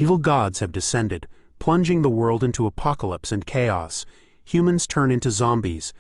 Evil gods have descended, plunging the world into apocalypse and chaos. Humans turn into zombies.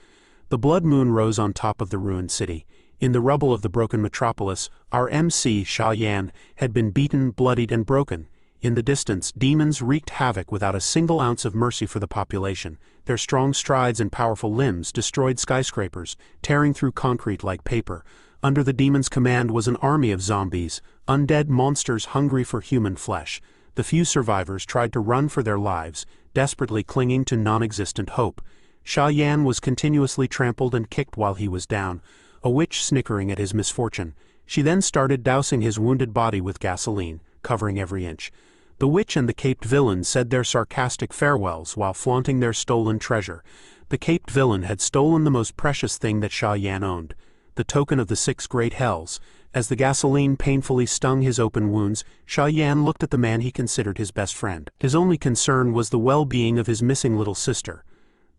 The blood moon rose on top of the ruined city. In the rubble of the broken metropolis, our MC, Sha Yan, had been beaten, bloodied, and broken. In the distance, demons wreaked havoc without a single ounce of mercy for the population. Their strong strides and powerful limbs destroyed skyscrapers, tearing through concrete like paper. Under the demons' command was an army of zombies, undead monsters hungry for human flesh. The few survivors tried to run for their lives, desperately clinging to non-existent hope. Sha Yan was continuously trampled and kicked while he was down, a witch snickering at his misfortune. She then started dousing his wounded body with gasoline, covering every inch. The witch and the caped villain said their sarcastic farewells while flaunting their stolen treasure. The caped villain had stolen the most precious thing that Sha Yan owned, the token of the 6 great hells. As the gasoline painfully stung his open wounds, Sha Yan looked at the man he considered his best friend. His only concern was the well-being of his missing little sister.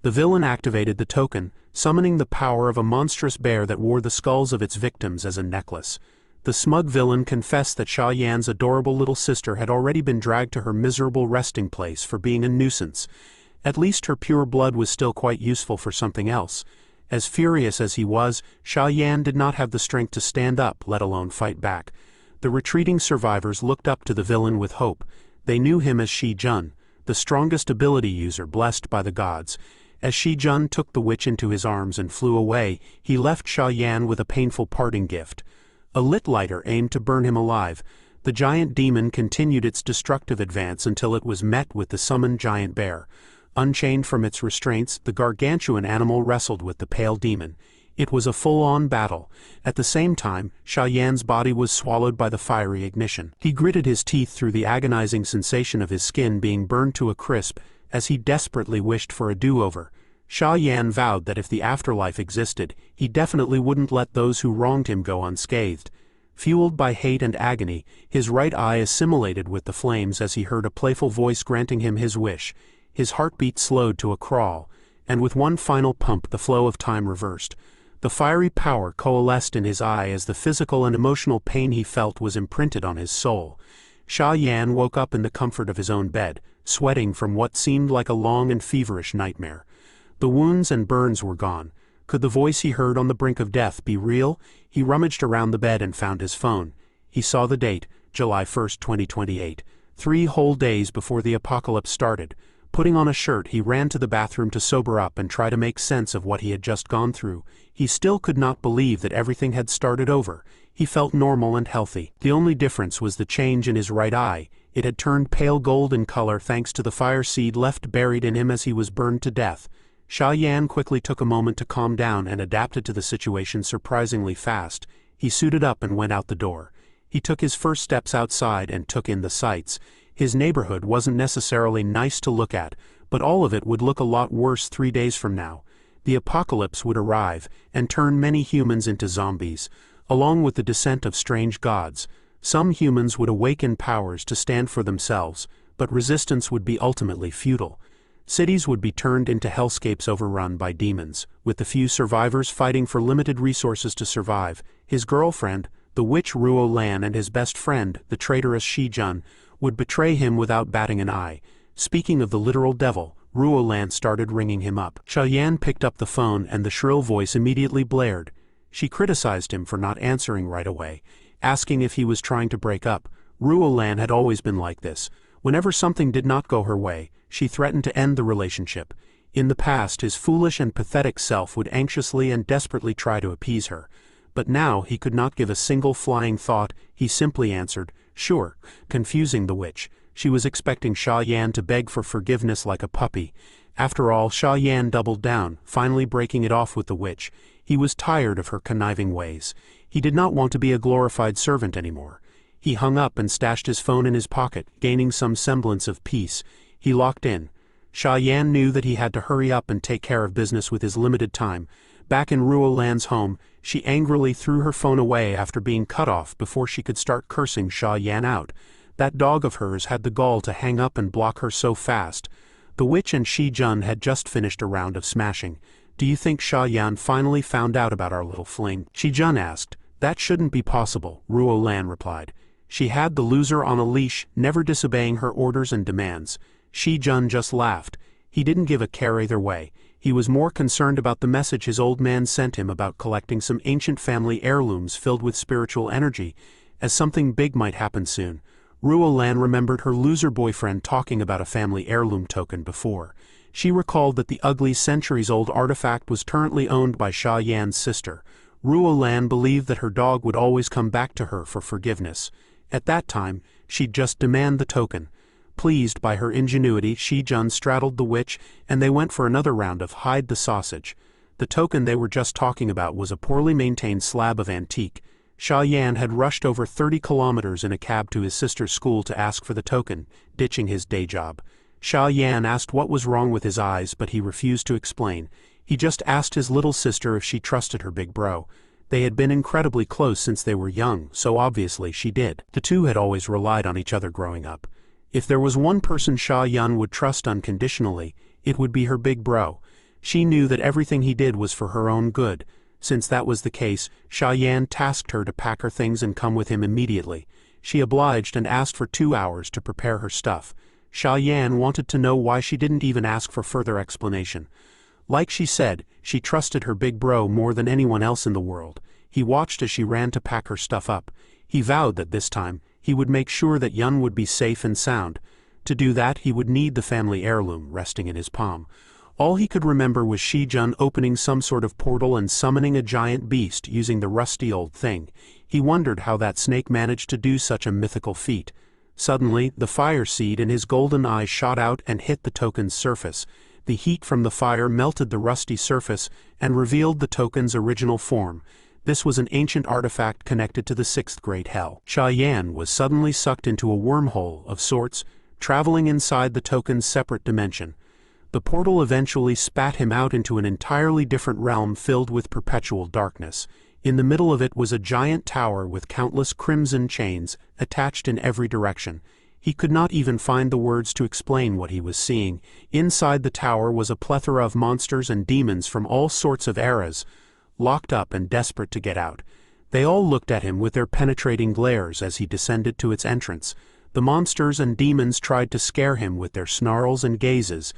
The villain activated the token, summoning the power of a monstrous bear that wore the skulls of its victims as a necklace. The smug villain confessed that Sha Yan's adorable little sister had already been dragged to her miserable resting place for being a nuisance. At least her pure blood was still quite useful for something else. As furious as he was, Sha Yan did not have the strength to stand up, let alone fight back. The retreating survivors looked up to the villain with hope. They knew him as Shi Jun, the strongest ability user blessed by the gods. As Shi Jun took the witch into his arms and flew away, he left Sha Yan with a painful parting gift. A lit lighter aimed to burn him alive. The giant demon continued its destructive advance until it was met with the summoned giant bear. Unchained from its restraints, the gargantuan animal wrestled with the pale demon. It was a full-on battle. At the same time, Sha Yan's body was swallowed by the fiery ignition. He gritted his teeth through the agonizing sensation of his skin being burned to a crisp, as he desperately wished for a do-over. Sha Yan vowed that if the afterlife existed, he definitely wouldn't let those who wronged him go unscathed. Fueled by hate and agony, his right eye assimilated with the flames as he heard a playful voice granting him his wish. His heartbeat slowed to a crawl, and with one final pump the flow of time reversed. The fiery power coalesced in his eye as the physical and emotional pain he felt was imprinted on his soul. Sha Yan woke up in the comfort of his own bed, sweating from what seemed like a long and feverish nightmare. The wounds and burns were gone. Could the voice he heard on the brink of death be real? He rummaged around the bed and found his phone. He saw the date, July 1st, 2028. 3 whole days before the apocalypse started. Putting on a shirt, he ran to the bathroom to sober up and try to make sense of what he had just gone through. He still could not believe that everything had started over. He felt normal and healthy. The only difference was the change in his right eye. It had turned pale gold in color thanks to the fire seed left buried in him as he was burned to death. Sha Yan quickly took a moment to calm down and adapted to the situation surprisingly fast. He suited up and went out the door. He took his first steps outside and took in the sights. His neighborhood wasn't necessarily nice to look at, but all of it would look a lot worse 3 days from now. The apocalypse would arrive and turn many humans into zombies, along with the descent of strange gods. Some humans would awaken powers to stand for themselves, but resistance would be ultimately futile. Cities would be turned into hellscapes overrun by demons, with the few survivors fighting for limited resources to survive. His girlfriend, the witch Ruo Lan, and his best friend, the traitorous Shi Jun, would betray him without batting an eye. Speaking of the literal devil, Ruo Lan started ringing him up. Sha Yan picked up the phone and the shrill voice immediately blared. She criticized him for not answering right away, asking if he was trying to break up. Ruo Lan had always been like this. Whenever something did not go her way, she threatened to end the relationship. In the past, his foolish and pathetic self would anxiously and desperately try to appease her. But now he could not give a single flying thought. He simply answered, "Sure," confusing the witch. She was expecting Sha Yan to beg for forgiveness like a puppy. After all, Sha Yan doubled down, finally breaking it off with the witch. He was tired of her conniving ways. He did not want to be a glorified servant anymore. He hung up and stashed his phone in his pocket, gaining some semblance of peace. He locked in. Sha Yan knew that he had to hurry up and take care of business with his limited time. Back in Ruo Lan's home, she angrily threw her phone away after being cut off before she could start cursing Sha Yan out. That dog of hers had the gall to hang up and block her so fast. The witch and Shi Jun had just finished a round of smashing. "Do you think Sha Yan finally found out about our little fling?" Shi Jun asked. "That shouldn't be possible," Ruo Lan replied. She had the loser on a leash, never disobeying her orders and demands. Shi-jun just laughed. He didn't give a care either way. He was more concerned about the message his old man sent him about collecting some ancient family heirlooms filled with spiritual energy, as something big might happen soon. Ruo-lan remembered her loser boyfriend talking about a family heirloom token before. She recalled that the ugly centuries-old artifact was currently owned by Sha Yan's sister. Ruo-lan believed that her dog would always come back to her for forgiveness. At that time, she'd just demand the token. Pleased by her ingenuity, Shi-jun straddled the witch, and they went for another round of hide the sausage. The token they were just talking about was a poorly maintained slab of antique. Sha Yan had rushed over 30 kilometers in a cab to his sister's school to ask for the token, ditching his day job. Sha Yan asked what was wrong with his eyes, but he refused to explain. He just asked his little sister if she trusted her big bro. They had been incredibly close since they were young, so obviously she did. The two had always relied on each other growing up. If there was one person Sha Yan would trust unconditionally, it would be her big bro. She knew that everything he did was for her own good. Since that was the case, Sha Yan tasked her to pack her things and come with him immediately. She obliged and asked for 2 hours to prepare her stuff. Sha Yan wanted to know why she didn't even ask for further explanation. Like she said, she trusted her big bro more than anyone else in the world. He watched as she ran to pack her stuff up. He vowed that this time, he would make sure that Yun would be safe and sound. To do that, he would need the family heirloom resting in his palm. All he could remember was Shi-jun opening some sort of portal and summoning a giant beast using the rusty old thing. He wondered how that snake managed to do such a mythical feat. Suddenly, the fire seed in his golden eye shot out and hit the token's surface. The heat from the fire melted the rusty surface and revealed the token's original form. This was an ancient artifact connected to the 6th Great Hell. Sha Yan was suddenly sucked into a wormhole of sorts, traveling inside the token's separate dimension. The portal eventually spat him out into an entirely different realm filled with perpetual darkness. In the middle of it was a giant tower with countless crimson chains attached in every direction. He could not even find the words to explain what he was seeing. Inside the tower was a plethora of monsters and demons from all sorts of eras, locked up and desperate to get out. They all looked at him with their penetrating glares as he descended to its entrance. The monsters and demons tried to scare him with their snarls and gazes,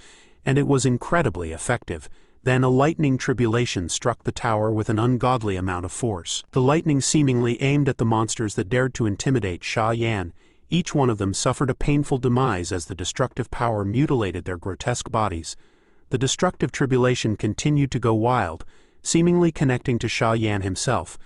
and it was incredibly effective. Then a lightning tribulation struck the tower with an ungodly amount of force. The lightning seemingly aimed at the monsters that dared to intimidate Sha Yan. Each one of them suffered a painful demise as the destructive power mutilated their grotesque bodies. The destructive tribulation continued to go wild, seemingly connecting to Sha Yan himself.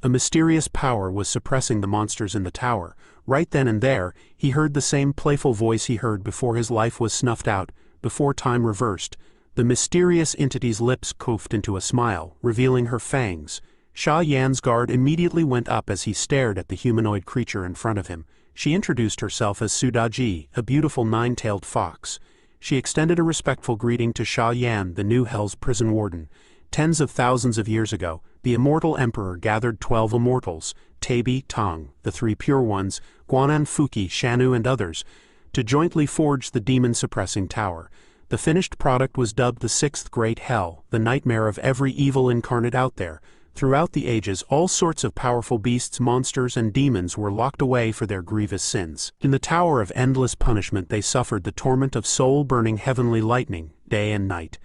A mysterious power was suppressing the monsters in the tower. Right then and there, he heard the same playful voice he heard before his life was snuffed out, before time reversed. The mysterious entity's lips coughed into a smile, revealing her fangs. Sha Yan's guard immediately went up as he stared at the humanoid creature in front of him. She introduced herself as Sudaji, a beautiful 9-tailed fox. She extended a respectful greeting to Sha Yan, the new Hell's prison warden. Tens of thousands of years ago, the immortal emperor gathered 12 immortals, Tabi, Tang, the 3 pure ones, Guanan, Fuki, Shanu and others, to jointly forge the demon-suppressing tower. The finished product was dubbed the 6th Great Hell, the nightmare of every evil incarnate out there. Throughout the ages, all sorts of powerful beasts, monsters, and demons were locked away for their grievous sins. In the Tower of Endless Punishment they suffered the torment of soul-burning heavenly lightning, day and night.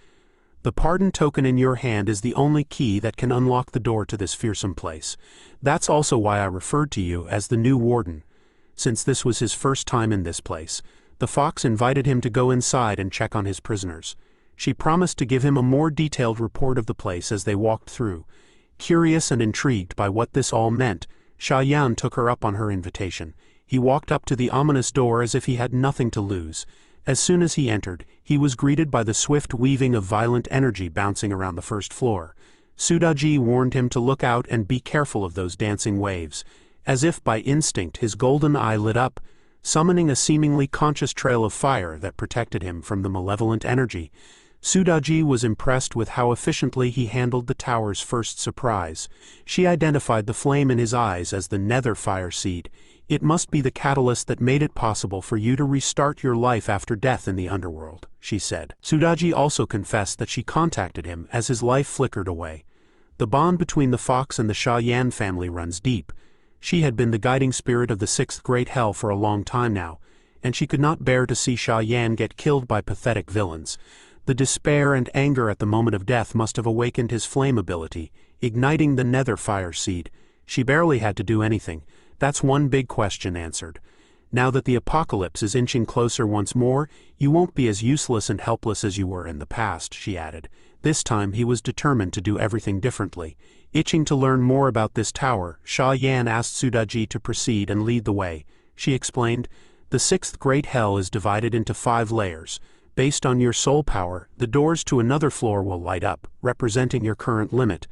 The pardon token in your hand is the only key that can unlock the door to this fearsome place. That's also why I referred to you as the new warden. Since this was his first time in this place, the fox invited him to go inside and check on his prisoners. She promised to give him a more detailed report of the place as they walked through. Curious and intrigued by what this all meant, Sha Yan took her up on her invitation. He walked up to the ominous door as if he had nothing to lose. As soon as he entered, he was greeted by the swift weaving of violent energy bouncing around the first floor. Sudaji warned him to look out and be careful of those dancing waves. As if by instinct, his golden eye lit up, summoning a seemingly conscious trail of fire that protected him from the malevolent energy. Sudaji was impressed with how efficiently he handled the tower's first surprise. She identified the flame in his eyes as the nether fire seed. It must be the catalyst that made it possible for you to restart your life after death in the underworld, she said. Sudaji also confessed that she contacted him as his life flickered away. The bond between the fox and the Sha Yan family runs deep. She had been the guiding spirit of the sixth great hell for a long time now, and she could not bear to see Sha Yan get killed by pathetic villains. The despair and anger at the moment of death must have awakened his flame ability, igniting the nether fire seed. She barely had to do anything. That's one big question answered. Now that the apocalypse is inching closer once more, you won't be as useless and helpless as you were in the past, she added. This time he was determined to do everything differently. Itching to learn more about this tower, Sha Yan asked Sudaji to proceed and lead the way. She explained, "The sixth great hell is divided into 5 layers. Based on your soul power, the doors to another floor will light up, representing your current limit.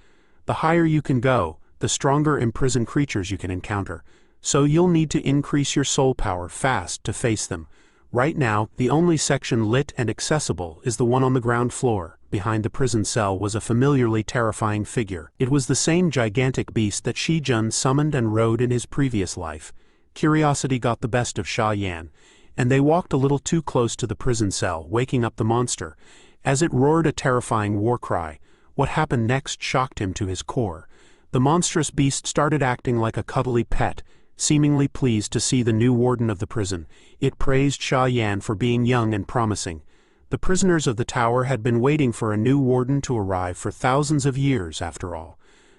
The higher you can go, the stronger imprisoned creatures you can encounter. So you'll need to increase your soul power fast to face them. Right now, the only section lit and accessible is the one on the ground floor." Behind the prison cell was a familiarly terrifying figure. It was the same gigantic beast that Shi Jun summoned and rode in his previous life. Curiosity got the best of Sha Yan, and they walked a little too close to the prison cell, waking up the monster. As it roared a terrifying war cry, what happened next shocked him to his core. The monstrous beast started acting like a cuddly pet, seemingly pleased to see the new warden of the prison. It praised Sha Yan for being young and promising. The prisoners of the tower had been waiting for a new warden to arrive for thousands of years, after all.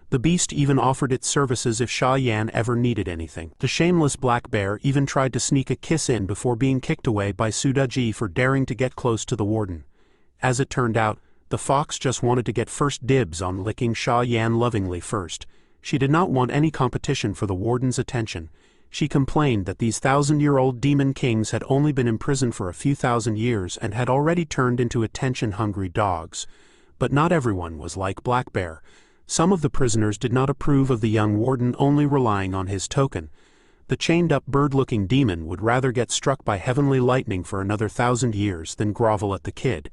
The beast even offered its services if Sha Yan ever needed anything. The shameless black bear even tried to sneak a kiss in before being kicked away by Sudaji for daring to get close to the warden. As it turned out, the fox just wanted to get first dibs on licking Sha Yan lovingly first. She did not want any competition for the warden's attention. She complained that these 1,000-year-old demon kings had only been imprisoned for a few thousand years and had already turned into attention-hungry dogs. But not everyone was like Black Bear. Some of the prisoners did not approve of the young warden only relying on his token. The chained-up bird-looking demon would rather get struck by heavenly lightning for another 1,000 years than grovel at the kid.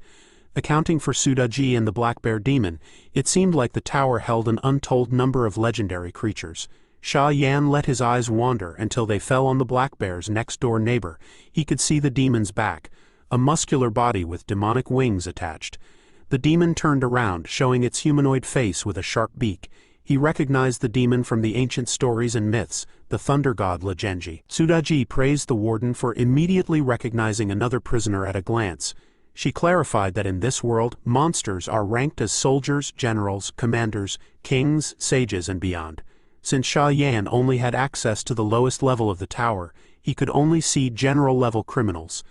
Accounting for Sudaji and the Black Bear demon, it seemed like the tower held an untold number of legendary creatures. Sha Yan let his eyes wander until they fell on the Black Bear's next-door neighbor. He could see the demon's back, a muscular body with demonic wings attached. The demon turned around, showing its humanoid face with a sharp beak. He recognized the demon from the ancient stories and myths, the thunder god Legenji. Sudaji praised the warden for immediately recognizing another prisoner at a glance. She clarified that in this world, monsters are ranked as soldiers, generals, commanders, kings, sages, and beyond. Since Sha Yan only had access to the lowest level of the tower, he could only see general-level criminals.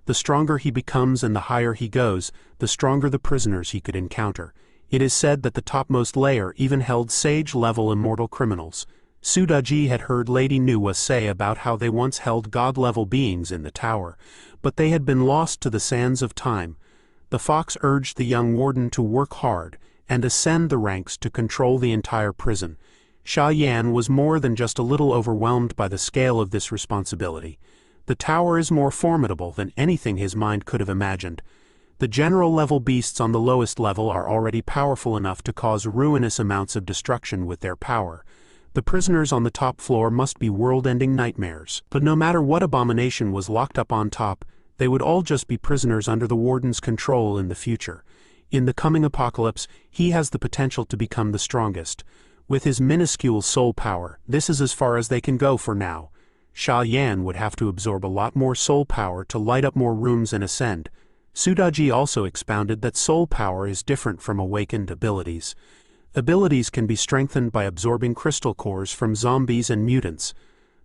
The stronger he becomes and the higher he goes, the stronger the prisoners he could encounter. It is said that the topmost layer even held sage-level immortal criminals. Sudaji had heard Lady Nuwa say about how they once held god-level beings in the tower, but they had been lost to the sands of time. The fox urged the young warden to work hard and ascend the ranks to control the entire prison. Sha Yan was more than just a little overwhelmed by the scale of this responsibility. The tower is more formidable than anything his mind could have imagined. The general-level beasts on the lowest level are already powerful enough to cause ruinous amounts of destruction with their power. The prisoners on the top floor must be world-ending nightmares. But no matter what abomination was locked up on top, they would all just be prisoners under the warden's control in the future. In the coming apocalypse, he has the potential to become the strongest. With his minuscule soul power, this is as far as they can go for now. Sha Yan would have to absorb a lot more soul power to light up more rooms and ascend. Sudaji also expounded that soul power is different from awakened abilities. Abilities can be strengthened by absorbing crystal cores from zombies and mutants.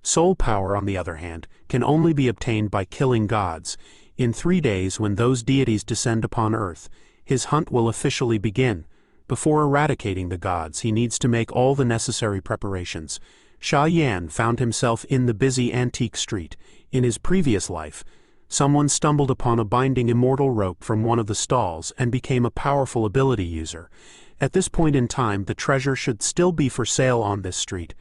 Soul power, on the other hand, can only be obtained by killing gods. In 3 days, when those deities descend upon Earth, his hunt will officially begin. Before eradicating the gods, he needs to make all the necessary preparations. Sha Yan found himself in the busy antique street. In his previous life, someone stumbled upon a binding immortal rope from one of the stalls and became a powerful ability user. At this point in time, the treasure should still be for sale on this street.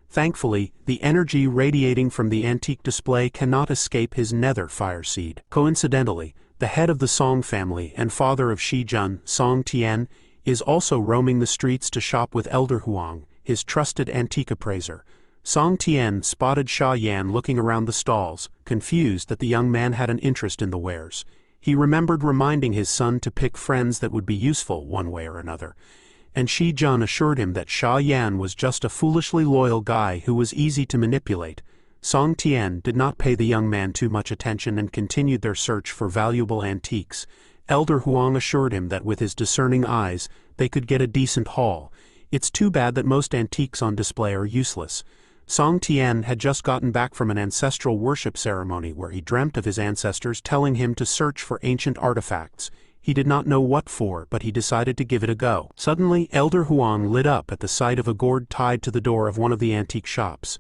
Thankfully, the energy radiating from the antique display cannot escape his nether fire seed. Coincidentally, the head of the Song family and father of Shi Jun, Song Tian, is also roaming the streets to shop with Elder Huang, his trusted antique appraiser. Song Tian spotted Sha Yan looking around the stalls, confused that the young man had an interest in the wares. He remembered reminding his son to pick friends that would be useful one way or another. and Shi Jun assured him that Sha Yan was just a foolishly loyal guy who was easy to manipulate. Song Tian did not pay the young man too much attention and continued their search for valuable antiques. Elder Huang assured him that with his discerning eyes, they could get a decent haul. It's too bad that most antiques on display are useless. Song Tian had just gotten back from an ancestral worship ceremony where he dreamt of his ancestors telling him to search for ancient artifacts. He did not know what for, but he decided to give it a go. Suddenly, Elder Huang lit up at the sight of a gourd tied to the door of one of the antique shops.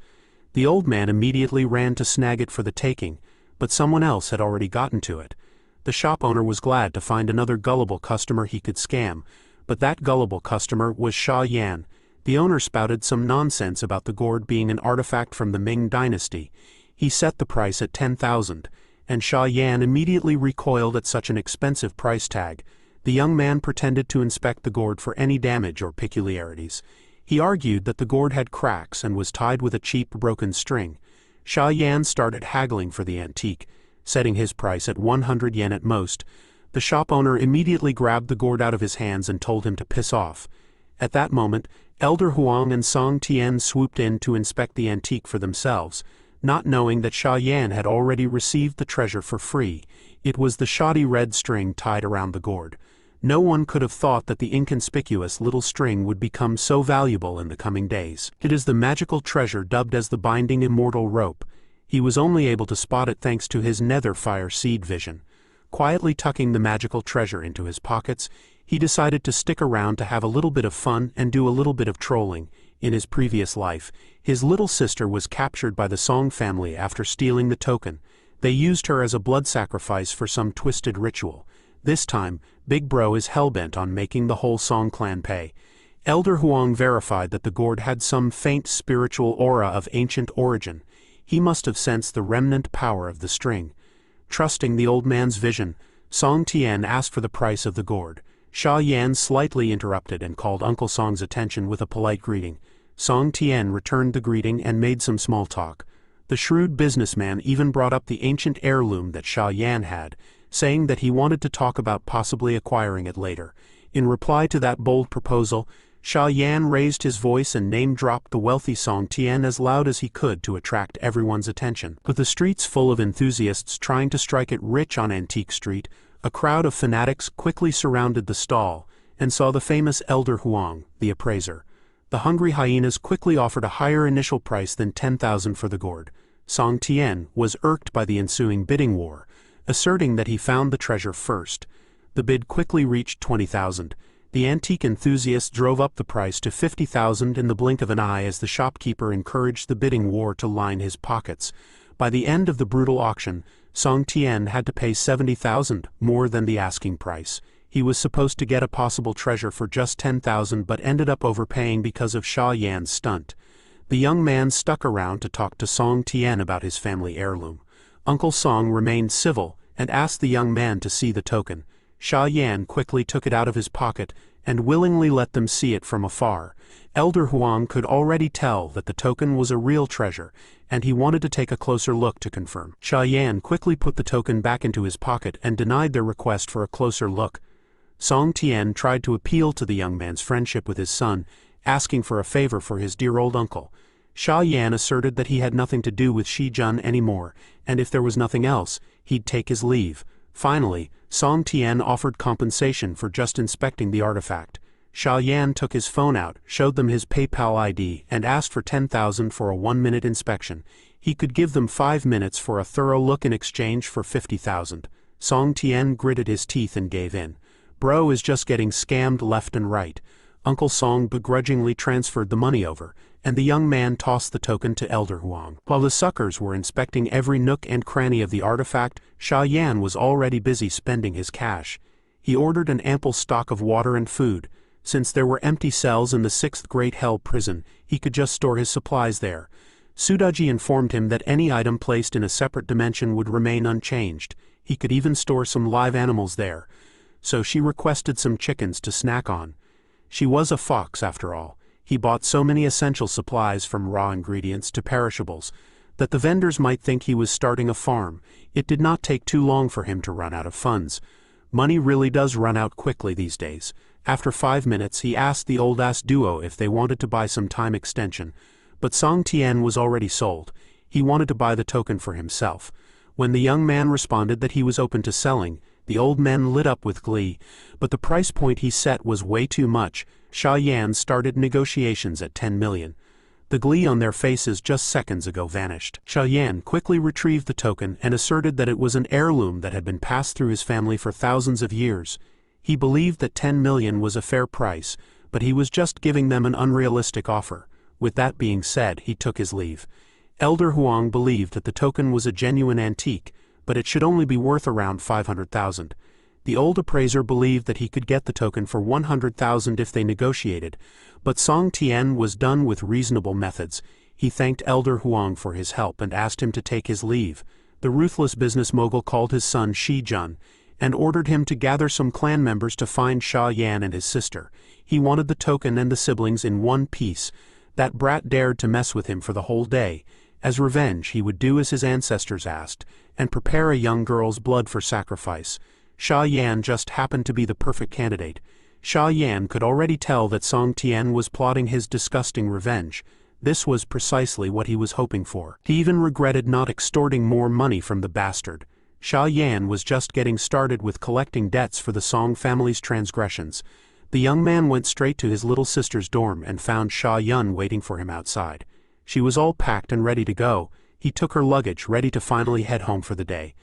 The old man immediately ran to snag it for the taking, but someone else had already gotten to it. The shop owner was glad to find another gullible customer he could scam, but that gullible customer was Sha Yan. The owner spouted some nonsense about the gourd being an artifact from the Ming dynasty. He set the price at 10,000, and Sha Yan immediately recoiled at such an expensive price tag. The young man pretended to inspect the gourd for any damage or peculiarities. He argued that the gourd had cracks and was tied with a cheap broken string. Sha Yan started haggling for the antique, setting his price at 100 yen at most. The shop owner immediately grabbed the gourd out of his hands and told him to piss off. At that moment, Elder Huang and Song Tian swooped in to inspect the antique for themselves, not knowing that Sha Yan had already received the treasure for free. It was the shoddy red string tied around the gourd. No one could have thought that the inconspicuous little string would become so valuable in the coming days. It is the magical treasure dubbed as the binding immortal rope. He was only able to spot it thanks to his nether fire seed vision. Quietly tucking the magical treasure into his pockets, he decided to stick around to have a little bit of fun and do a little bit of trolling. In his previous life, his little sister was captured by the Song family after stealing the token. They used her as a blood sacrifice for some twisted ritual. This time, Big Bro is hellbent on making the whole Song clan pay. Elder Huang verified that the gourd had some faint spiritual aura of ancient origin. He must have sensed the remnant power of the string. Trusting the old man's vision, Song Tian asked for the price of the gourd. Sha Yan slightly interrupted and called Uncle Song's attention with a polite greeting. Song Tian returned the greeting and made some small talk. The shrewd businessman even brought up the ancient heirloom that Sha Yan had, saying that he wanted to talk about possibly acquiring it later. In reply to that bold proposal, Sha Yan raised his voice and name-dropped the wealthy Song Tian as loud as he could to attract everyone's attention. With the streets full of enthusiasts trying to strike it rich on Antique Street, a crowd of fanatics quickly surrounded the stall and saw the famous Elder Huang, the appraiser. The hungry hyenas quickly offered a higher initial price than 10,000 for the gourd. Song Tian was irked by the ensuing bidding war, asserting that he found the treasure first. The bid quickly reached 20,000. The antique enthusiast drove up the price to 50,000 in the blink of an eye as the shopkeeper encouraged the bidding war to line his pockets. By the end of the brutal auction, Song Tian had to pay 70,000, more than the asking price. He was supposed to get a possible treasure for just 10,000 but ended up overpaying because of Sha Yan's stunt. The young man stuck around to talk to Song Tian about his family heirloom. Uncle Song remained civil and asked the young man to see the token. Sha Yan quickly took it out of his pocket and willingly let them see it from afar. Elder Huang could already tell that the token was a real treasure, and he wanted to take a closer look to confirm. Sha Yan quickly put the token back into his pocket and denied their request for a closer look. Song Tian tried to appeal to the young man's friendship with his son, asking for a favor for his dear old uncle. Sha Yan asserted that he had nothing to do with Shi Jun anymore, and if there was nothing else, he'd take his leave. Finally, Song Tian offered compensation for just inspecting the artifact. Sha Yan took his phone out, showed them his PayPal ID, and asked for 10,000 for a 1-minute inspection. He could give them 5 minutes for a thorough look in exchange for 50,000. Song Tian gritted his teeth and gave in. Bro is just getting scammed left and right. Uncle Song begrudgingly transferred the money over, and the young man tossed the token to Elder Huang. While the suckers were inspecting every nook and cranny of the artifact, Sha Yan was already busy spending his cash. He ordered an ample stock of water and food. Since there were empty cells in the 6th Great Hell prison, he could just store his supplies there. Sudaji informed him that any item placed in a separate dimension would remain unchanged. He could even store some live animals there. So she requested some chickens to snack on. She was a fox, after all. He bought so many essential supplies, from raw ingredients to perishables, that the vendors might think he was starting a farm. It did not take too long for him to run out of funds. Money really does run out quickly these days. After 5 minutes he asked the old-ass duo if they wanted to buy some time extension, but Song Tian was already sold. He wanted to buy the token for himself. When the young man responded that he was open to selling, the old man lit up with glee, but the price point he set was way too much. Sha Yan started negotiations at 10 million. The glee on their faces just seconds ago vanished. Sha Yan quickly retrieved the token and asserted that it was an heirloom that had been passed through his family for thousands of years. He believed that 10 million was a fair price, but he was just giving them an unrealistic offer. With that being said, he took his leave. Elder Huang believed that the token was a genuine antique, but it should only be worth around 500,000. The old appraiser believed that he could get the token for 100,000 if they negotiated, but Song Tian was done with reasonable methods. He thanked Elder Huang for his help and asked him to take his leave. The ruthless business mogul called his son Shi Jun, and ordered him to gather some clan members to find Sha Yan and his sister. He wanted the token and the siblings in one piece. That brat dared to mess with him for the whole day. As revenge, he would do as his ancestors asked, and prepare a young girl's blood for sacrifice. Sha Yan just happened to be the perfect candidate. Sha Yan could already tell that Song Tian was plotting his disgusting revenge. This was precisely what he was hoping for. He even regretted not extorting more money from the bastard. Sha Yan was just getting started with collecting debts for the Song family's transgressions. The young man went straight to his little sister's dorm and found Sha Yun waiting for him outside. She was all packed and ready to go. He took her luggage, ready to finally head home for the day.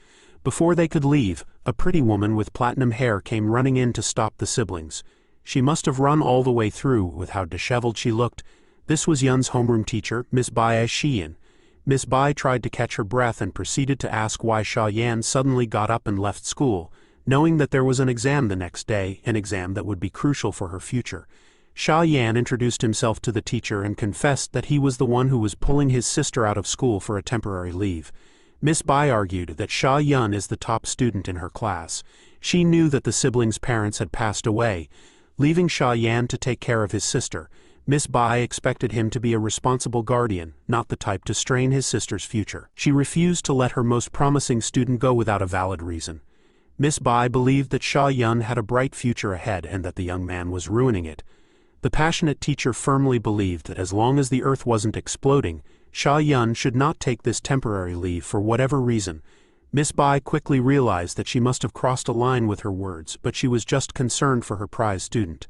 Before they could leave, a pretty woman with platinum hair came running in to stop the siblings. She must have run all the way through with how disheveled she looked. This was Yun's homeroom teacher, Miss Bai Shiyan. Miss Bai tried to catch her breath and proceeded to ask why Sha Yan suddenly got up and left school, knowing that there was an exam the next day, an exam that would be crucial for her future. Sha Yan introduced himself to the teacher and confessed that he was the one who was pulling his sister out of school for a temporary leave. Miss Bai argued that Sha Yun is the top student in her class. She knew that the siblings' parents had passed away, leaving Sha Yan to take care of his sister. Miss Bai expected him to be a responsible guardian, not the type to strain his sister's future. She refused to let her most promising student go without a valid reason. Miss Bai believed that Sha Yun had a bright future ahead and that the young man was ruining it. The passionate teacher firmly believed that as long as the earth wasn't exploding, Sha Yun should not take this temporary leave for whatever reason. Miss Bai quickly realized that she must have crossed a line with her words, but she was just concerned for her prize student.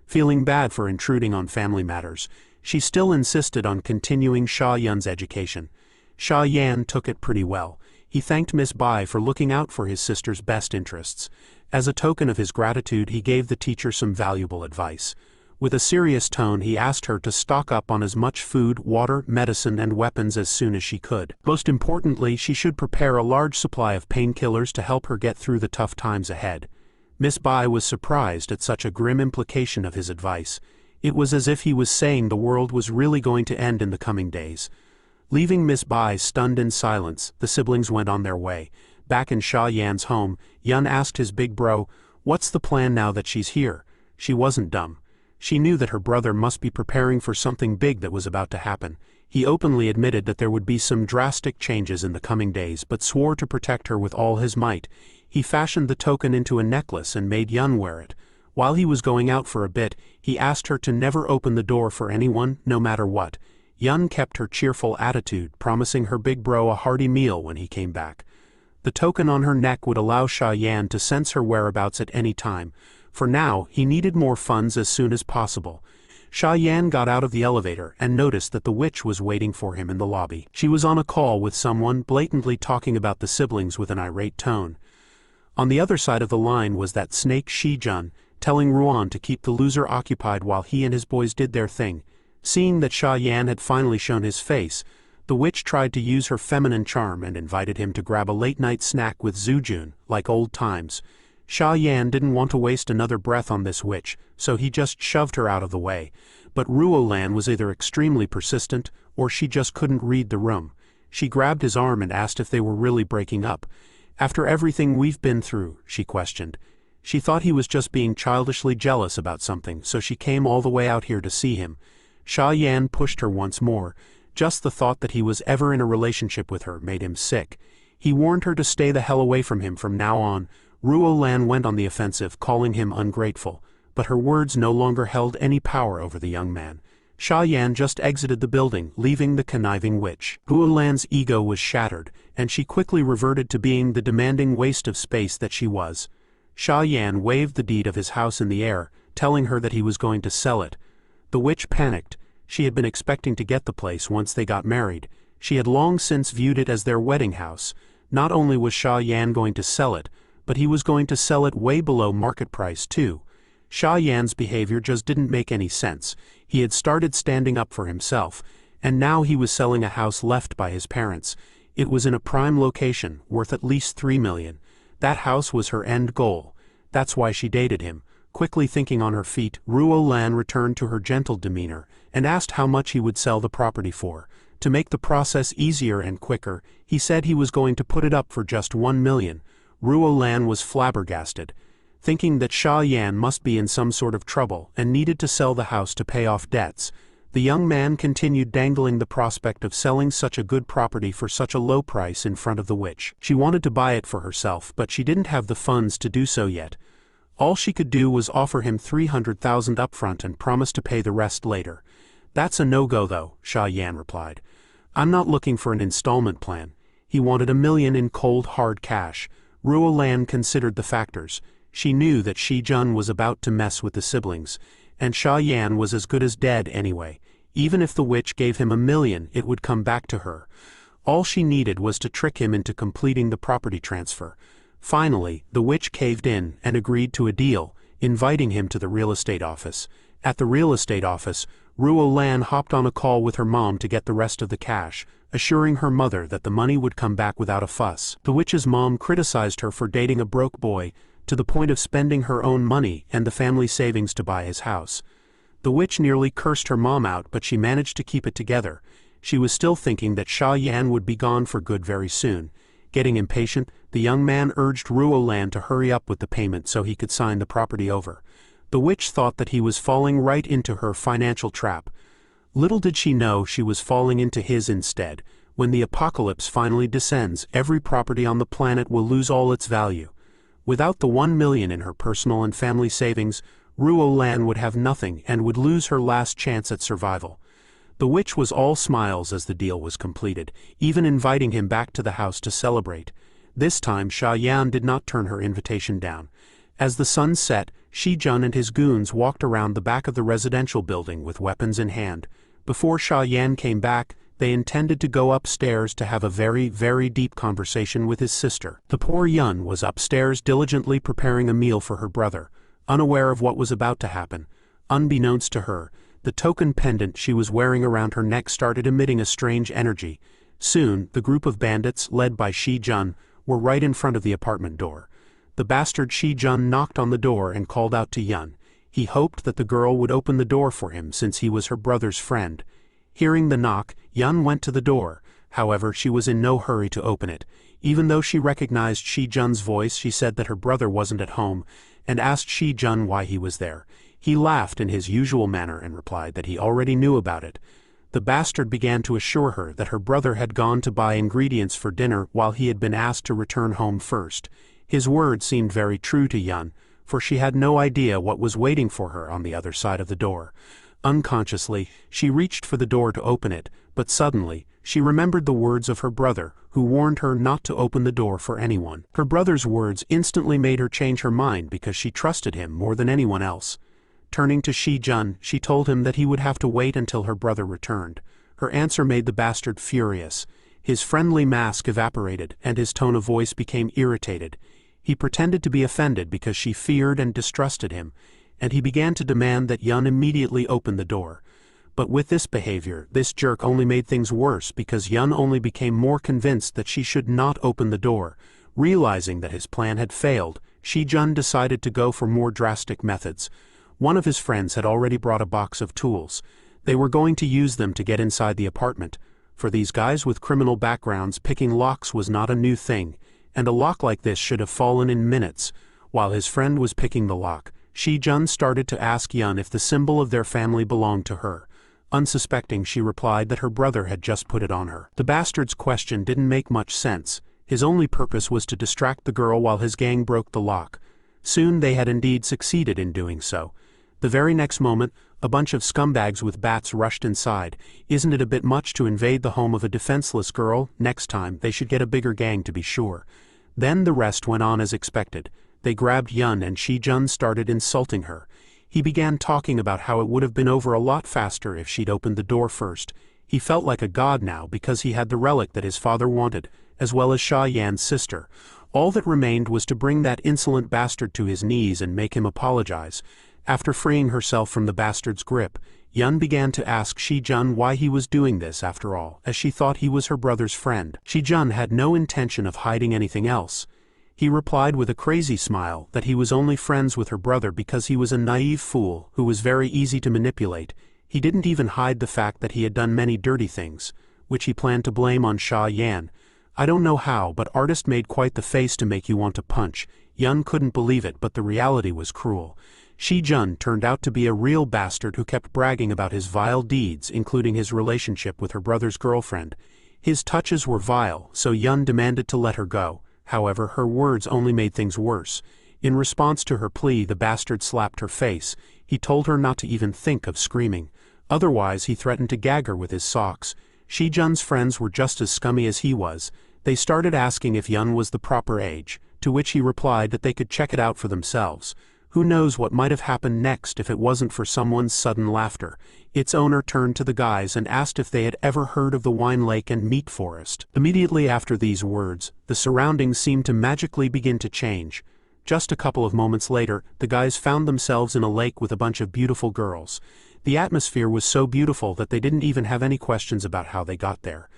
Feeling bad for intruding on family matters, she still insisted on continuing Sha Yun's education. Sha Yan took it pretty well. He thanked Miss Bai for looking out for his sister's best interests. As a token of his gratitude, he gave the teacher some valuable advice. With a serious tone, he asked her to stock up on as much food, water, medicine, and weapons as soon as she could. Most importantly, she should prepare a large supply of painkillers to help her get through the tough times ahead. Miss Bai was surprised at such a grim implication of his advice. It was as if he was saying the world was really going to end in the coming days. Leaving Miss Bai stunned in silence, the siblings went on their way. Back in Sha Yan's home, Yun asked his big bro, "What's the plan now that she's here?" She wasn't dumb. She knew that her brother must be preparing for something big that was about to happen. He openly admitted that there would be some drastic changes in the coming days, but swore to protect her with all his might. He fashioned the token into a necklace and made Yun wear it. While he was going out for a bit, he asked her to never open the door for anyone, no matter what. Yun kept her cheerful attitude, promising her big bro a hearty meal when he came back. The token on her neck would allow Sha Yan to sense her whereabouts at any time. For now, he needed more funds as soon as possible. Sha Yan got out of the elevator and noticed that the witch was waiting for him in the lobby. She was on a call with someone, blatantly talking about the siblings with an irate tone. On the other side of the line was that snake Shi Jun, telling Ruan to keep the loser occupied while he and his boys did their thing. Seeing that Sha Yan had finally shown his face, the witch tried to use her feminine charm and invited him to grab a late-night snack with Zujun, like old times. Sha Yan didn't want to waste another breath on this witch, so he just shoved her out of the way. But Ruolan was either extremely persistent, or she just couldn't read the room. She grabbed his arm and asked if they were really breaking up. "After everything we've been through," she questioned. She thought he was just being childishly jealous about something, so she came all the way out here to see him. Sha Yan pushed her once more. Just the thought that he was ever in a relationship with her made him sick. He warned her to stay the hell away from him from now on. Ruolan went on the offensive, calling him ungrateful. but her words no longer held any power over the young man. Sha Yan just exited the building, leaving the conniving witch. Ruo Lan's ego was shattered, and she quickly reverted to being the demanding waste of space that she was. Sha Yan waved the deed of his house in the air, telling her that he was going to sell it. The witch panicked. She had been expecting to get the place once they got married. She had long since viewed it as their wedding house. Not only was Sha Yan going to sell it, but he was going to sell it way below market price too. Sha Yan's behavior just didn't make any sense. He had started standing up for himself, and now he was selling a house left by his parents. It was in a prime location, worth at least 3 million. That house was her end goal. That's why she dated him. Quickly thinking on her feet, Ruo Lan returned to her gentle demeanor, and asked how much he would sell the property for. To make the process easier and quicker, he said he was going to put it up for just 1 million. Ruo Lan was flabbergasted, thinking that Sha Yan must be in some sort of trouble and needed to sell the house to pay off debts. The young man continued dangling the prospect of selling such a good property for such a low price in front of the witch. She wanted to buy it for herself, but she didn't have the funds to do so yet. All she could do was offer him 300,000 upfront and promise to pay the rest later. "That's a no-go though," Sha Yan replied. "I'm not looking for an installment plan." He wanted 1 million in cold hard cash. Ruo Lan considered the factors. She knew that Shi Jun was about to mess with the siblings, and Sha Yan was as good as dead anyway. Even if the witch gave him 1 million, it would come back to her. All she needed was to trick him into completing the property transfer. Finally, the witch caved in and agreed to a deal, inviting him to the real estate office. At the real estate office, Ruo Lan hopped on a call with her mom to get the rest of the cash, assuring her mother that the money would come back without a fuss. The witch's mom criticized her for dating a broke boy, to the point of spending her own money and the family savings to buy his house. The witch nearly cursed her mom out, but she managed to keep it together. She was still thinking that Sha Yan would be gone for good very soon. Getting impatient, the young man urged Ruo Lan to hurry up with the payment so he could sign the property over. The witch thought that he was falling right into her financial trap. Little did she know she was falling into his instead. When the apocalypse finally descends, every property on the planet will lose all its value. Without the 1 million in her personal and family savings, Ruo Lan would have nothing and would lose her last chance at survival. The witch was all smiles as the deal was completed, even inviting him back to the house to celebrate. This time Sha Yan did not turn her invitation down. As the sun set, Shi Jun and his goons walked around the back of the residential building with weapons in hand. Before Sha Yan came back, they intended to go upstairs to have a very, very deep conversation with his sister. The poor Yun was upstairs diligently preparing a meal for her brother, unaware of what was about to happen. Unbeknownst to her, the token pendant she was wearing around her neck started emitting a strange energy. Soon, the group of bandits, led by Shi Jun, were right in front of the apartment door. The bastard Shi Jun knocked on the door and called out to Yun. He hoped that the girl would open the door for him since he was her brother's friend. Hearing the knock, Yun went to the door. However, she was in no hurry to open it. Even though she recognized Shi Jun's voice, she said that her brother wasn't at home, and asked Shi Jun why he was there. He laughed in his usual manner and replied that he already knew about it. The bastard began to assure her that her brother had gone to buy ingredients for dinner while he had been asked to return home first. His words seemed very true to Yun, for she had no idea what was waiting for her on the other side of the door. Unconsciously, she reached for the door to open it, but suddenly, she remembered the words of her brother, who warned her not to open the door for anyone. Her brother's words instantly made her change her mind because she trusted him more than anyone else. Turning to Shi Jun, she told him that he would have to wait until her brother returned. Her answer made the bastard furious. His friendly mask evaporated, and his tone of voice became irritated. He pretended to be offended because she feared and distrusted him, and he began to demand that Yun immediately open the door. But with this behavior, this jerk only made things worse because Yun only became more convinced that she should not open the door. Realizing that his plan had failed, Shi Jun decided to go for more drastic methods. One of his friends had already brought a box of tools. They were going to use them to get inside the apartment. For these guys with criminal backgrounds, picking locks was not a new thing, and a lock like this should have fallen in minutes. While his friend was picking the lock, Shi Jun started to ask Yun if the symbol of their family belonged to her. Unsuspecting, she replied that her brother had just put it on her. The bastard's question didn't make much sense. His only purpose was to distract the girl while his gang broke the lock. Soon they had indeed succeeded in doing so. The very next moment, a bunch of scumbags with bats rushed inside. Isn't it a bit much to invade the home of a defenseless girl? Next time, they should get a bigger gang to be sure. Then the rest went on as expected. They grabbed Yun and Shi-jun started insulting her. He began talking about how it would have been over a lot faster if she'd opened the door first. He felt like a god now because he had the relic that his father wanted, as well as Sha Yan's sister. All that remained was to bring that insolent bastard to his knees and make him apologize. After freeing herself from the bastard's grip, Yun began to ask Shi-jun why he was doing this after all, as she thought he was her brother's friend. Shi-jun had no intention of hiding anything else. He replied with a crazy smile that he was only friends with her brother because he was a naive fool who was very easy to manipulate. He didn't even hide the fact that he had done many dirty things, which he planned to blame on Sha Yan. I don't know how, but artist made quite the face to make you want to punch. Yun couldn't believe it, but the reality was cruel. Shi-jun turned out to be a real bastard who kept bragging about his vile deeds, including his relationship with her brother's girlfriend. His touches were vile, so Yun demanded to let her go. However, her words only made things worse. In response to her plea, the bastard slapped her face. He told her not to even think of screaming. Otherwise, he threatened to gag her with his socks. Shi-jun's friends were just as scummy as he was. They started asking if Yun was the proper age, to which he replied that they could check it out for themselves. Who knows what might have happened next if it wasn't for someone's sudden laughter. Its owner turned to the guys and asked if they had ever heard of the wine lake and meat forest. Immediately after these words, the surroundings seemed to magically begin to change. Just a couple of moments later, the guys found themselves in a lake with a bunch of beautiful girls. The atmosphere was so beautiful that they didn't even have any questions about how they got there.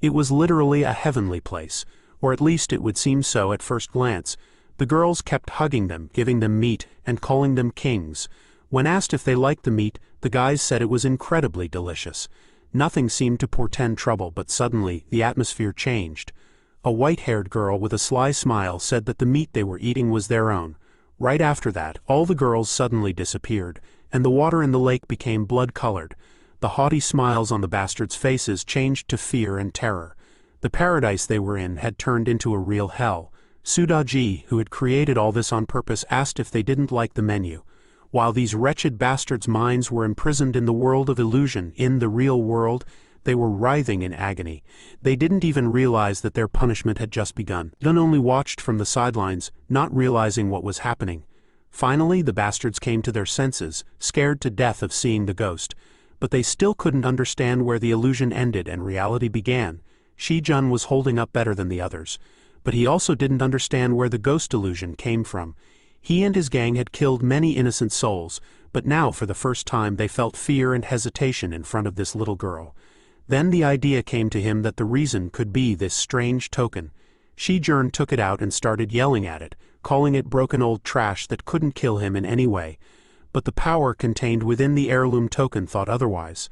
It was literally a heavenly place, or at least it would seem so at first glance. The girls kept hugging them, giving them meat, and calling them kings. When asked if they liked the meat, the guys said it was incredibly delicious. Nothing seemed to portend trouble, but suddenly, the atmosphere changed. A white-haired girl with a sly smile said that the meat they were eating was their own. Right after that, all the girls suddenly disappeared, and the water in the lake became blood-colored. The haughty smiles on the bastards' faces changed to fear and terror. The paradise they were in had turned into a real hell. Sudaji, who had created all this on purpose, asked if they didn't like the menu. While these wretched bastards' minds were imprisoned in the world of illusion, in the real world, they were writhing in agony. They didn't even realize that their punishment had just begun. Yun only watched from the sidelines, not realizing what was happening. Finally, the bastards came to their senses, scared to death of seeing the ghost. But they still couldn't understand where the illusion ended and reality began. Shi-jun was holding up better than the others. But he also didn't understand where the ghost illusion came from. He and his gang had killed many innocent souls, but now for the first time they felt fear and hesitation in front of this little girl. Then the idea came to him that the reason could be this strange token. Shi-jun took it out and started yelling at it, calling it broken old trash that couldn't kill him in any way. But the power contained within the heirloom token thought otherwise.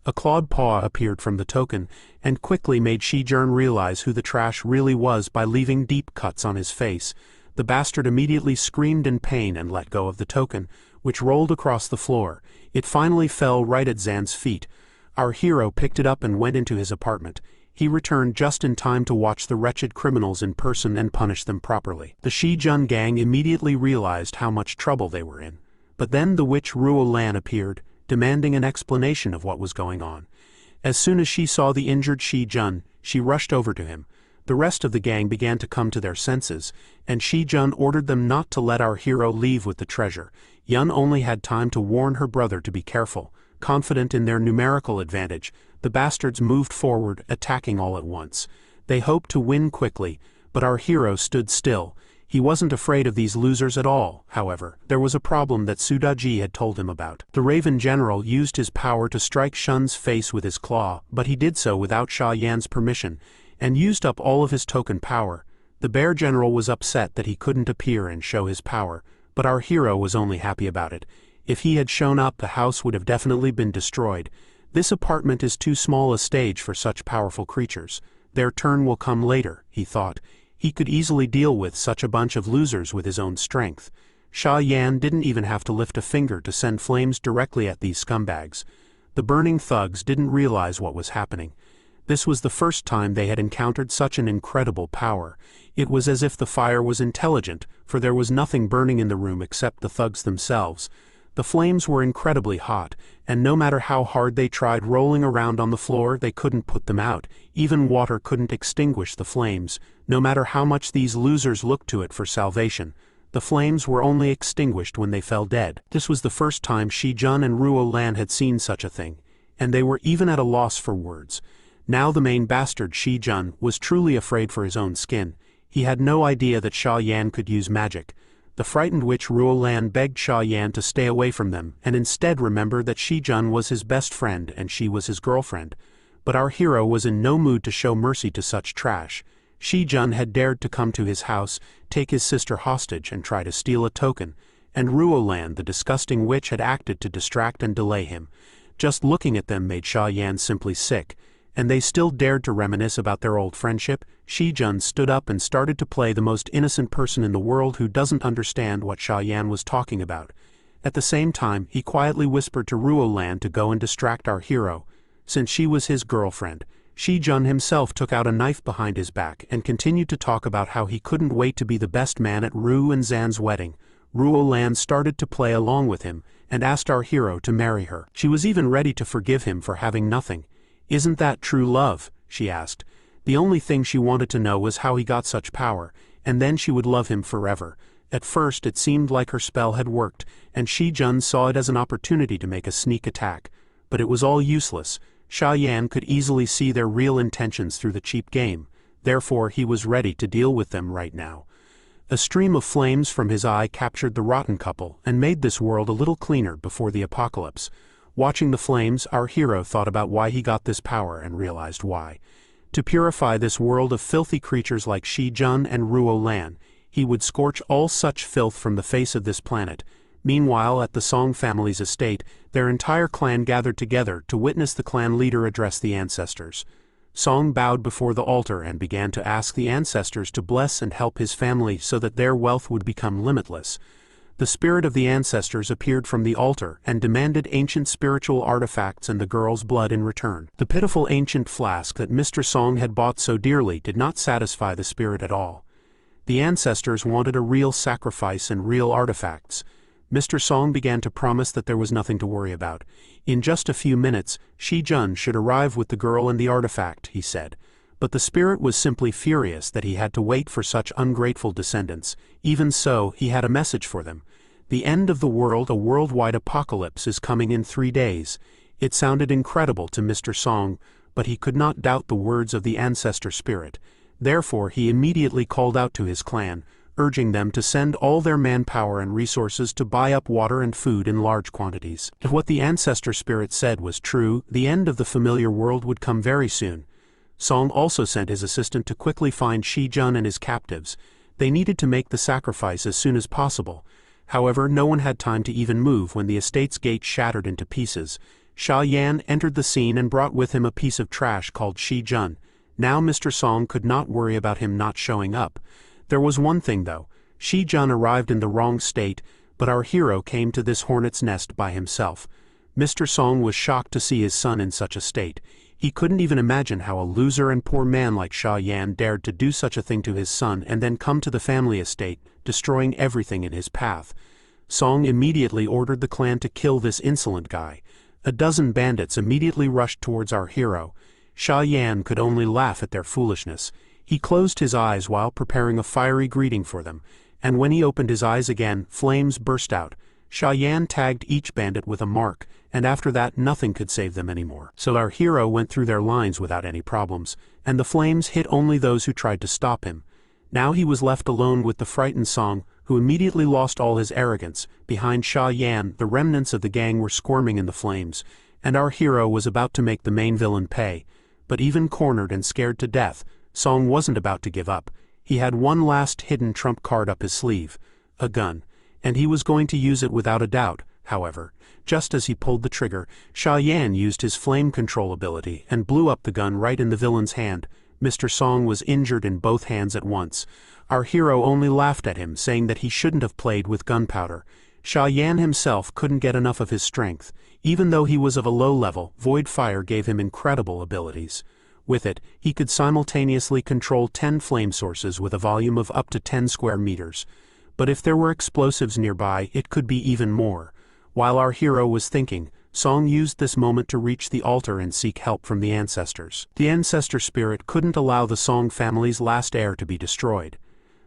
A clawed paw appeared from the token, and quickly made Shi-jun realize who the trash really was by leaving deep cuts on his face. The bastard immediately screamed in pain and let go of the token, which rolled across the floor. It finally fell right at Zan's feet. Our hero picked it up and went into his apartment. He returned just in time to watch the wretched criminals in person and punish them properly. The Shi-jun gang immediately realized how much trouble they were in. But then the witch Ruo Lan appeared, demanding an explanation of what was going on. As soon as she saw the injured Shi-jun, she rushed over to him. The rest of the gang began to come to their senses, and Shi-jun ordered them not to let our hero leave with the treasure. Yun only had time to warn her brother to be careful. Confident in their numerical advantage, the bastards moved forward, attacking all at once. They hoped to win quickly, but our hero stood still. He wasn't afraid of these losers at all. However, there was a problem that Sudaji had told him about. The Raven General used his power to strike Shun's face with his claw, but he did so without Sha Yan's permission, and used up all of his token power. The Bear General was upset that he couldn't appear and show his power, but our hero was only happy about it. If he had shown up, the house would have definitely been destroyed. This apartment is too small a stage for such powerful creatures. Their turn will come later, he thought. He could easily deal with such a bunch of losers with his own strength. Sha Yan didn't even have to lift a finger to send flames directly at these scumbags. The burning thugs didn't realize what was happening. This was the first time they had encountered such an incredible power. It was as if the fire was intelligent, for there was nothing burning in the room except the thugs themselves. The flames were incredibly hot, and no matter how hard they tried rolling around on the floor, they couldn't put them out. Even water couldn't extinguish the flames, no matter how much these losers looked to it for salvation. The flames were only extinguished when they fell dead. This was the first time Shi-jun and Ruo-lan had seen such a thing, and they were even at a loss for words. Now the main bastard Shi-jun was truly afraid for his own skin. He had no idea that Sha-yan could use magic. The frightened witch Ruo-lan begged Sha-yan to stay away from them and instead remember that Shi-jun was his best friend and she was his girlfriend. But our hero was in no mood to show mercy to such trash. Shi-jun had dared to come to his house, take his sister hostage and try to steal a token, and Ruo-lan, the disgusting witch, had acted to distract and delay him. Just looking at them made Sha-yan simply sick, and they still dared to reminisce about their old friendship. Shi-jun stood up and started to play the most innocent person in the world who doesn't understand what Sha-yan was talking about. At the same time, he quietly whispered to Ruo-lan to go and distract our hero, since she was his girlfriend. Shi-jun himself took out a knife behind his back and continued to talk about how he couldn't wait to be the best man at Ru and Zan's wedding. Ruo-lan started to play along with him and asked our hero to marry her. She was even ready to forgive him for having nothing. "Isn't that true love?" she asked. The only thing she wanted to know was how he got such power, and then she would love him forever. At first it seemed like her spell had worked, and Shi-jun saw it as an opportunity to make a sneak attack. But it was all useless. Sha-yan could easily see their real intentions through the cheap game, therefore he was ready to deal with them right now. A stream of flames from his eye captured the rotten couple and made this world a little cleaner before the apocalypse. Watching the flames, our hero thought about why he got this power and realized why. To purify this world of filthy creatures like Shi-jun and Ruo-lan, he would scorch all such filth from the face of this planet. Meanwhile, at the Song family's estate, their entire clan gathered together to witness the clan leader address the ancestors. Song bowed before the altar and began to ask the ancestors to bless and help his family so that their wealth would become limitless. The spirit of the ancestors appeared from the altar and demanded ancient spiritual artifacts and the girl's blood in return. The pitiful ancient flask that Mr. Song had bought so dearly did not satisfy the spirit at all. The ancestors wanted a real sacrifice and real artifacts. Mr. Song began to promise that there was nothing to worry about. In just a few minutes, Shi-jun should arrive with the girl and the artifact, he said. But the spirit was simply furious that he had to wait for such ungrateful descendants. Even so, he had a message for them. The end of the world, a worldwide apocalypse, is coming in 3 days. It sounded incredible to Mr. Song, but he could not doubt the words of the ancestor spirit. Therefore, he immediately called out to his clan, urging them to send all their manpower and resources to buy up water and food in large quantities. If what the ancestor spirit said was true, the end of the familiar world would come very soon. Song also sent his assistant to quickly find Shi-jun and his captives. They needed to make the sacrifice as soon as possible. However, no one had time to even move when the estate's gate shattered into pieces. Sha-yan entered the scene and brought with him a piece of trash called Shi-jun. Now Mr. Song could not worry about him not showing up. There was one thing though. Shi-jun arrived in the wrong state, but our hero came to this hornet's nest by himself. Mr. Song was shocked to see his son in such a state. He couldn't even imagine how a loser and poor man like Sha-yan dared to do such a thing to his son and then come to the family estate, destroying everything in his path. Song immediately ordered the clan to kill this insolent guy. A dozen bandits immediately rushed towards our hero. Sha-yan could only laugh at their foolishness. He closed his eyes while preparing a fiery greeting for them, and when he opened his eyes again, flames burst out. Sha-yan tagged each bandit with a mark, and after that nothing could save them anymore. So our hero went through their lines without any problems, and the flames hit only those who tried to stop him. Now he was left alone with the frightened Song, who immediately lost all his arrogance. Behind Sha-yan, the remnants of the gang were squirming in the flames, and our hero was about to make the main villain pay. But even cornered and scared to death, Song wasn't about to give up. He had one last hidden trump card up his sleeve, a gun, and he was going to use it without a doubt. However, just as he pulled the trigger, Sha-yan used his flame control ability and blew up the gun right in the villain's hand. Mr. Song was injured in both hands at once. Our hero only laughed at him, saying that he shouldn't have played with gunpowder. Sha-yan himself couldn't get enough of his strength. Even though he was of a low level, Void Fire gave him incredible abilities. With it, he could simultaneously control 10 flame sources with a volume of up to 10 square meters. But if there were explosives nearby, it could be even more. While our hero was thinking, Song used this moment to reach the altar and seek help from the ancestors. The ancestor spirit couldn't allow the Song family's last heir to be destroyed.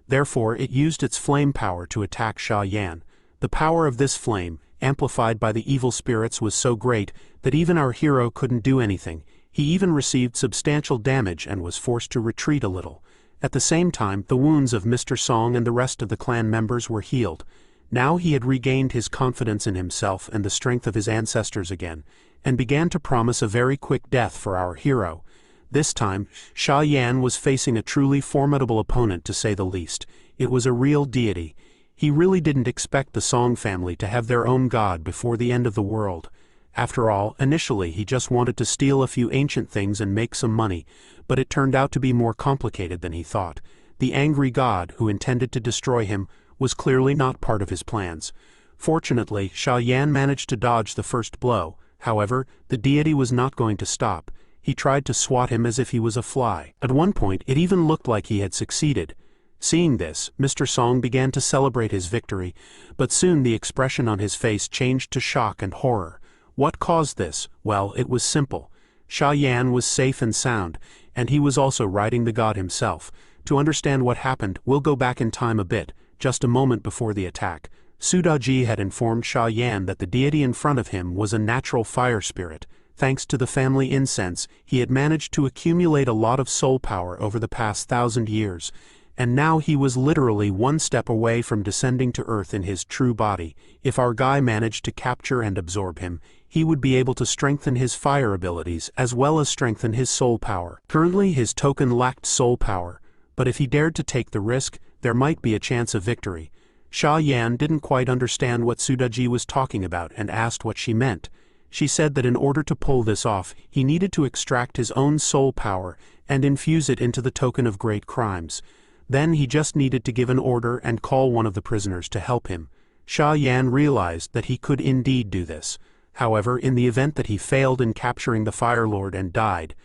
Therefore, it used its flame power to attack Sha Yan. The power of this flame, amplified by the evil spirits, was so great that even our hero couldn't do anything. He even received substantial damage and was forced to retreat a little. At the same time, the wounds of Mr. Song and the rest of the clan members were healed. Now he had regained his confidence in himself and the strength of his ancestors again, and began to promise a very quick death for our hero. This time, Sha Yan was facing a truly formidable opponent, to say the least. It was a real deity. He really didn't expect the Song family to have their own god before the end of the world. After all, initially he just wanted to steal a few ancient things and make some money, but it turned out to be more complicated than he thought. The angry god, who intended to destroy him, was clearly not part of his plans. Fortunately, Sha Yan managed to dodge the first blow. However, the deity was not going to stop. He tried to swat him as if he was a fly. At one point, it even looked like he had succeeded. Seeing this, Mr. Song began to celebrate his victory, but soon the expression on his face changed to shock and horror. What caused this? Well, it was simple. Sha Yan was safe and sound, and he was also riding the god himself. To understand what happened, we'll go back in time a bit. Just a moment before the attack, Sudaji had informed Sha Yan that the deity in front of him was a natural fire spirit. Thanks to the family incense, he had managed to accumulate a lot of soul power over the past 1,000 years, and now he was literally one step away from descending to Earth in his true body. If our guy managed to capture and absorb him, he would be able to strengthen his fire abilities as well as strengthen his soul power. Currently his token lacked soul power, but if he dared to take the risk, there might be a chance of victory. Sha Yan didn't quite understand what Sudaji was talking about and asked what she meant. She said that in order to pull this off, he needed to extract his own soul power and infuse it into the token of great crimes. Then he just needed to give an order and call one of the prisoners to help him. Sha Yan realized that he could indeed do this. However, in the event that he failed in capturing the Fire Lord and died,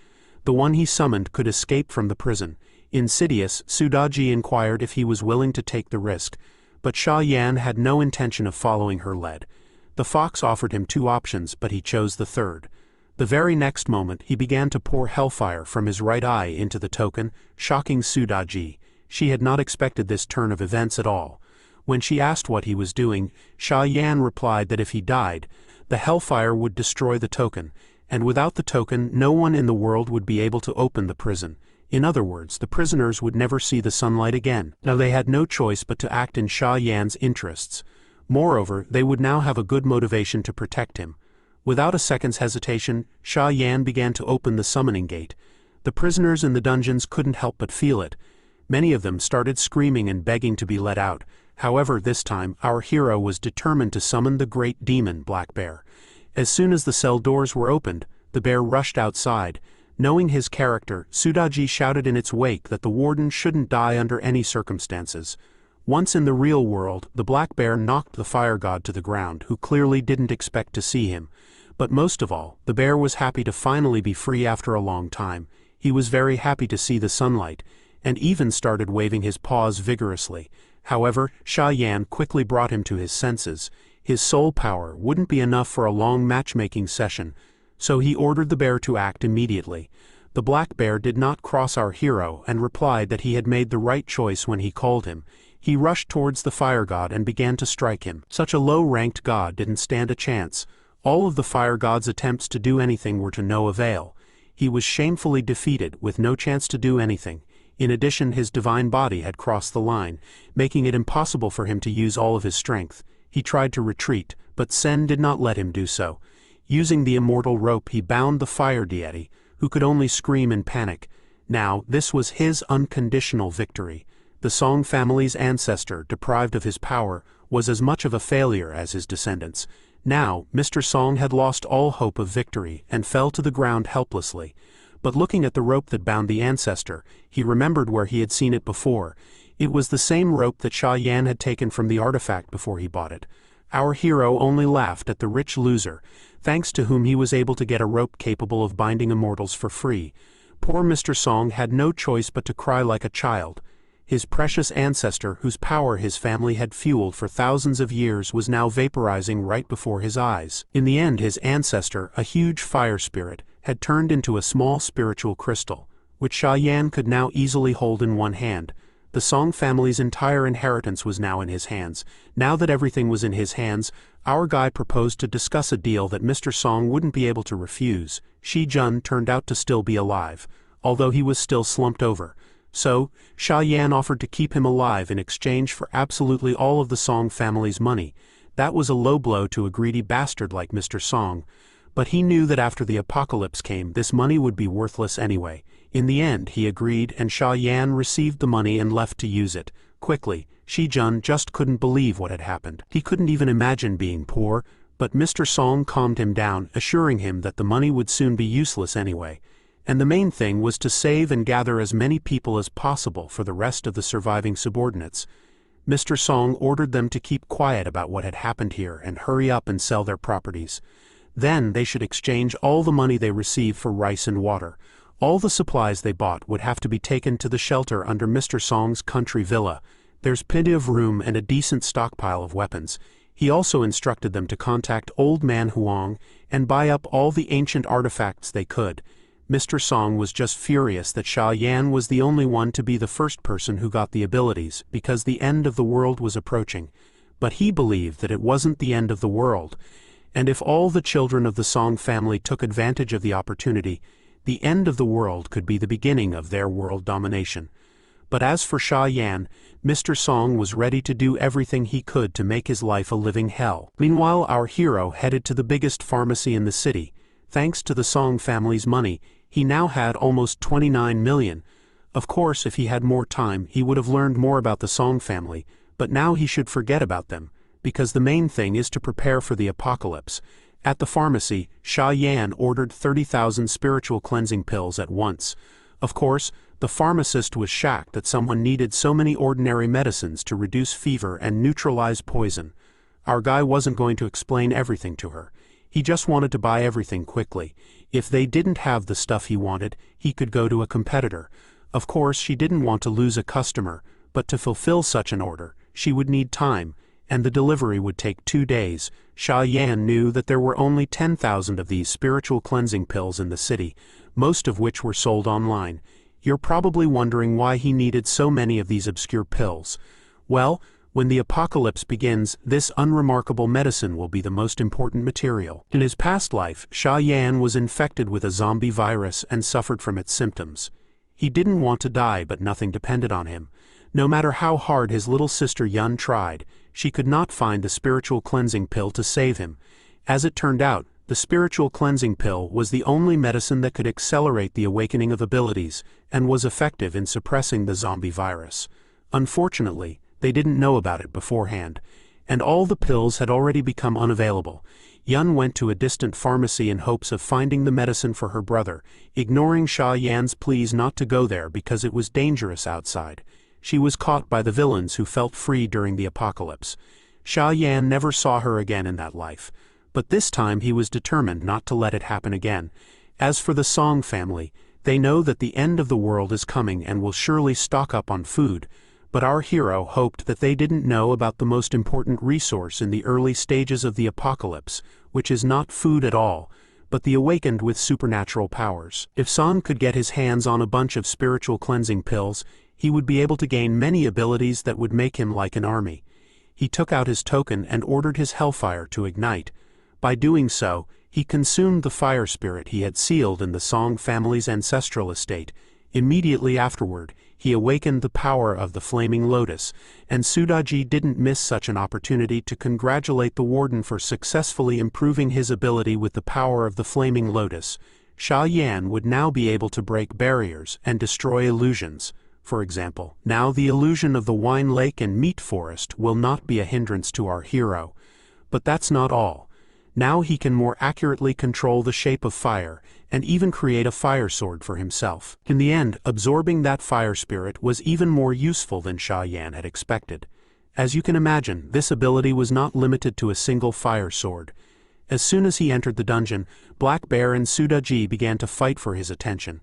the one he summoned could escape from the prison. Insidious, Sudaji inquired if he was willing to take the risk, but Sha Yan had no intention of following her lead. The fox offered him 2 options, but he chose the third. The very next moment, he began to pour hellfire from his right eye into the token, shocking Sudaji. She had not expected this turn of events at all. When she asked what he was doing, Sha Yan replied that if he died, the hellfire would destroy the token, and without the token, no one in the world would be able to open the prison. In other words, the prisoners would never see the sunlight again. Now they had no choice but to act in Sha Yan's interests. Moreover, they would now have a good motivation to protect him. Without a second's hesitation, Sha Yan began to open the summoning gate. The prisoners in the dungeons couldn't help but feel it. Many of them started screaming and begging to be let out. However, this time, our hero was determined to summon the great demon, Black Bear. As soon as the cell doors were opened, the bear rushed outside. Knowing his character, Sudaji shouted in its wake that the warden shouldn't die under any circumstances. Once in the real world, the black bear knocked the fire god to the ground, who clearly didn't expect to see him. But most of all, the bear was happy to finally be free after a long time. He was very happy to see the sunlight, and even started waving his paws vigorously. However, Sha Yan quickly brought him to his senses. His soul power wouldn't be enough for a long matchmaking session, so he ordered the bear to act immediately. The black bear did not cross our hero and replied that he had made the right choice when he called him. He rushed towards the fire god and began to strike him. Such a low-ranked god didn't stand a chance. All of the fire god's attempts to do anything were to no avail. He was shamefully defeated, with no chance to do anything. In addition, his divine body had crossed the line, making it impossible for him to use all of his strength. He tried to retreat, but Sen did not let him do so. Using the immortal rope, he bound the fire deity, who could only scream in panic. Now, this was his unconditional victory. The Song family's ancestor, deprived of his power, was as much of a failure as his descendants. Now, Mr. Song had lost all hope of victory and fell to the ground helplessly. But looking at the rope that bound the ancestor, he remembered where he had seen it before. It was the same rope that Sha Yan had taken from the artifact before he bought it. Our hero only laughed at the rich loser, thanks to whom he was able to get a rope capable of binding immortals for free. Poor Mr. Song had no choice but to cry like a child. His precious ancestor, whose power his family had fueled for thousands of years, was now vaporizing right before his eyes. In the end, his ancestor, a huge fire spirit, had turned into a small spiritual crystal, which Sha Yan could now easily hold in one hand. The Song family's entire inheritance was now in his hands. Now that everything was in his hands, our guy proposed to discuss a deal that Mr. Song wouldn't be able to refuse. Shi Jun turned out to still be alive, although he was still slumped over. So, Sha Yan offered to keep him alive in exchange for absolutely all of the Song family's money. That was a low blow to a greedy bastard like Mr. Song. But he knew that after the apocalypse came, this money would be worthless anyway. In the end, he agreed, and Sha Yan received the money and left to use it. Quickly, Shi Jun just couldn't believe what had happened. He couldn't even imagine being poor, but Mr. Song calmed him down, assuring him that the money would soon be useless anyway. And the main thing was to save and gather as many people as possible for the rest of the surviving subordinates. Mr. Song ordered them to keep quiet about what had happened here and hurry up and sell their properties. Then they should exchange all the money they received for rice and water. All the supplies they bought would have to be taken to the shelter under Mr. Song's country villa. There's plenty of room and a decent stockpile of weapons. He also instructed them to contact Old Man Huang and buy up all the ancient artifacts they could. Mr. Song was just furious that Sha Yan was the only one to be the first person who got the abilities, because the end of the world was approaching. But he believed that it wasn't the end of the world, and if all the children of the Song family took advantage of the opportunity, the end of the world could be the beginning of their world domination. But as for Sha Yan, Mr. Song was ready to do everything he could to make his life a living hell. Meanwhile, our hero headed to the biggest pharmacy in the city. Thanks to the Song family's money, he now had almost 29 million. Of course, if he had more time, he would have learned more about the Song family, but now he should forget about them, because the main thing is to prepare for the apocalypse. At the pharmacy, Sha Yan ordered 30,000 spiritual cleansing pills at once. Of course, the pharmacist was shocked that someone needed so many ordinary medicines to reduce fever and neutralize poison. Our guy wasn't going to explain everything to her. He just wanted to buy everything quickly. If they didn't have the stuff he wanted, he could go to a competitor. Of course, she didn't want to lose a customer, but to fulfill such an order, she would need time, and the delivery would take 2 days. Sha Yan knew that there were only 10,000 of these spiritual cleansing pills in the city, most of which were sold online. You're probably wondering why he needed so many of these obscure pills. Well, when the apocalypse begins, this unremarkable medicine will be the most important material. In his past life, Sha Yan was infected with a zombie virus and suffered from its symptoms. He didn't want to die, but nothing depended on him. No matter how hard his little sister Yun tried, she could not find the spiritual cleansing pill to save him. As it turned out, the spiritual cleansing pill was the only medicine that could accelerate the awakening of abilities, and was effective in suppressing the zombie virus. Unfortunately, they didn't know about it beforehand, and all the pills had already become unavailable. Yun went to a distant pharmacy in hopes of finding the medicine for her brother, ignoring Sha Yan's pleas not to go there because it was dangerous outside. She was caught by the villains who felt free during the apocalypse. Sha Yan never saw her again in that life, but this time he was determined not to let it happen again. As for the Song family, they know that the end of the world is coming and will surely stock up on food, but our hero hoped that they didn't know about the most important resource in the early stages of the apocalypse, which is not food at all, but the awakened with supernatural powers. If San could get his hands on a bunch of spiritual cleansing pills, he would be able to gain many abilities that would make him like an army. He took out his token and ordered his hellfire to ignite. By doing so, he consumed the fire spirit he had sealed in the Song family's ancestral estate. Immediately afterward, he awakened the power of the Flaming Lotus, and Sudaji didn't miss such an opportunity to congratulate the Warden for successfully improving his ability with the power of the Flaming Lotus. Sha Yan would now be able to break barriers and destroy illusions. For example, now the illusion of the wine lake and meat forest will not be a hindrance to our hero. But that's not all. Now he can more accurately control the shape of fire, and even create a fire sword for himself. In the end, absorbing that fire spirit was even more useful than Sha Yan had expected. As you can imagine, this ability was not limited to a single fire sword. As soon as he entered the dungeon, Black Bear and Sudaji began to fight for his attention.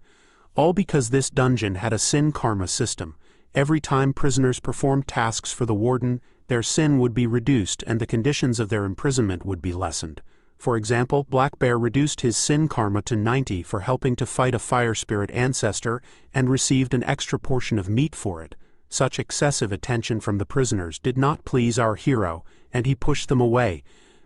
All because this dungeon had a sin karma system. Every time prisoners performed tasks for the Warden, their sin would be reduced and the conditions of their imprisonment would be lessened. For example, Black Bear reduced his sin karma to 90 for helping to fight a fire spirit ancestor and received an extra portion of meat for it. Such excessive attention from the prisoners did not please our hero, and he pushed them away.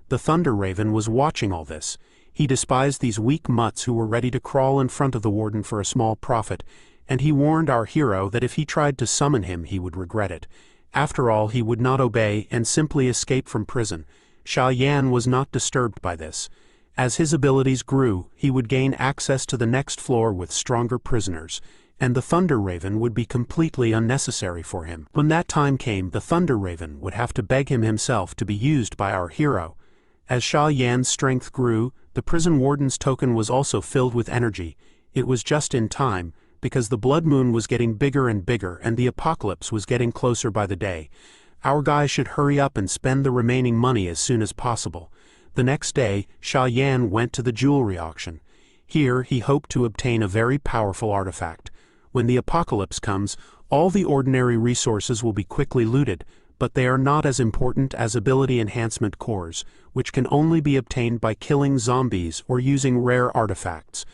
The Thunder Raven was watching all this. He despised these weak mutts who were ready to crawl in front of the Warden for a small profit, and he warned our hero that if he tried to summon him he would regret it. After all, he would not obey and simply escape from prison. Xia Yan was not disturbed by this. As his abilities grew, he would gain access to the next floor with stronger prisoners, and the Thunder Raven would be completely unnecessary for him. When that time came, the Thunder Raven would have to beg him himself to be used by our hero. As Xia Yan's strength grew, the prison warden's token was also filled with energy. It was just in time, because the blood moon was getting bigger and bigger and the apocalypse was getting closer by the day. Our guy should hurry up and spend the remaining money as soon as possible. The next day, Xia Yan went to the jewelry auction. Here he hoped to obtain a very powerful artifact. When the apocalypse comes, all the ordinary resources will be quickly looted, but they are not as important as ability enhancement cores, which can only be obtained by killing zombies or using rare artifacts.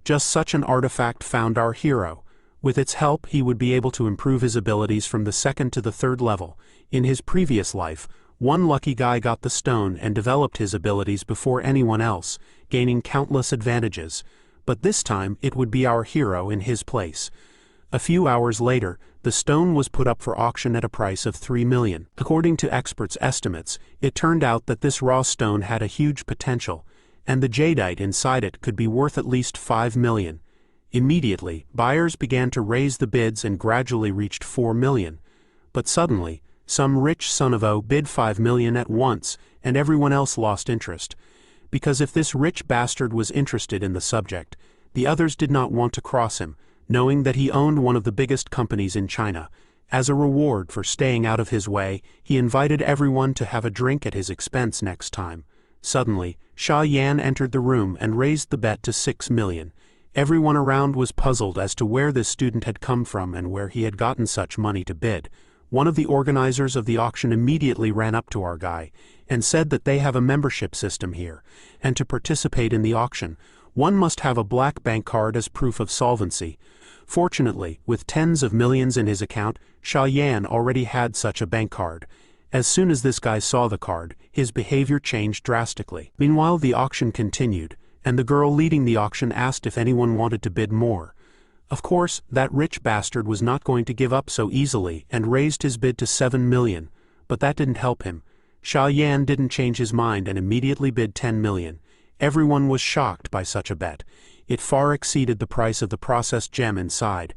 Just such an artifact found our hero. With its help, he would be able to improve his abilities from the 2nd to the 3rd level. In his previous life, one lucky guy got the stone and developed his abilities before anyone else, gaining countless advantages. But this time, it would be our hero in his place. A few hours later, the stone was put up for auction at a price of 3 million. According to experts' estimates, it turned out that this raw stone had a huge potential, and the jadeite inside it could be worth at least 5 million. Immediately, buyers began to raise the bids and gradually reached 4 million. But suddenly, some rich son of O bid 5 million at once, and everyone else lost interest. Because if this rich bastard was interested in the subject, the others did not want to cross him, knowing that he owned one of the biggest companies in China. As a reward for staying out of his way, he invited everyone to have a drink at his expense next time. Suddenly, Xia Yan entered the room and raised the bet to 6 million. Everyone around was puzzled as to where this student had come from and where he had gotten such money to bid. One of the organizers of the auction immediately ran up to our guy and said that they have a membership system here, and to participate in the auction, one must have a black bank card as proof of solvency. Fortunately, with tens of millions in his account, Xia Yan already had such a bank card. As soon as this guy saw the card, his behavior changed drastically. Meanwhile, the auction continued, and the girl leading the auction asked if anyone wanted to bid more. Of course, that rich bastard was not going to give up so easily and raised his bid to 7 million, but that didn't help him. Xia Yan didn't change his mind and immediately bid 10 million. Everyone was shocked by such a bet. It far exceeded the price of the processed gem inside.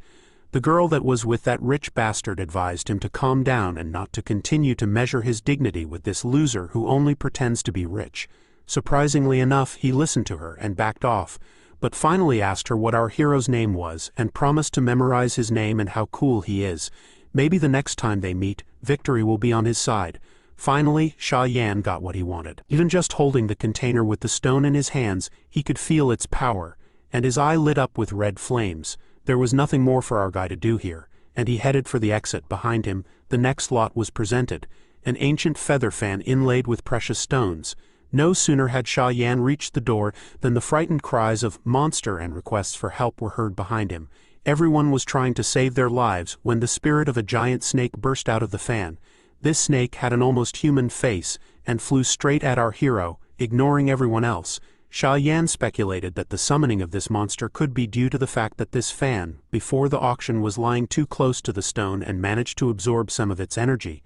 The girl that was with that rich bastard advised him to calm down and not to continue to measure his dignity with this loser who only pretends to be rich. Surprisingly enough, he listened to her and backed off, but finally asked her what our hero's name was and promised to memorize his name and how cool he is. Maybe the next time they meet, victory will be on his side. Finally, Xia Yan got what he wanted. Even just holding the container with the stone in his hands, he could feel its power, and his eye lit up with red flames. There was nothing more for our guy to do here, and he headed for the exit. Behind him, the next lot was presented, an ancient feather fan inlaid with precious stones. No sooner had Xia Yan reached the door than the frightened cries of "monster" and requests for help were heard behind him. Everyone was trying to save their lives when the spirit of a giant snake burst out of the fan. This snake had an almost human face and flew straight at our hero, ignoring everyone else. Xia Yan speculated that the summoning of this monster could be due to the fact that this fan, before the auction, was lying too close to the stone and managed to absorb some of its energy.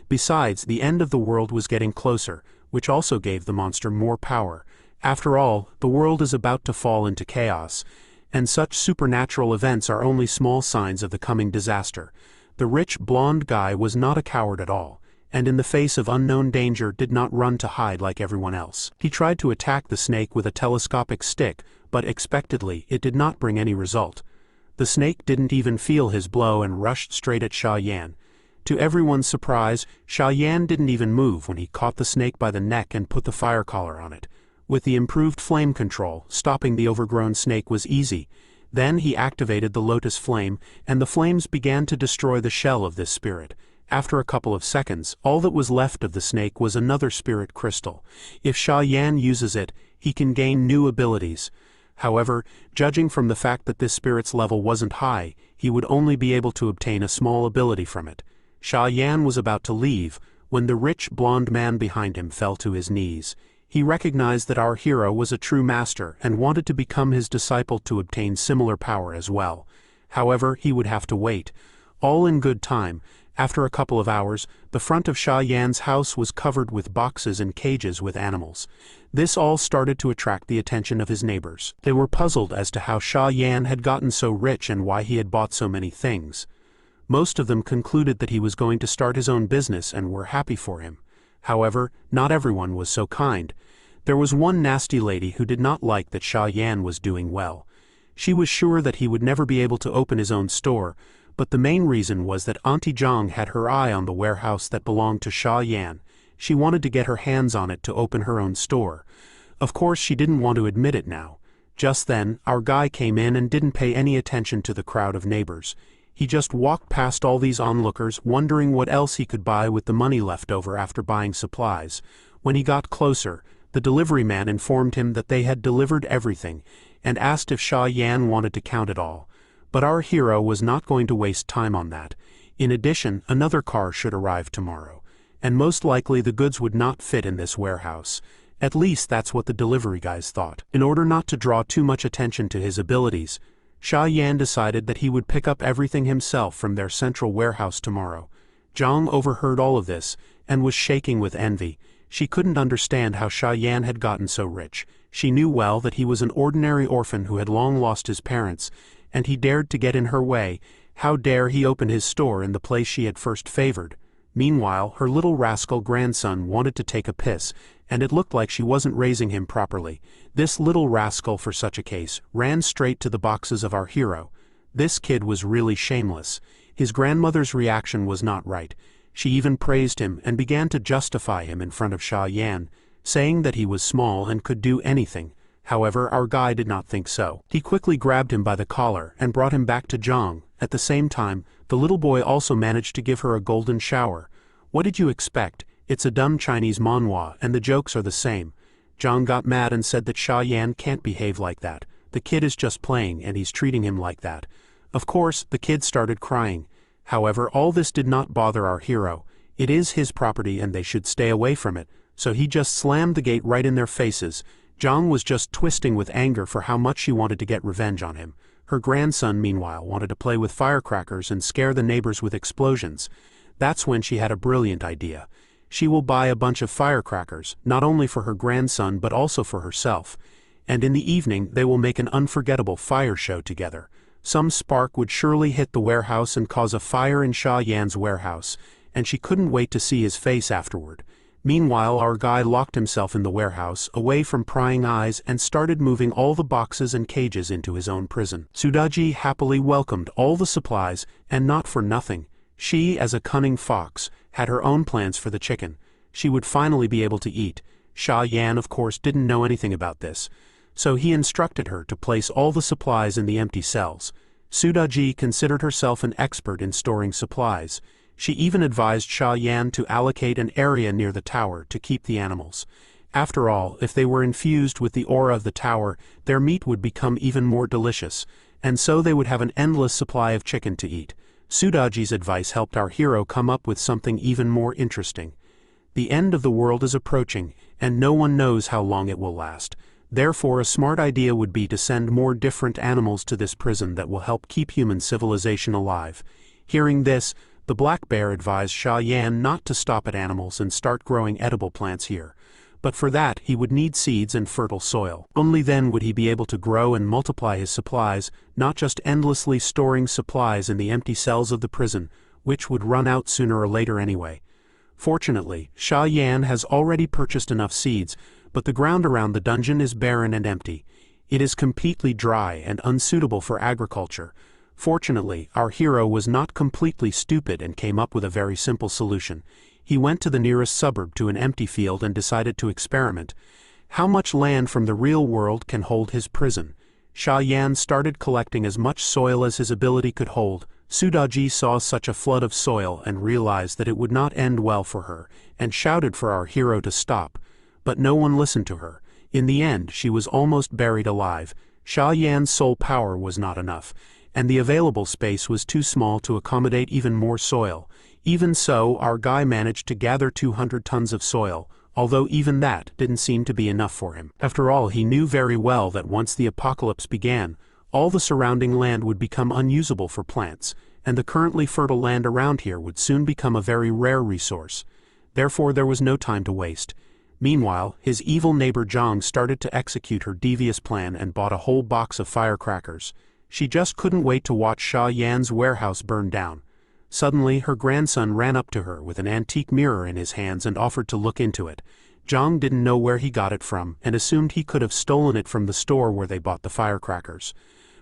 Besides, the end of the world was getting closer, which also gave the monster more power. After all, the world is about to fall into chaos, and such supernatural events are only small signs of the coming disaster. The rich blonde guy was not a coward at all, and in the face of unknown danger did not run to hide like everyone else. He tried to attack the snake with a telescopic stick, but expectedly it did not bring any result. The snake didn't even feel his blow and rushed straight at Xia Yan. To everyone's surprise, Xia Yan didn't even move when he caught the snake by the neck and put the fire collar on it. With the improved flame control, stopping the overgrown snake was easy. Then he activated the lotus flame, and the flames began to destroy the shell of this spirit. After a couple of seconds, all that was left of the snake was another spirit crystal. If Sha Yan uses it, he can gain new abilities. However, judging from the fact that this spirit's level wasn't high, he would only be able to obtain a small ability from it. Sha Yan was about to leave, when the rich blonde man behind him fell to his knees. He recognized that our hero was a true master and wanted to become his disciple to obtain similar power as well. However, he would have to wait. All in good time. After a couple of hours, the front of Sha Yan's house was covered with boxes and cages with animals. This all started to attract the attention of his neighbors. They were puzzled as to how Sha Yan had gotten so rich and why he had bought so many things. Most of them concluded that he was going to start his own business and were happy for him. However, not everyone was so kind. There was one nasty lady who did not like that Sha Yan was doing well. She was sure that he would never be able to open his own store, but the main reason was that Auntie Zhang had her eye on the warehouse that belonged to Sha Yan. She wanted to get her hands on it to open her own store. Of course, she didn't want to admit it now. Just then, our guy came in and didn't pay any attention to the crowd of neighbors. He just walked past all these onlookers, wondering what else he could buy with the money left over after buying supplies. When he got closer, the delivery man informed him that they had delivered everything, and asked if Sha Yan wanted to count it all. But our hero was not going to waste time on that. In addition, another car should arrive tomorrow, and most likely the goods would not fit in this warehouse. At least that's what the delivery guys thought. In order not to draw too much attention to his abilities, Sha Yan decided that he would pick up everything himself from their central warehouse tomorrow. Zhang overheard all of this, and was shaking with envy. She couldn't understand how Sha Yan had gotten so rich. She knew well that he was an ordinary orphan who had long lost his parents, and he dared to get in her way. How dare he open his store in the place she had first favored? Meanwhile, her little rascal grandson wanted to take a piss, and it looked like she wasn't raising him properly. This little rascal, for such a case, ran straight to the boxes of our hero. This kid was really shameless. His grandmother's reaction was not right. She even praised him and began to justify him in front of Sha Yan, saying that he was small and could do anything. However, our guy did not think so. He quickly grabbed him by the collar and brought him back to Zhang. At the same time, the little boy also managed to give her a golden shower. What did you expect? It's a dumb Chinese manhwa, and the jokes are the same. Zhang got mad and said that Sha Yan can't behave like that. The kid is just playing and he's treating him like that. Of course, the kid started crying. However, all this did not bother our hero. It is his property and they should stay away from it, so he just slammed the gate right in their faces. Zhang was just twisting with anger for how much she wanted to get revenge on him. Her grandson, meanwhile, wanted to play with firecrackers and scare the neighbors with explosions. That's when she had a brilliant idea. She will buy a bunch of firecrackers, not only for her grandson but also for herself. And in the evening they will make an unforgettable fire show together. Some spark would surely hit the warehouse and cause a fire in Sha Yan's warehouse, and she couldn't wait to see his face afterward. Meanwhile, our guy locked himself in the warehouse, away from prying eyes, and started moving all the boxes and cages into his own prison. Sudaji happily welcomed all the supplies, and not for nothing. She, as a cunning fox, had her own plans for the chicken. She would finally be able to eat. Sha Yan, of course, didn't know anything about this, so he instructed her to place all the supplies in the empty cells. Sudaji considered herself an expert in storing supplies. She even advised Sha Yan to allocate an area near the tower to keep the animals. After all, if they were infused with the aura of the tower, their meat would become even more delicious, and so they would have an endless supply of chicken to eat. Sudaji's advice helped our hero come up with something even more interesting. The end of the world is approaching, and no one knows how long it will last. Therefore, a smart idea would be to send more different animals to this prison that will help keep human civilization alive. Hearing this, the black bear advised Sha Yan not to stop at animals and start growing edible plants here. But for that, he would need seeds and fertile soil. Only then would he be able to grow and multiply his supplies, not just endlessly storing supplies in the empty cells of the prison, which would run out sooner or later anyway. Fortunately, Sha Yan has already purchased enough seeds, but the ground around the dungeon is barren and empty. It is completely dry and unsuitable for agriculture. Fortunately, our hero was not completely stupid and came up with a very simple solution. He went to the nearest suburb to an empty field and decided to experiment. How much land from the real world can hold his prison? Sha Yan started collecting as much soil as his ability could hold. Sudaji saw such a flood of soil and realized that it would not end well for her, and shouted for our hero to stop. But no one listened to her. In the end, she was almost buried alive. Sha Yan's soul power was not enough, and the available space was too small to accommodate even more soil. Even so, our guy managed to gather 200 tons of soil, although even that didn't seem to be enough for him. After all, he knew very well that once the apocalypse began, all the surrounding land would become unusable for plants, and the currently fertile land around here would soon become a very rare resource. Therefore, there was no time to waste. Meanwhile, his evil neighbor Zhang started to execute her devious plan and bought a whole box of firecrackers. She just couldn't wait to watch Sha Yan's warehouse burn down. Suddenly, her grandson ran up to her with an antique mirror in his hands and offered to look into it. Zhang didn't know where he got it from and assumed he could have stolen it from the store where they bought the firecrackers.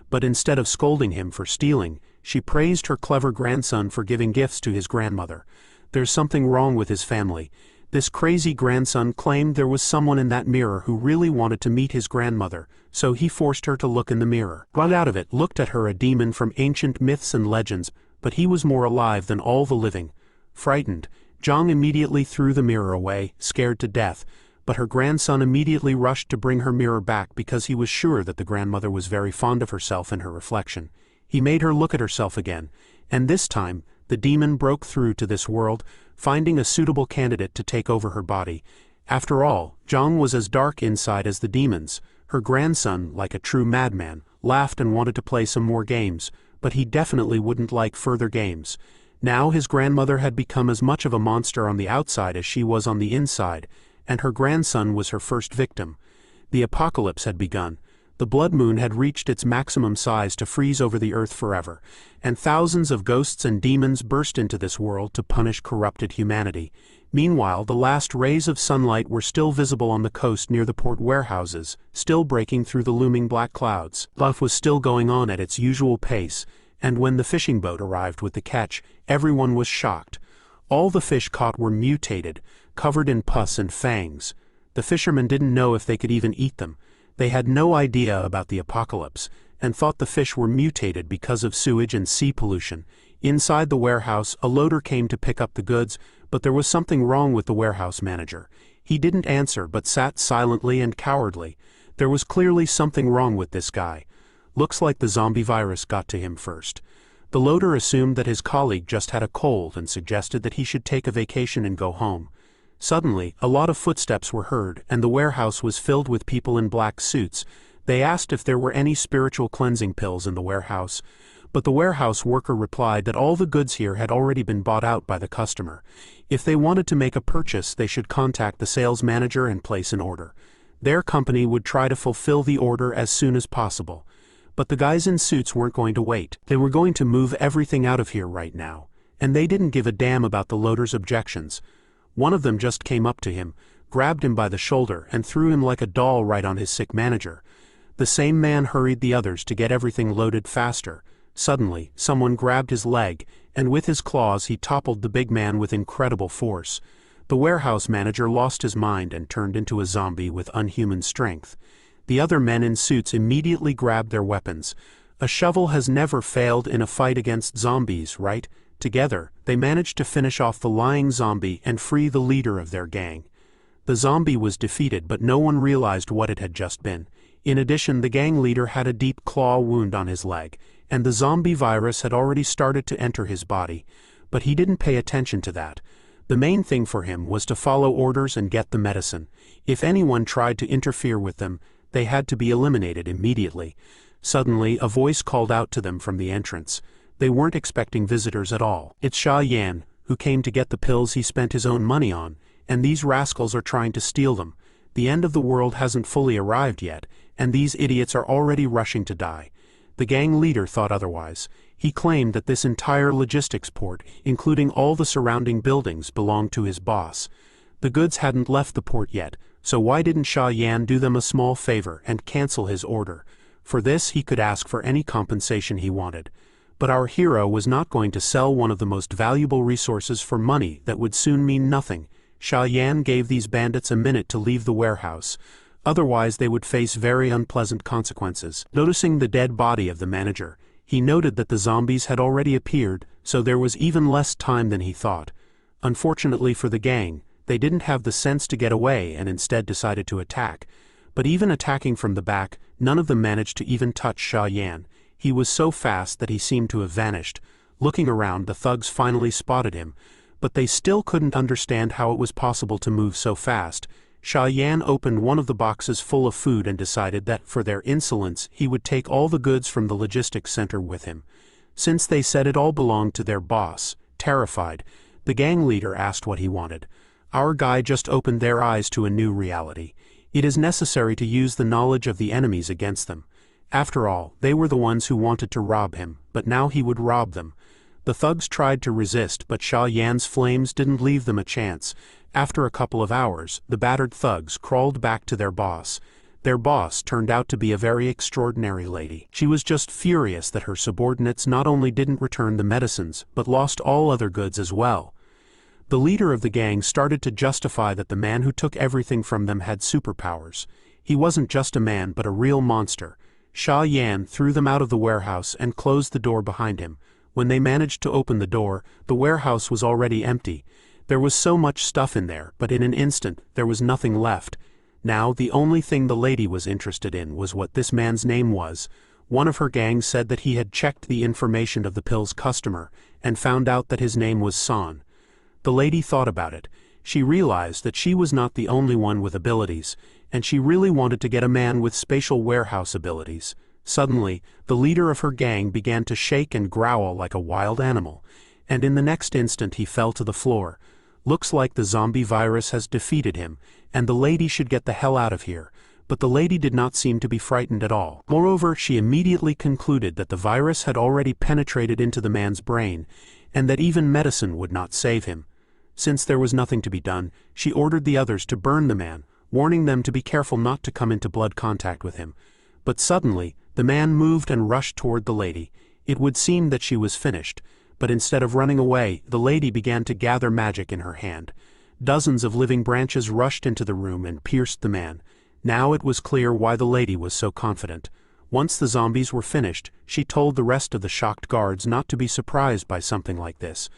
But instead of scolding him for stealing, she praised her clever grandson for giving gifts to his grandmother. There's something wrong with his family. This crazy grandson claimed there was someone in that mirror who really wanted to meet his grandmother, so he forced her to look in the mirror. Right out of it looked at her a demon from ancient myths and legends, but he was more alive than all the living. Frightened, Zhang immediately threw the mirror away, scared to death, but her grandson immediately rushed to bring her mirror back because he was sure that the grandmother was very fond of herself and her reflection. He made her look at herself again, and this time, the demon broke through to this world, finding a suitable candidate to take over her body. After all, Zhang was as dark inside as the demons. Her grandson, like a true madman, laughed and wanted to play some more games, but he definitely wouldn't like further games. Now his grandmother had become as much of a monster on the outside as she was on the inside, and her grandson was her first victim. The apocalypse had begun. The blood moon had reached its maximum size to freeze over the earth forever, and thousands of ghosts and demons burst into this world to punish corrupted humanity. Meanwhile, the last rays of sunlight were still visible on the coast near the port warehouses, still breaking through the looming black clouds. Life was still going on at its usual pace, and when the fishing boat arrived with the catch, everyone was shocked. All the fish caught were mutated, covered in pus and fangs. The fishermen didn't know if they could even eat them. They had no idea about the apocalypse, and thought the fish were mutated because of sewage and sea pollution. Inside the warehouse, a loader came to pick up the goods, but there was something wrong with the warehouse manager. He didn't answer but sat silently and cowardly. There was clearly something wrong with this guy. Looks like the zombie virus got to him first. The loader assumed that his colleague just had a cold and suggested that he should take a vacation and go home. Suddenly, a lot of footsteps were heard, and the warehouse was filled with people in black suits. They asked if there were any spiritual cleansing pills in the warehouse, but the warehouse worker replied that all the goods here had already been bought out by the customer. If they wanted to make a purchase, they should contact the sales manager and place an order. Their company would try to fulfill the order as soon as possible. But the guys in suits weren't going to wait. They were going to move everything out of here right now, and they didn't give a damn about the loader's objections. One of them just came up to him, grabbed him by the shoulder, and threw him like a doll right on his sick manager. The same man hurried the others to get everything loaded faster. Suddenly, someone grabbed his leg, and with his claws he toppled the big man with incredible force. The warehouse manager lost his mind and turned into a zombie with unhuman strength. The other men in suits immediately grabbed their weapons. A shovel has never failed in a fight against zombies, right? Together, they managed to finish off the lying zombie and free the leader of their gang. The zombie was defeated, but no one realized what it had just been. In addition, the gang leader had a deep claw wound on his leg, and the zombie virus had already started to enter his body. But he didn't pay attention to that. The main thing for him was to follow orders and get the medicine. If anyone tried to interfere with them, they had to be eliminated immediately. Suddenly, a voice called out to them from the entrance. They weren't expecting visitors at all. It's Sha Yan, who came to get the pills he spent his own money on, and these rascals are trying to steal them. The end of the world hasn't fully arrived yet, and these idiots are already rushing to die. The gang leader thought otherwise. He claimed that this entire logistics port, including all the surrounding buildings, belonged to his boss. The goods hadn't left the port yet, so why didn't Sha Yan do them a small favor and cancel his order? For this he could ask for any compensation he wanted. But our hero was not going to sell one of the most valuable resources for money that would soon mean nothing. Sha Yan gave these bandits a minute to leave the warehouse. Otherwise they would face very unpleasant consequences. Noticing the dead body of the manager, he noted that the zombies had already appeared, so there was even less time than he thought. Unfortunately for the gang, they didn't have the sense to get away and instead decided to attack. But even attacking from the back, none of them managed to even touch Sha Yan. He was so fast that he seemed to have vanished. Looking around, the thugs finally spotted him, but they still couldn't understand how it was possible to move so fast. Sha Yan opened one of the boxes full of food and decided that, for their insolence, he would take all the goods from the logistics center with him. Since they said it all belonged to their boss, terrified, the gang leader asked what he wanted. Our guy just opened their eyes to a new reality. It is necessary to use the knowledge of the enemies against them. After all, they were the ones who wanted to rob him, but now he would rob them. The thugs tried to resist, but Sha Yan's flames didn't leave them a chance. After a couple of hours, the battered thugs crawled back to their boss. Their boss turned out to be a very extraordinary lady. She was just furious that her subordinates not only didn't return the medicines, but lost all other goods as well. The leader of the gang started to justify that the man who took everything from them had superpowers. He wasn't just a man but a real monster. Sha Yan threw them out of the warehouse and closed the door behind him. When they managed to open the door, the warehouse was already empty. There was so much stuff in there, but in an instant, there was nothing left. Now, the only thing the lady was interested in was what this man's name was. One of her gang said that he had checked the information of the pill's customer, and found out that his name was San. The lady thought about it. She realized that she was not the only one with abilities, and she really wanted to get a man with spatial warehouse abilities. Suddenly, the leader of her gang began to shake and growl like a wild animal, and in the next instant he fell to the floor. Looks like the zombie virus has defeated him, and the lady should get the hell out of here. But the lady did not seem to be frightened at all. Moreover, she immediately concluded that the virus had already penetrated into the man's brain, and that even medicine would not save him. Since there was nothing to be done, she ordered the others to burn the man, warning them to be careful not to come into blood contact with him. But suddenly, the man moved and rushed toward the lady. It would seem that she was finished, but instead of running away, the lady began to gather magic in her hand. Dozens of living branches rushed into the room and pierced the man. Now it was clear why the lady was so confident. Once the zombies were finished, she told the rest of the shocked guards not to be surprised by something like this.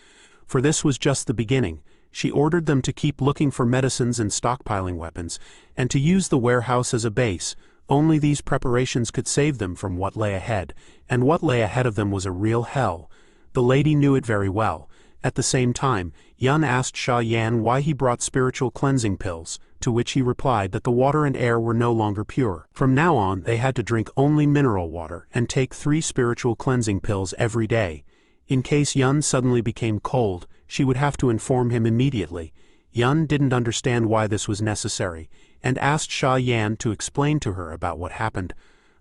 For this was just the beginning. She ordered them to keep looking for medicines and stockpiling weapons, and to use the warehouse as a base. Only these preparations could save them from what lay ahead, and what lay ahead of them was a real hell. The lady knew it very well. At the same time, Yun asked Sha Yan why he brought spiritual cleansing pills, to which he replied that the water and air were no longer pure. From now on, they had to drink only mineral water and take 3 spiritual cleansing pills every day. In case Yun suddenly became cold, she would have to inform him immediately. Yun didn't understand why this was necessary, and asked Sha Yan to explain to her about what happened.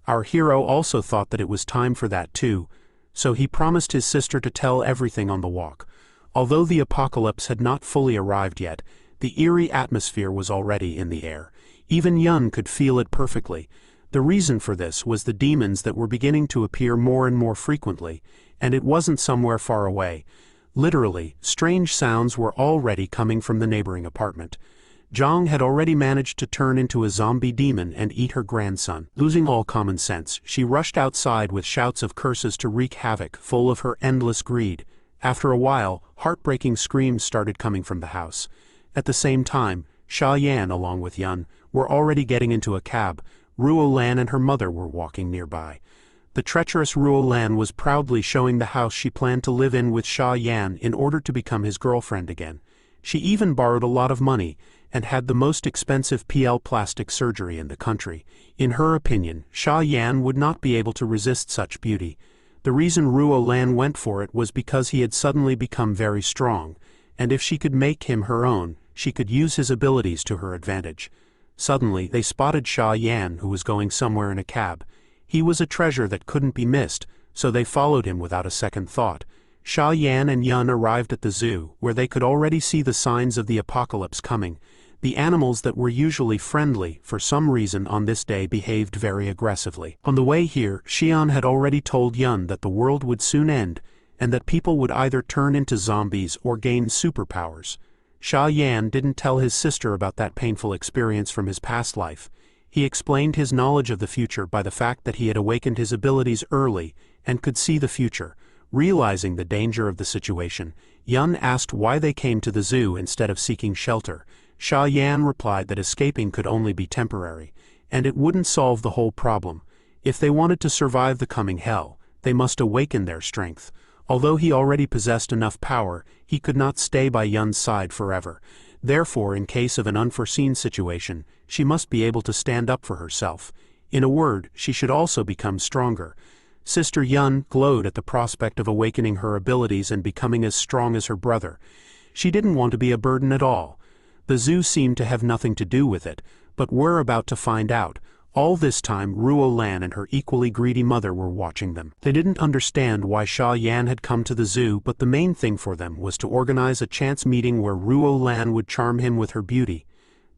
Our hero also thought that it was time for that too, so he promised his sister to tell everything on the walk. Although the apocalypse had not fully arrived yet, the eerie atmosphere was already in the air. Even Yun could feel it perfectly. The reason for this was the demons that were beginning to appear more and more frequently, and it wasn't somewhere far away. Literally, strange sounds were already coming from the neighboring apartment. Zhang had already managed to turn into a zombie demon and eat her grandson. Losing all common sense, she rushed outside with shouts of curses to wreak havoc, full of her endless greed. After a while, heartbreaking screams started coming from the house. At the same time, Sha Yan, along with Yun, were already getting into a cab. Ruo Lan and her mother were walking nearby. The treacherous Ruo Lan was proudly showing the house she planned to live in with Sha Yan in order to become his girlfriend again. She even borrowed a lot of money, and had the most expensive PL plastic surgery in the country. In her opinion, Sha Yan would not be able to resist such beauty. The reason Ruo Lan went for it was because he had suddenly become very strong, and if she could make him her own, she could use his abilities to her advantage. Suddenly, they spotted Sha Yan, who was going somewhere in a cab. He was a treasure that couldn't be missed, so they followed him without a second thought. Sha Yan and Yun arrived at the zoo, where they could already see the signs of the apocalypse coming. The animals that were usually friendly, for some reason on this day behaved very aggressively. On the way here, Xian had already told Yun that the world would soon end, and that people would either turn into zombies or gain superpowers. Sha Yan didn't tell his sister about that painful experience from his past life. He explained his knowledge of the future by the fact that he had awakened his abilities early and could see the future. Realizing the danger of the situation, Yun asked why they came to the zoo instead of seeking shelter. Sha Yan replied that escaping could only be temporary, and it wouldn't solve the whole problem. If they wanted to survive the coming hell, they must awaken their strength. Although he already possessed enough power, he could not stay by Yun's side forever. Therefore, in case of an unforeseen situation, she must be able to stand up for herself. In a word, she should also become stronger. Sister Yun glowed at the prospect of awakening her abilities and becoming as strong as her brother. She didn't want to be a burden at all. The zoo seemed to have nothing to do with it, but we're about to find out. All this time Ruo Lan and her equally greedy mother were watching them. They didn't understand why Sha Yan had come to the zoo, but the main thing for them was to organize a chance meeting where Ruo Lan would charm him with her beauty.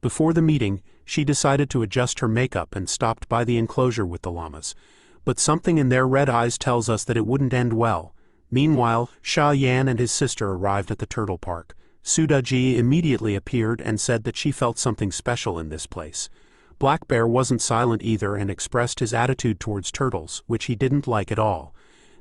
Before the meeting, she decided to adjust her makeup and stopped by the enclosure with the llamas. But something in their red eyes tells us that it wouldn't end well. Meanwhile, Sha Yan and his sister arrived at the turtle park. Sudaji immediately appeared and said that she felt something special in this place. Black Bear wasn't silent either and expressed his attitude towards turtles, which he didn't like at all.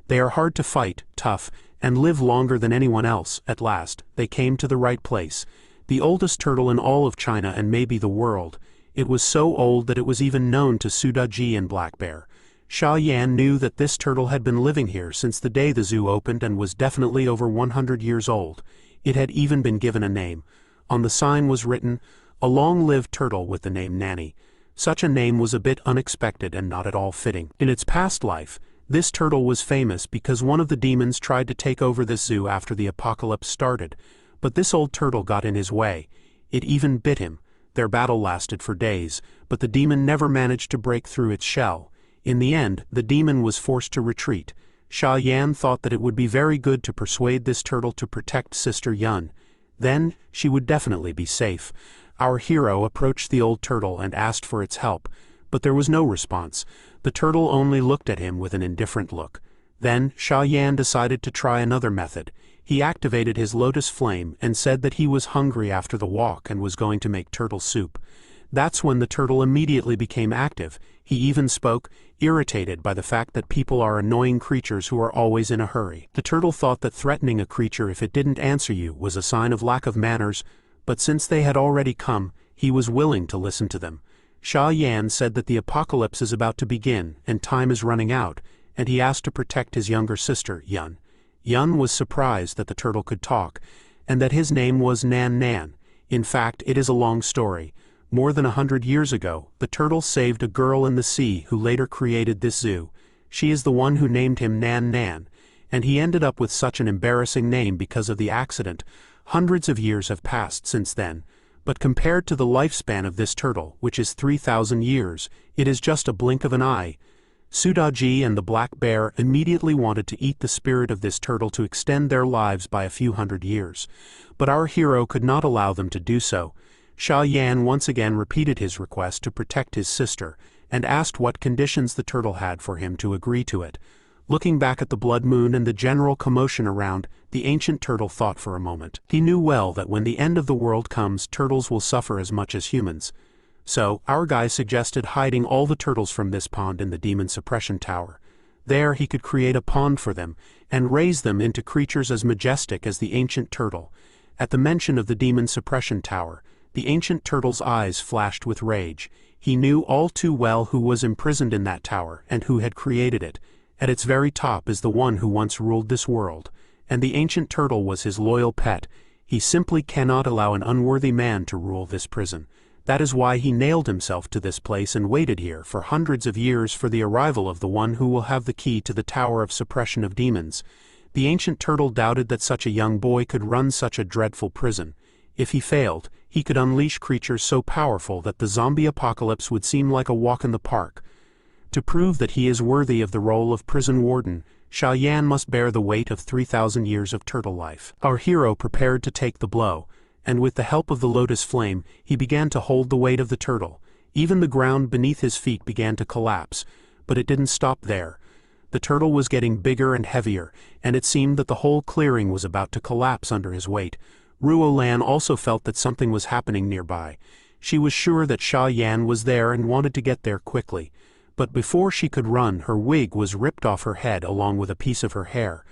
They are hard to fight, tough, and live longer than anyone else. At last, they came to the right place. The oldest turtle in all of China and maybe the world. It was so old that it was even known to Sudaji and Black Bear. Sha Yan knew that this turtle had been living here since the day the zoo opened and was definitely over 100 years old. It had even been given a name. On the sign was written, "A long-lived turtle with the name Nanny." Such a name was a bit unexpected and not at all fitting. In its past life, this turtle was famous because one of the demons tried to take over this zoo after the apocalypse started, but this old turtle got in his way. It even bit him. Their battle lasted for days, but the demon never managed to break through its shell. In the end, the demon was forced to retreat. Sha Yan thought that it would be very good to persuade this turtle to protect Sister Yun. Then, she would definitely be safe. Our hero approached the old turtle and asked for its help, but there was no response. The turtle only looked at him with an indifferent look. Then, Sha Yan decided to try another method. He activated his lotus flame and said that he was hungry after the walk and was going to make turtle soup. That's when the turtle immediately became active. He even spoke, irritated by the fact that people are annoying creatures who are always in a hurry. The turtle thought that threatening a creature if it didn't answer you was a sign of lack of manners, but since they had already come, he was willing to listen to them. Sha Yan said that the apocalypse is about to begin and time is running out, and he asked to protect his younger sister, Yun. Yun was surprised that the turtle could talk, and that his name was Nan Nan. In fact, it is a long story. More than 100 years ago, the turtle saved a girl in the sea who later created this zoo. She is the one who named him Nan Nan, and he ended up with such an embarrassing name because of the accident. Hundreds of years have passed since then, but compared to the lifespan of this turtle, which is 3,000 years, it is just a blink of an eye. Sudaji and the Black Bear immediately wanted to eat the spirit of this turtle to extend their lives by a few hundred years, but our hero could not allow them to do so. Sha Yan once again repeated his request to protect his sister, and asked what conditions the turtle had for him to agree to it. Looking back at the blood moon and the general commotion around, the ancient turtle thought for a moment. He knew well that when the end of the world comes, turtles will suffer as much as humans. So, our guy suggested hiding all the turtles from this pond in the demon suppression tower. There he could create a pond for them, and raise them into creatures as majestic as the ancient turtle. At the mention of the demon suppression tower, the ancient turtle's eyes flashed with rage. He knew all too well who was imprisoned in that tower and who had created it. At its very top is the one who once ruled this world, and the ancient turtle was his loyal pet. He simply cannot allow an unworthy man to rule this prison. That is why he nailed himself to this place and waited here for hundreds of years for the arrival of the one who will have the key to the Tower of Suppression of Demons. The ancient turtle doubted that such a young boy could run such a dreadful prison. If he failed, he could unleash creatures so powerful that the zombie apocalypse would seem like a walk in the park. To prove that he is worthy of the role of prison warden, Sha Yan must bear the weight of 3,000 years of turtle life. Our hero prepared to take the blow, and with the help of the lotus flame, he began to hold the weight of the turtle. Even the ground beneath his feet began to collapse, but it didn't stop there. The turtle was getting bigger and heavier, and it seemed that the whole clearing was about to collapse under his weight. Ruo Lan also felt that something was happening nearby. She was sure that Sha Yan was there and wanted to get there quickly. But before she could run, her wig was ripped off her head along with a piece of her hair.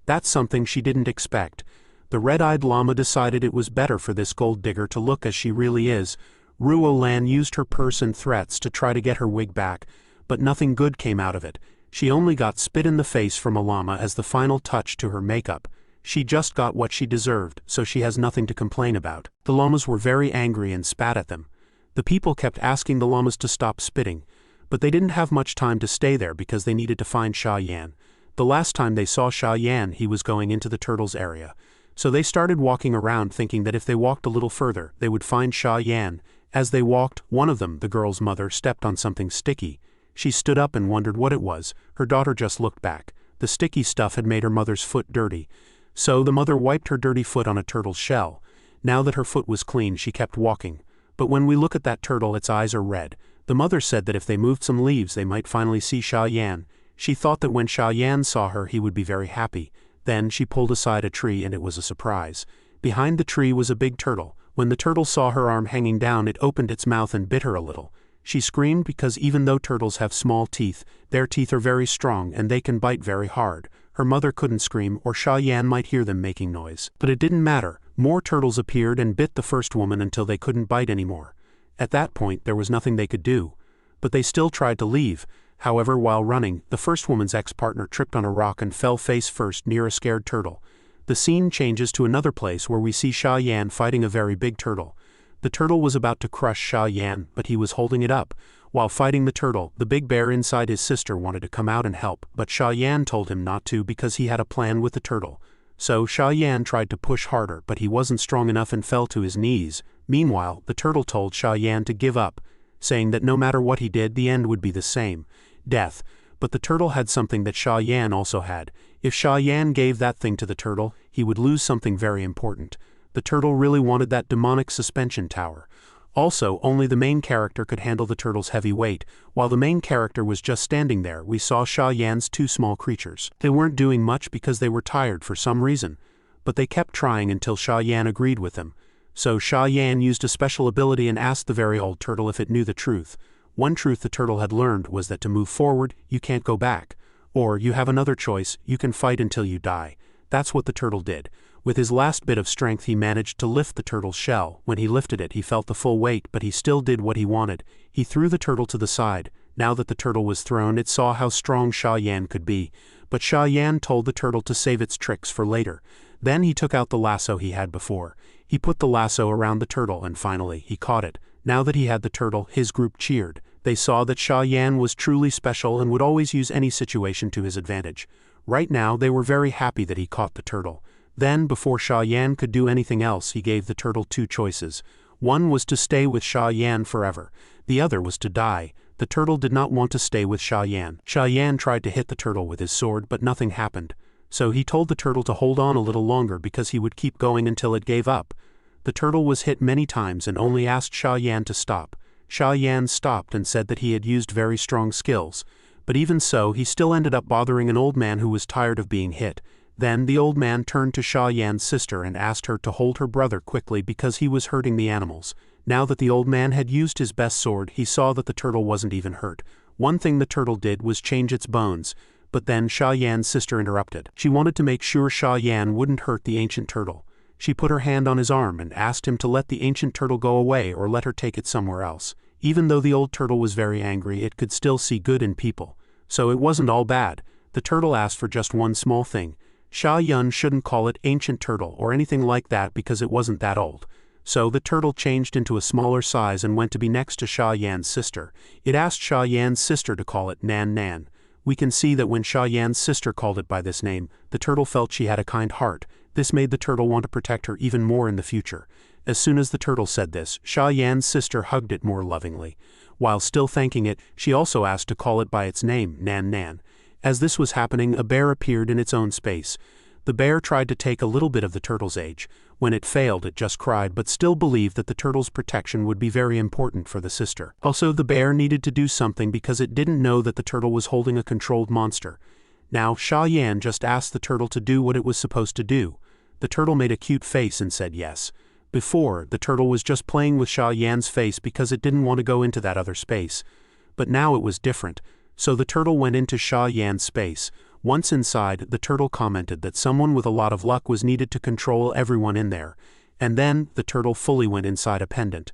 That's something she didn't expect. The red-eyed llama decided it was better for this gold digger to look as she really is. Ruo Lan used her purse and threats to try to get her wig back, but nothing good came out of it. She only got spit in the face from a llama as the final touch to her makeup. She just got what she deserved, so she has nothing to complain about. The llamas were very angry and spat at them. The people kept asking the llamas to stop spitting, but they didn't have much time to stay there because they needed to find Sha Yan. The last time they saw Sha Yan, he was going into the turtles area. So they started walking around thinking that if they walked a little further, they would find Sha Yan. As they walked, one of them, the girl's mother, stepped on something sticky. She stood up and wondered what it was. Her daughter just looked back. The sticky stuff had made her mother's foot dirty. So the mother wiped her dirty foot on a turtle's shell. Now that her foot was clean, she kept walking. But when we look at that turtle, its eyes are red. The mother said that if they moved some leaves, they might finally see Sha Yan. She thought that when Sha Yan saw her, he would be very happy. Then she pulled aside a tree and it was a surprise. Behind the tree was a big turtle. When the turtle saw her arm hanging down, it opened its mouth and bit her a little. She screamed because even though turtles have small teeth, their teeth are very strong and they can bite very hard. Her mother couldn't scream, or Sha Yan might hear them making noise. But it didn't matter. More turtles appeared and bit the first woman until they couldn't bite anymore. At that point, there was nothing they could do. But they still tried to leave. However, while running, the first woman's ex-partner tripped on a rock and fell face first near a scared turtle. The scene changes to another place where we see Sha Yan fighting a very big turtle. The turtle was about to crush Sha Yan, but he was holding it up. While fighting the turtle, the big bear inside his sister wanted to come out and help, but Sha Yan told him not to because he had a plan with the turtle. So Sha Yan tried to push harder, but he wasn't strong enough and fell to his knees. Meanwhile, the turtle told Sha Yan to give up, saying that no matter what he did, the end would be the same. Death. But the turtle had something that Sha Yan also had. If Sha Yan gave that thing to the turtle, he would lose something very important. The turtle really wanted that demonic suspension tower. Also, only the main character could handle the turtle's heavy weight. While the main character was just standing there, we saw Sha Yan's two small creatures. They weren't doing much because they were tired for some reason. But they kept trying until Sha Yan agreed with them. So Sha Yan used a special ability and asked the very old turtle if it knew the truth. One truth the turtle had learned was that to move forward, you can't go back. Or, you have another choice, you can fight until you die. That's what the turtle did. With his last bit of strength he managed to lift the turtle's shell. When he lifted it he felt the full weight, but he still did what he wanted. He threw the turtle to the side. Now that the turtle was thrown, it saw how strong Sha Yan could be. But Sha Yan told the turtle to save its tricks for later. Then he took out the lasso he had before. He put the lasso around the turtle and finally, he caught it. Now that he had the turtle, his group cheered. They saw that Sha Yan was truly special and would always use any situation to his advantage. Right now, they were very happy that he caught the turtle. Then, before Sha Yan could do anything else, he gave the turtle two choices. One was to stay with Sha Yan forever. The other was to die. The turtle did not want to stay with Sha Yan. Sha Yan tried to hit the turtle with his sword, but nothing happened. So he told the turtle to hold on a little longer because he would keep going until it gave up. The turtle was hit many times and only asked Sha Yan to stop. Sha Yan stopped and said that he had used very strong skills. But even so, he still ended up bothering an old man who was tired of being hit. Then the old man turned to Sha Yan's sister and asked her to hold her brother quickly because he was hurting the animals. Now that the old man had used his best sword, he saw that the turtle wasn't even hurt. One thing the turtle did was change its bones. But then Sha Yan's sister interrupted. She wanted to make sure Sha Yan wouldn't hurt the ancient turtle. She put her hand on his arm and asked him to let the ancient turtle go away or let her take it somewhere else. Even though the old turtle was very angry, it could still see good in people. So it wasn't all bad. The turtle asked for just one small thing. Sha Yan shouldn't call it ancient turtle or anything like that because it wasn't that old. So the turtle changed into a smaller size and went to be next to Sha Yan's sister. It asked Sha Yan's sister to call it Nan Nan. We can see that when Sha Yan's sister called it by this name, the turtle felt she had a kind heart. This made the turtle want to protect her even more in the future. As soon as the turtle said this, Sha Yan's sister hugged it more lovingly. While still thanking it, she also asked to call it by its name, Nan Nan. As this was happening, a bear appeared in its own space. The bear tried to take a little bit of the turtle's age. When it failed, it just cried but still believed that the turtle's protection would be very important for the sister. Also, the bear needed to do something because it didn't know that the turtle was holding a controlled monster. Now, Sha Yan just asked the turtle to do what it was supposed to do. The turtle made a cute face and said yes. Before, the turtle was just playing with Sha Yan's face because it didn't want to go into that other space. But now it was different, so the turtle went into Sha Yan's space. Once inside, the turtle commented that someone with a lot of luck was needed to control everyone in there. And then, the turtle fully went inside a pendant.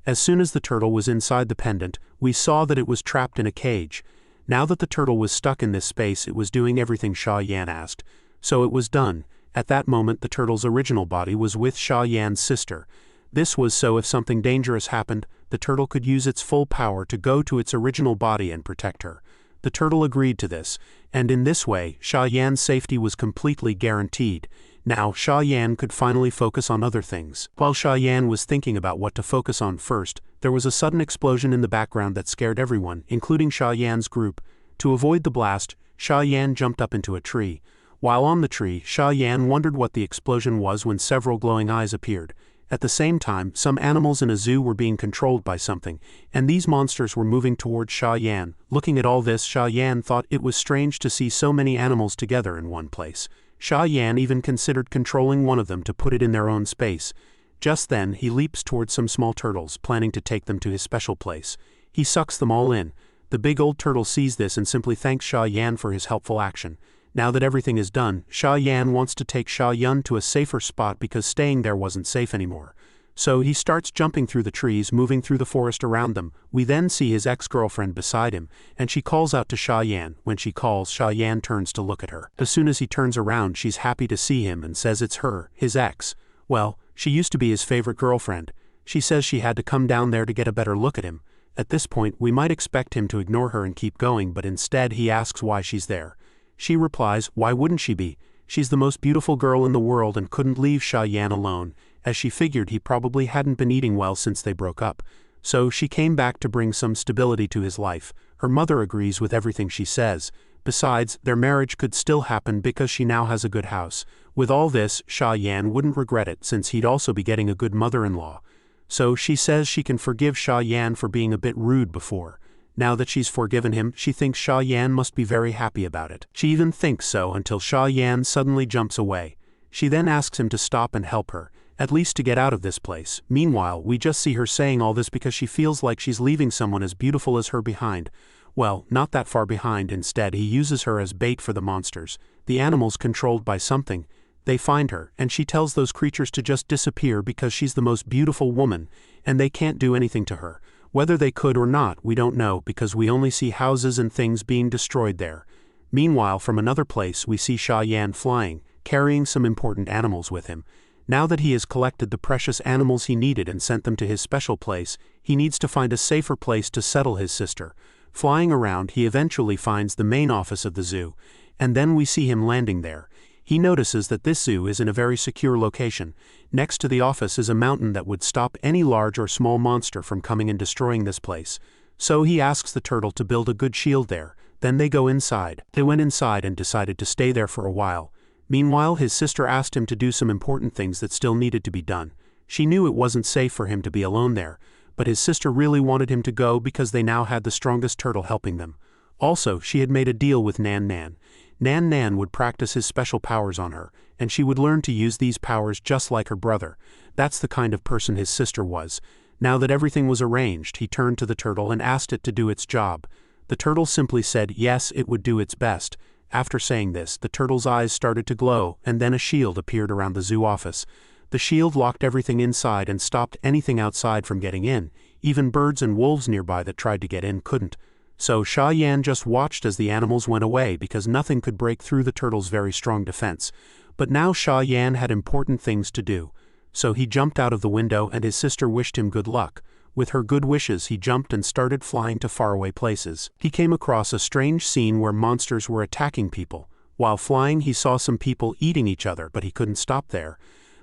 As soon as the turtle was inside the pendant, we saw that it was trapped in a cage. Now that the turtle was stuck in this space, it was doing everything Sha Yan asked. So it was done. At that moment the turtle's original body was with Sha Yan's sister. This was so if something dangerous happened, the turtle could use its full power to go to its original body and protect her. The turtle agreed to this, and in this way, Sha Yan's safety was completely guaranteed. Now Sha Yan could finally focus on other things. While Sha Yan was thinking about what to focus on first, there was a sudden explosion in the background that scared everyone, including Sha Yan's group. To avoid the blast, Sha Yan jumped up into a tree. While on the tree, Sha Yan wondered what the explosion was when several glowing eyes appeared. At the same time, some animals in a zoo were being controlled by something, and these monsters were moving towards Sha Yan. Looking at all this, Sha Yan thought it was strange to see so many animals together in one place. Sha Yan even considered controlling one of them to put it in their own space. Just then, he leaps towards some small turtles, planning to take them to his special place. He sucks them all in. The big old turtle sees this and simply thanks Sha Yan for his helpful action. Now that everything is done, Sha Yan wants to take Sha Yun to a safer spot because staying there wasn't safe anymore. So he starts jumping through the trees, moving through the forest around them. We then see his ex-girlfriend beside him, and she calls out to Sha Yan. When she calls, Sha Yan turns to look at her. As soon as he turns around, she's happy to see him and says it's her, his ex. Well, she used to be his favorite girlfriend. She says she had to come down there to get a better look at him. At this point, we might expect him to ignore her and keep going, but instead he asks why she's there. She replies, why wouldn't she be? She's the most beautiful girl in the world and couldn't leave Sha Yan alone, as she figured he probably hadn't been eating well since they broke up. So she came back to bring some stability to his life. Her mother agrees with everything she says. Besides, their marriage could still happen because she now has a good house. With all this, Sha Yan wouldn't regret it since he'd also be getting a good mother-in-law. So she says she can forgive Sha Yan for being a bit rude before. Now that she's forgiven him, she thinks Sha Yan must be very happy about it. She even thinks so until Sha Yan suddenly jumps away. She then asks him to stop and help her, at least to get out of this place. Meanwhile, we just see her saying all this because she feels like she's leaving someone as beautiful as her behind. Well, not that far behind. Instead, he uses her as bait for the monsters, the animals controlled by something. They find her, and she tells those creatures to just disappear because she's the most beautiful woman, and they can't do anything to her. Whether they could or not, we don't know because we only see houses and things being destroyed there. Meanwhile, from another place, we see Sha Yan flying, carrying some important animals with him. Now that he has collected the precious animals he needed and sent them to his special place, he needs to find a safer place to settle his sister. Flying around, he eventually finds the main office of the zoo, and then we see him landing there. He notices that this zoo is in a very secure location. Next to the office is a mountain that would stop any large or small monster from coming and destroying this place. So he asks the turtle to build a good shield there. Then they go inside. They went inside and decided to stay there for a while. Meanwhile, his sister asked him to do some important things that still needed to be done. She knew it wasn't safe for him to be alone there, but his sister really wanted him to go because they now had the strongest turtle helping them. Also, she had made a deal with Nan Nan. Nan Nan would practice his special powers on her, and she would learn to use these powers just like her brother. That's the kind of person his sister was. Now that everything was arranged, he turned to the turtle and asked it to do its job. The turtle simply said yes, it would do its best. After saying this, the turtle's eyes started to glow, and then a shield appeared around the zoo office. The shield locked everything inside and stopped anything outside from getting in. Even birds and wolves nearby that tried to get in couldn't. So Sha Yan just watched as the animals went away because nothing could break through the turtle's very strong defense. But now Sha Yan had important things to do. So he jumped out of the window and his sister wished him good luck. With her good wishes, he jumped and started flying to faraway places. He came across a strange scene where monsters were attacking people. While flying, he saw some people eating each other, but he couldn't stop there.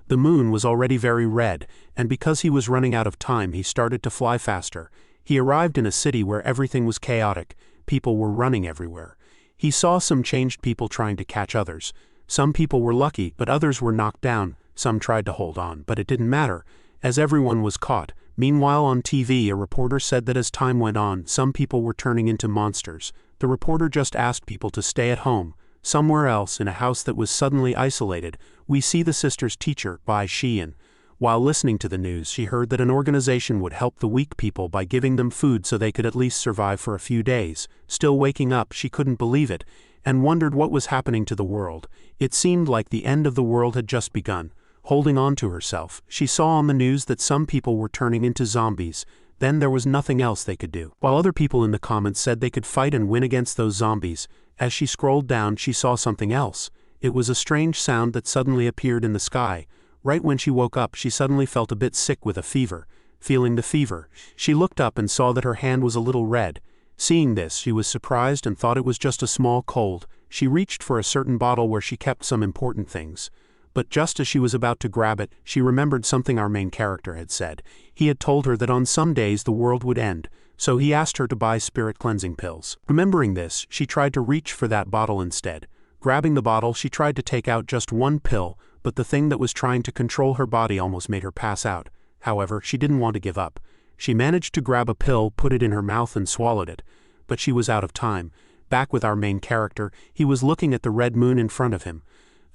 The moon was already very red, and because he was running out of time, he started to fly faster. He arrived in a city where everything was chaotic. People were running everywhere. He saw some changed people trying to catch others. Some people were lucky, but others were knocked down. Some tried to hold on, but it didn't matter, as everyone was caught. Meanwhile, on TV, a reporter said that as time went on, some people were turning into monsters. The reporter just asked people to stay at home. Somewhere else, in a house that was suddenly isolated, we see the sister's teacher, Bai Xian. While listening to the news, she heard that an organization would help the weak people by giving them food so they could at least survive for a few days. Still waking up, she couldn't believe it, and wondered what was happening to the world. It seemed like the end of the world had just begun. Holding on to herself, she saw on the news that some people were turning into zombies. Then there was nothing else they could do. While other people in the comments said they could fight and win against those zombies, as she scrolled down she saw something else. It was a strange sound that suddenly appeared in the sky. Right when she woke up, she suddenly felt a bit sick with a fever. Feeling the fever, she looked up and saw that her hand was a little red. Seeing this, she was surprised and thought it was just a small cold. She reached for a certain bottle where she kept some important things. But just as she was about to grab it, she remembered something our main character had said. He had told her that on some days the world would end, so he asked her to buy spirit cleansing pills. Remembering this, she tried to reach for that bottle instead. Grabbing the bottle, she tried to take out just one pill, but the thing that was trying to control her body almost made her pass out. However, she didn't want to give up. She managed to grab a pill, put it in her mouth and swallowed it. But she was out of time. Back with our main character, he was looking at the red moon in front of him.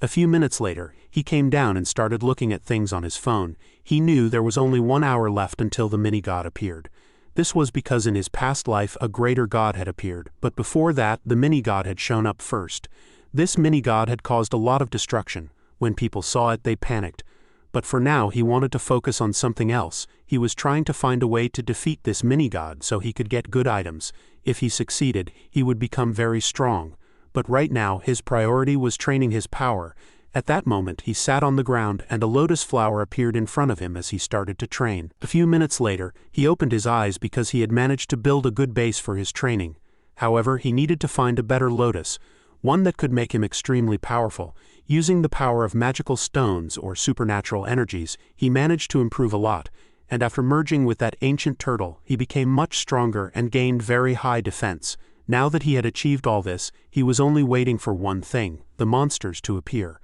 A few minutes later, he came down and started looking at things on his phone. He knew there was only 1 hour left until the mini-god appeared. This was because in his past life a greater god had appeared, but before that the mini-god had shown up first. This mini-god had caused a lot of destruction. When people saw it, they panicked. But for now he wanted to focus on something else. He was trying to find a way to defeat this mini-god so he could get good items. If he succeeded, he would become very strong. But right now his priority was training his power. At that moment he sat on the ground and a lotus flower appeared in front of him as he started to train. A few minutes later, he opened his eyes because he had managed to build a good base for his training. However, he needed to find a better lotus, one that could make him extremely powerful. Using the power of magical stones or supernatural energies, he managed to improve a lot, and after merging with that ancient turtle, he became much stronger and gained very high defense. Now that he had achieved all this, he was only waiting for one thing: the monsters to appear.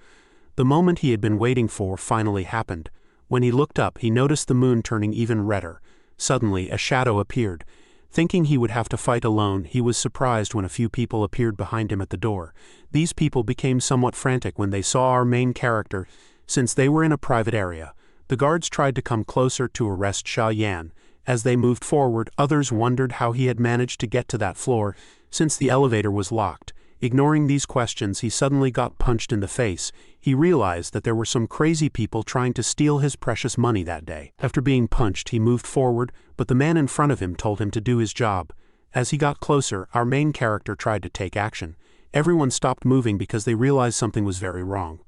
The moment he had been waiting for finally happened. When he looked up, he noticed the moon turning even redder. Suddenly, a shadow appeared. Thinking he would have to fight alone, he was surprised when a few people appeared behind him at the door. These people became somewhat frantic when they saw our main character, since they were in a private area. The guards tried to come closer to arrest Sha Yan. As they moved forward, others wondered how he had managed to get to that floor, since the elevator was locked. Ignoring these questions, he suddenly got punched in the face. He realized that there were some crazy people trying to steal his precious money that day. After being punched, he moved forward, but the man in front of him told him to do his job. As he got closer, our main character tried to take action. Everyone stopped moving because they realized something was very wrong.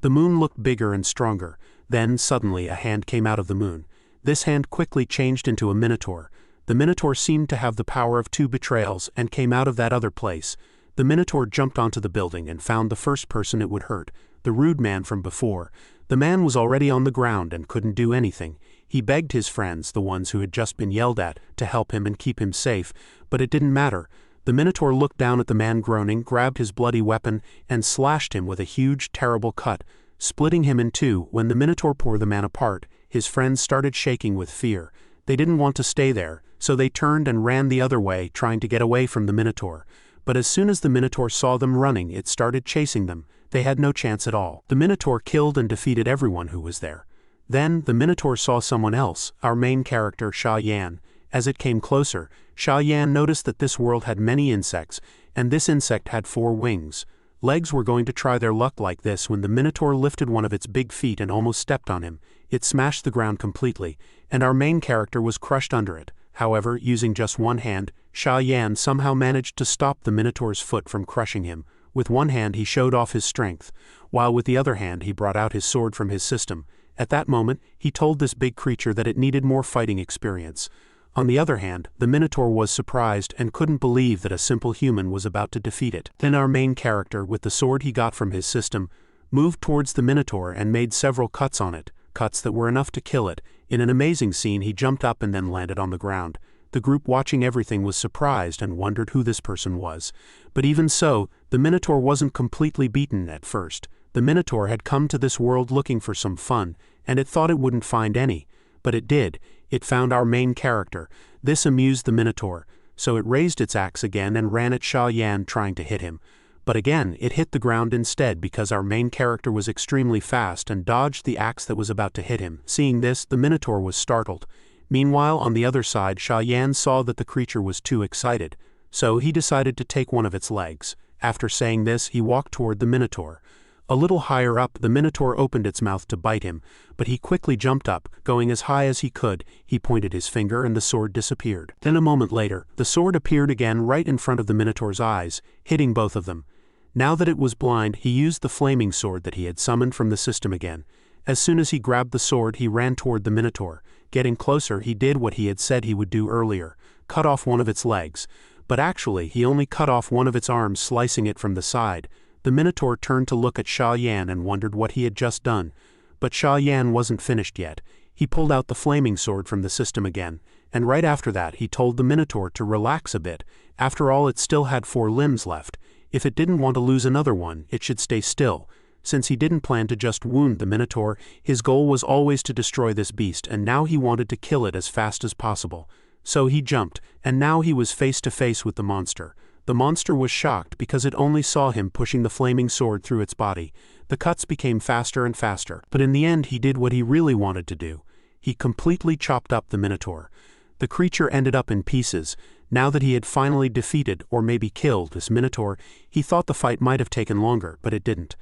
The moon looked bigger and stronger. Then, suddenly, a hand came out of the moon. This hand quickly changed into a minotaur. The minotaur seemed to have the power of 2 betrayals and came out of that other place. The minotaur jumped onto the building and found the first person it would hurt, the rude man from before. The man was already on the ground and couldn't do anything. He begged his friends, the ones who had just been yelled at, to help him and keep him safe, but it didn't matter. The minotaur looked down at the man groaning, grabbed his bloody weapon, and slashed him with a huge, terrible cut, splitting him in two. When the minotaur tore the man apart, his friends started shaking with fear. They didn't want to stay there, so they turned and ran the other way, trying to get away from the minotaur. But as soon as the minotaur saw them running, it started chasing them. They had no chance at all. The minotaur killed and defeated everyone who was there. Then, the minotaur saw someone else, our main character, Sha Yan. As it came closer, Sha Yan noticed that this world had many insects, and this insect had 4 wings. Legs were going to try their luck like this when the minotaur lifted one of its big feet and almost stepped on him. It smashed the ground completely, and our main character was crushed under it. However, using just one hand, Sha Yan somehow managed to stop the minotaur's foot from crushing him. With one hand he showed off his strength, while with the other hand he brought out his sword from his system. At that moment, he told this big creature that it needed more fighting experience. On the other hand, the minotaur was surprised and couldn't believe that a simple human was about to defeat it. Then our main character, with the sword he got from his system, moved towards the minotaur and made several cuts on it, cuts that were enough to kill it. In an amazing scene, he jumped up and then landed on the ground. The group watching everything was surprised and wondered who this person was. But even so, the minotaur wasn't completely beaten at first. The minotaur had come to this world looking for some fun, and it thought it wouldn't find any. But it did. It found our main character. This amused the minotaur, so it raised its axe again and ran at Sha Yan, trying to hit him. But again, it hit the ground instead because our main character was extremely fast and dodged the axe that was about to hit him. Seeing this, the Minotaur was startled. Meanwhile, on the other side, Sha Yan saw that the creature was too excited, so he decided to take one of its legs. After saying this, he walked toward the Minotaur. A little higher up, the Minotaur opened its mouth to bite him, but he quickly jumped up. Going as high as he could, he pointed his finger and the sword disappeared. Then a moment later, the sword appeared again right in front of the Minotaur's eyes, hitting both of them. Now that it was blind, he used the flaming sword that he had summoned from the system again. As soon as he grabbed the sword, he ran toward the Minotaur. Getting closer, he did what he had said he would do earlier, cut off one of its legs. But actually, he only cut off one of its arms, slicing it from the side. The Minotaur turned to look at Sha Yan and wondered what he had just done. But Sha Yan wasn't finished yet. He pulled out the flaming sword from the system again, and right after that he told the Minotaur to relax a bit. After all, it still had 4 limbs left. If it didn't want to lose another one, it should stay still. Since he didn't plan to just wound the Minotaur, his goal was always to destroy this beast, and now he wanted to kill it as fast as possible. So he jumped, and now he was face to face with the monster. The monster was shocked because it only saw him pushing the flaming sword through its body. The cuts became faster and faster, but in the end he did what he really wanted to do. He completely chopped up the Minotaur. The creature ended up in pieces. Now that he had finally defeated, or maybe killed, this Minotaur, he thought the fight might have taken longer, but it didn't.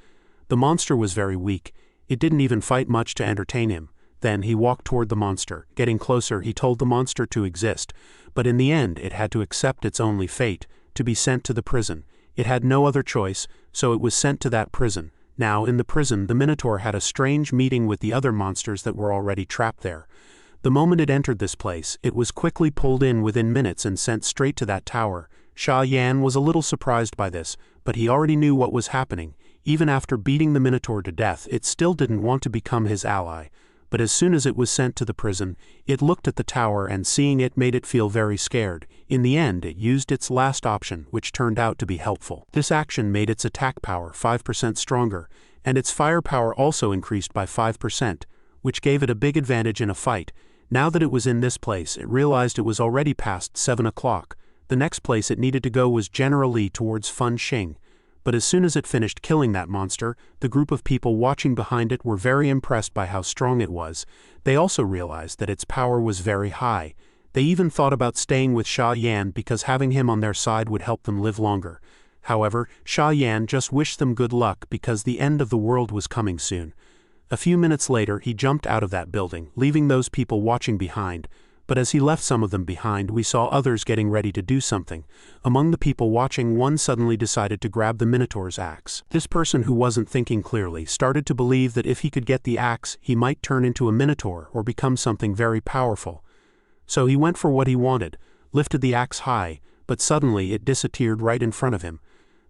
The monster was very weak. It didn't even fight much to entertain him. Then he walked toward the monster. Getting closer, he told the monster to exist, but in the end it had to accept its only fate, to be sent to the prison. It had no other choice, so it was sent to that prison. Now, in the prison, the Minotaur had a strange meeting with the other monsters that were already trapped there. The moment it entered this place, it was quickly pulled in within minutes and sent straight to that tower. Sha Yan was a little surprised by this, but he already knew what was happening. Even after beating the Minotaur to death, it still didn't want to become his ally. But as soon as it was sent to the prison, it looked at the tower, and seeing it made it feel very scared. In the end, it used its last option, which turned out to be helpful. This action made its attack power 5% stronger, and its firepower also increased by 5%, which gave it a big advantage in a fight. Now that it was in this place, it realized it was already past 7 o'clock. The next place it needed to go was generally towards Fun Xing. But as soon as it finished killing that monster, the group of people watching behind it were very impressed by how strong it was. They also realized that its power was very high. They even thought about staying with Sha Yan because having him on their side would help them live longer. However, Sha Yan just wished them good luck because the end of the world was coming soon. A few minutes later, he jumped out of that building, leaving those people watching behind. But as he left some of them behind, we saw others getting ready to do something. Among the people watching, one suddenly decided to grab the Minotaur's axe. This person, who wasn't thinking clearly, started to believe that if he could get the axe, he might turn into a Minotaur or become something very powerful. So he went for what he wanted, lifted the axe high, but suddenly it disappeared right in front of him.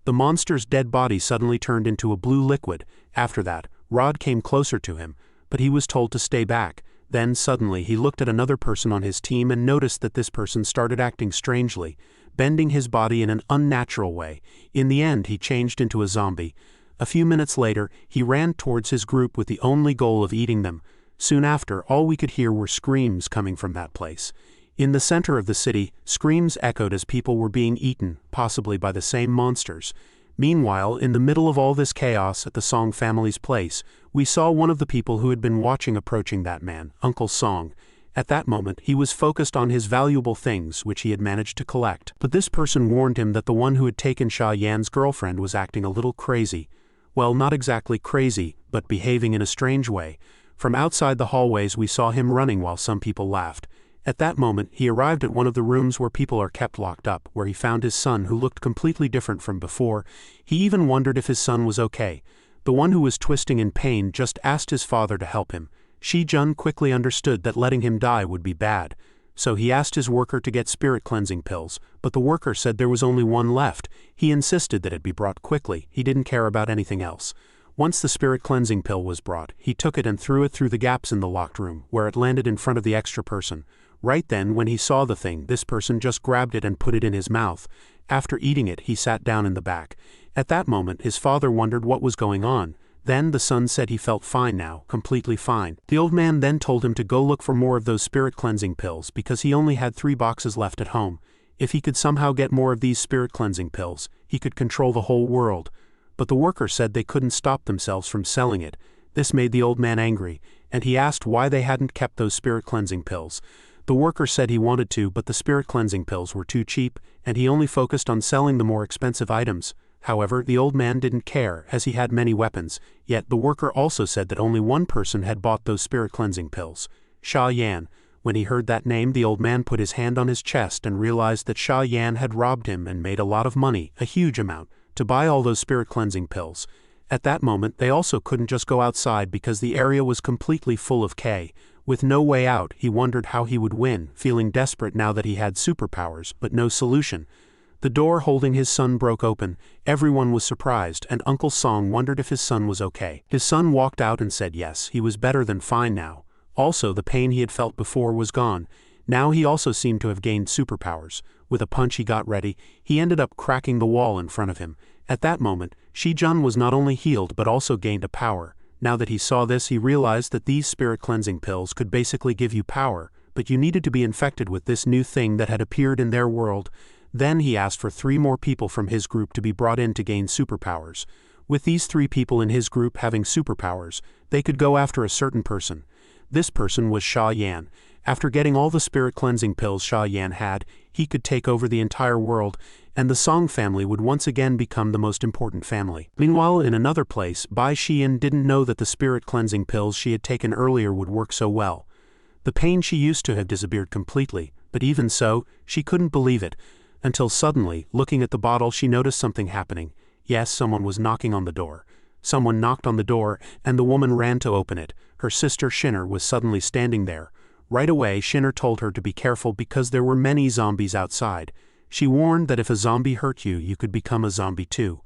The monster's dead body suddenly turned into a blue liquid. After that, Rod came closer to him, but he was told to stay back. Then suddenly he looked at another person on his team and noticed that this person started acting strangely, bending his body in an unnatural way. In the end, he changed into a zombie. A few minutes later, he ran towards his group with the only goal of eating them. Soon after, all we could hear were screams coming from that place. In the center of the city, screams echoed as people were being eaten, possibly by the same monsters. Meanwhile, in the middle of all this chaos at the Song family's place, we saw one of the people who had been watching approaching that man, Uncle Song. At that moment, he was focused on his valuable things which he had managed to collect. But this person warned him that the one who had taken Sha Yan's girlfriend was acting a little crazy. Well, not exactly crazy, but behaving in a strange way. From outside the hallways we saw him running while some people laughed. At that moment, he arrived at one of the rooms where people are kept locked up, where he found his son, who looked completely different from before. He even wondered if his son was okay. The one who was twisting in pain just asked his father to help him. Shi-jun quickly understood that letting him die would be bad. So he asked his worker to get spirit cleansing pills, but the worker said there was only one left. He insisted that it be brought quickly. He didn't care about anything else. Once the spirit cleansing pill was brought, he took it and threw it through the gaps in the locked room, where it landed in front of the extra person. Right then, when he saw the thing, this person just grabbed it and put it in his mouth. After eating it, he sat down in the back. At that moment, his father wondered what was going on. Then the son said he felt fine now, completely fine. The old man then told him to go look for more of those spirit cleansing pills because he only had 3 boxes left at home. If he could somehow get more of these spirit cleansing pills, he could control the whole world. But the worker said they couldn't stop themselves from selling it. This made the old man angry, and he asked why they hadn't kept those spirit cleansing pills. The worker said he wanted to, but the spirit cleansing pills were too cheap, and he only focused on selling the more expensive items. However, the old man didn't care, as he had many weapons, yet the worker also said that only one person had bought those spirit cleansing pills. Sha Yan. When he heard that name, the old man put his hand on his chest and realized that Sha Yan had robbed him and made a lot of money, a huge amount, to buy all those spirit cleansing pills. At that moment, they also couldn't just go outside because the area was completely full of K. With no way out, he wondered how he would win, feeling desperate now that he had superpowers, but no solution. The door holding his son broke open. Everyone was surprised, and Uncle Song wondered if his son was okay. His son walked out and said yes, he was better than fine now. Also, the pain he had felt before was gone. Now he also seemed to have gained superpowers. With a punch he got ready, he ended up cracking the wall in front of him. At that moment, Shi-jun was not only healed but also gained a power. Now that he saw this, he realized that these spirit cleansing pills could basically give you power, but you needed to be infected with this new thing that had appeared in their world. Then he asked for 3 more people from his group to be brought in to gain superpowers. With these 3 people in his group having superpowers, they could go after a certain person. This person was Sha Yan. After getting all the spirit cleansing pills Sha Yan had, he could take over the entire world, and the Song family would once again become the most important family. Meanwhile, in another place, Bai Xian didn't know that the spirit cleansing pills she had taken earlier would work so well. The pain she used to have disappeared completely, but even so, she couldn't believe it, until suddenly, looking at the bottle, she noticed something happening. Yes, someone was knocking on the door. Someone knocked on the door, and the woman ran to open it. Her sister Shinner was suddenly standing there. Right away, Shinner told her to be careful because there were many zombies outside. She warned that if a zombie hurt you, you could become a zombie too.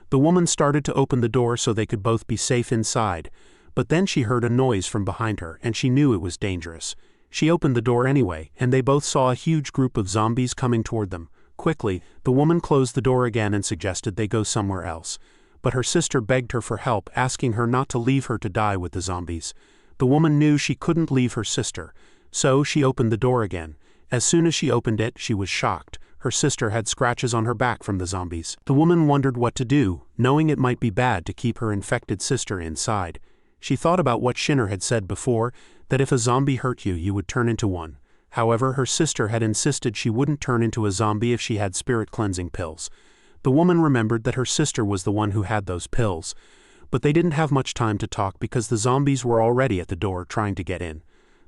The woman started to open the door so they could both be safe inside, but then she heard a noise from behind her and she knew it was dangerous. She opened the door anyway, and they both saw a huge group of zombies coming toward them. Quickly, the woman closed the door again and suggested they go somewhere else. But her sister begged her for help, asking her not to leave her to die with the zombies. The woman knew she couldn't leave her sister, so she opened the door again. As soon as she opened it, she was shocked. Her sister had scratches on her back from the zombies. The woman wondered what to do, knowing it might be bad to keep her infected sister inside. She thought about what Shinner had said before, that if a zombie hurt you, you would turn into one. However, her sister had insisted she wouldn't turn into a zombie if she had spirit cleansing pills. The woman remembered that her sister was the one who had those pills. But they didn't have much time to talk because the zombies were already at the door trying to get in.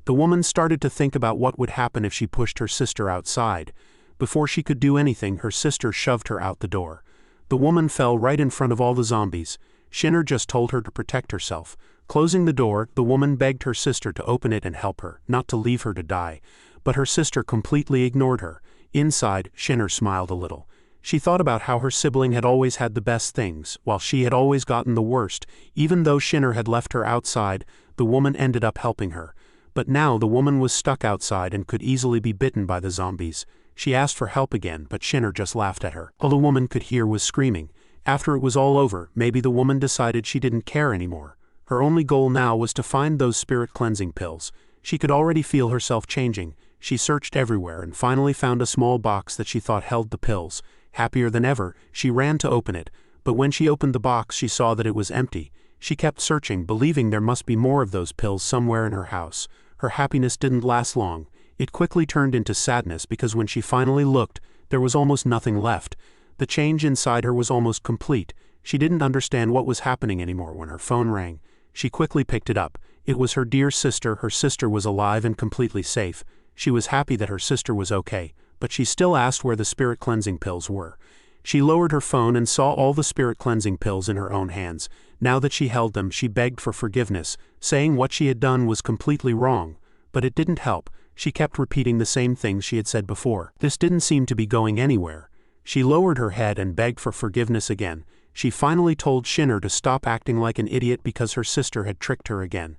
The woman started to think about what would happen if she pushed her sister outside. Before she could do anything, her sister shoved her out the door. The woman fell right in front of all the zombies. Shinner just told her to protect herself. Closing the door, the woman begged her sister to open it and help her, not to leave her to die. But her sister completely ignored her. Inside, Shinner smiled a little. She thought about how her sibling had always had the best things, while she had always gotten the worst. Even though Shinner had left her outside, the woman ended up helping her. But now the woman was stuck outside and could easily be bitten by the zombies. She asked for help again, but Shinner just laughed at her. All the woman could hear was screaming. After it was all over, maybe the woman decided she didn't care anymore. Her only goal now was to find those spirit cleansing pills. She could already feel herself changing. She searched everywhere and finally found a small box that she thought held the pills. Happier than ever, she ran to open it, but when she opened the box she saw that it was empty. She kept searching, believing there must be more of those pills somewhere in her house. Her happiness didn't last long. It quickly turned into sadness because when she finally looked, there was almost nothing left. The change inside her was almost complete. She didn't understand what was happening anymore when her phone rang. She quickly picked it up. It was her dear sister. Her sister was alive and completely safe. She was happy that her sister was okay, but she still asked where the spirit cleansing pills were. She lowered her phone and saw all the spirit cleansing pills in her own hands. Now that she held them, she begged for forgiveness, saying what she had done was completely wrong. But it didn't help. She kept repeating the same things she had said before. This didn't seem to be going anywhere. She lowered her head and begged for forgiveness again. She finally told Shinner to stop acting like an idiot because her sister had tricked her again.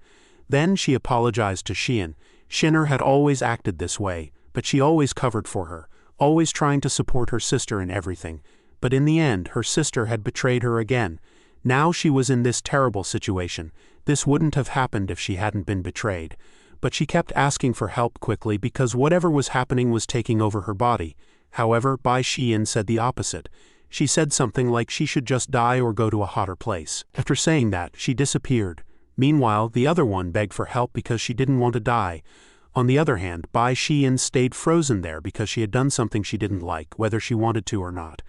Then she apologized to Xian. Shinner had always acted this way, but she always covered for her, always trying to support her sister in everything. But in the end, her sister had betrayed her again. Now she was in this terrible situation. This wouldn't have happened if she hadn't been betrayed. But she kept asking for help quickly because whatever was happening was taking over her body. However, Bai Xian said the opposite. She said something like she should just die or go to a hotter place. After saying that, she disappeared. Meanwhile, the other one begged for help because she didn't want to die. On the other hand, Bai Xian stayed frozen there because she had done something she didn't like, whether she wanted to or not.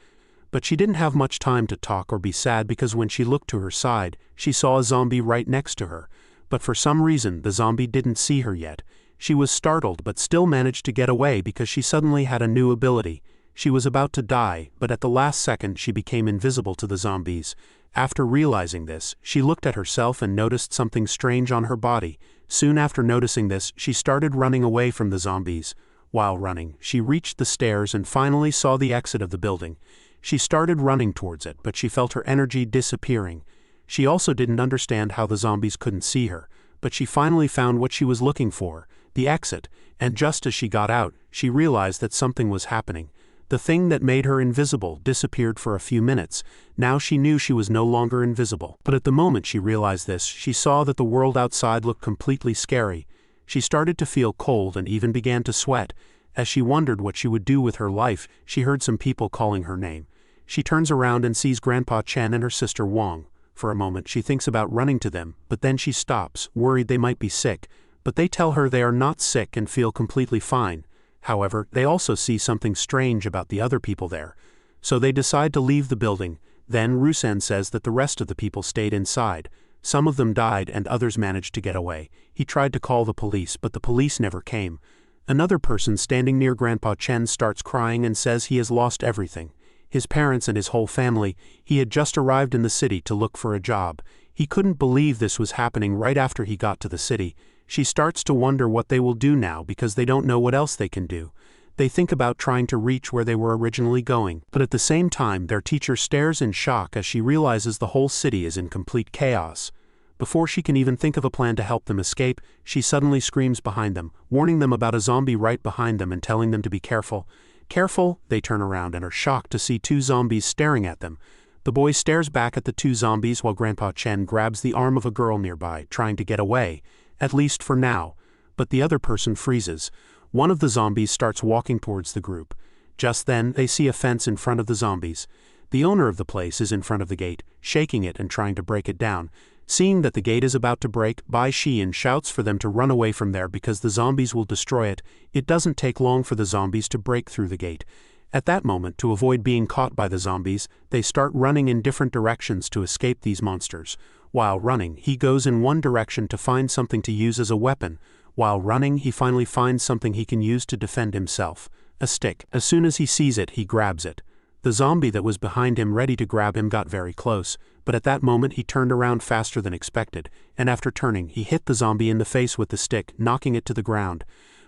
But she didn't have much time to talk or be sad because when she looked to her side, she saw a zombie right next to her. But for some reason, the zombie didn't see her yet. She was startled but still managed to get away because she suddenly had a new ability. She was about to die, but at the last second she became invisible to the zombies. After realizing this, she looked at herself and noticed something strange on her body. Soon after noticing this, she started running away from the zombies. While running, she reached the stairs and finally saw the exit of the building. She started running towards it, but she felt her energy disappearing. She also didn't understand how the zombies couldn't see her, but she finally found what she was looking for, the exit, and just as she got out, she realized that something was happening. The thing that made her invisible disappeared for a few minutes. Now she knew she was no longer invisible. But at the moment she realized this, she saw that the world outside looked completely scary. She started to feel cold and even began to sweat. As she wondered what she would do with her life, she heard some people calling her name. She turns around and sees Grandpa Chen and her sister Wang. For a moment she thinks about running to them, but then she stops, worried they might be sick. But they tell her they are not sick and feel completely fine. However, they also see something strange about the other people there. So they decide to leave the building. Then Rusen says that the rest of the people stayed inside. Some of them died and others managed to get away. He tried to call the police, but the police never came. Another person standing near Grandpa Chen starts crying and says he has lost everything. His parents and his whole family. He had just arrived in the city to look for a job. He couldn't believe this was happening right after he got to the city. She starts to wonder what they will do now because they don't know what else they can do. They think about trying to reach where they were originally going, but at the same time their teacher stares in shock as she realizes the whole city is in complete chaos. Before she can even think of a plan to help them escape, she suddenly screams behind them, warning them about a zombie right behind them and telling them to be careful. Careful, they turn around and are shocked to see two zombies staring at them. The boy stares back at the two zombies while Grandpa Chen grabs the arm of a girl nearby, trying to get away. At least for now. But the other person freezes. One of the zombies starts walking towards the group. Just then, they see a fence in front of the zombies. The owner of the place is in front of the gate, shaking it and trying to break it down. Seeing that the gate is about to break, Bai Xian shouts for them to run away from there because the zombies will destroy it. It doesn't take long for the zombies to break through the gate. At that moment, to avoid being caught by the zombies, they start running in different directions to escape these monsters. While running, he goes in one direction to find something to use as a weapon. While running, he finally finds something he can use to defend himself. A stick. As soon as he sees it, he grabs it. The zombie that was behind him ready to grab him got very close, but at that moment he turned around faster than expected, and after turning, he hit the zombie in the face with the stick, knocking it to the ground.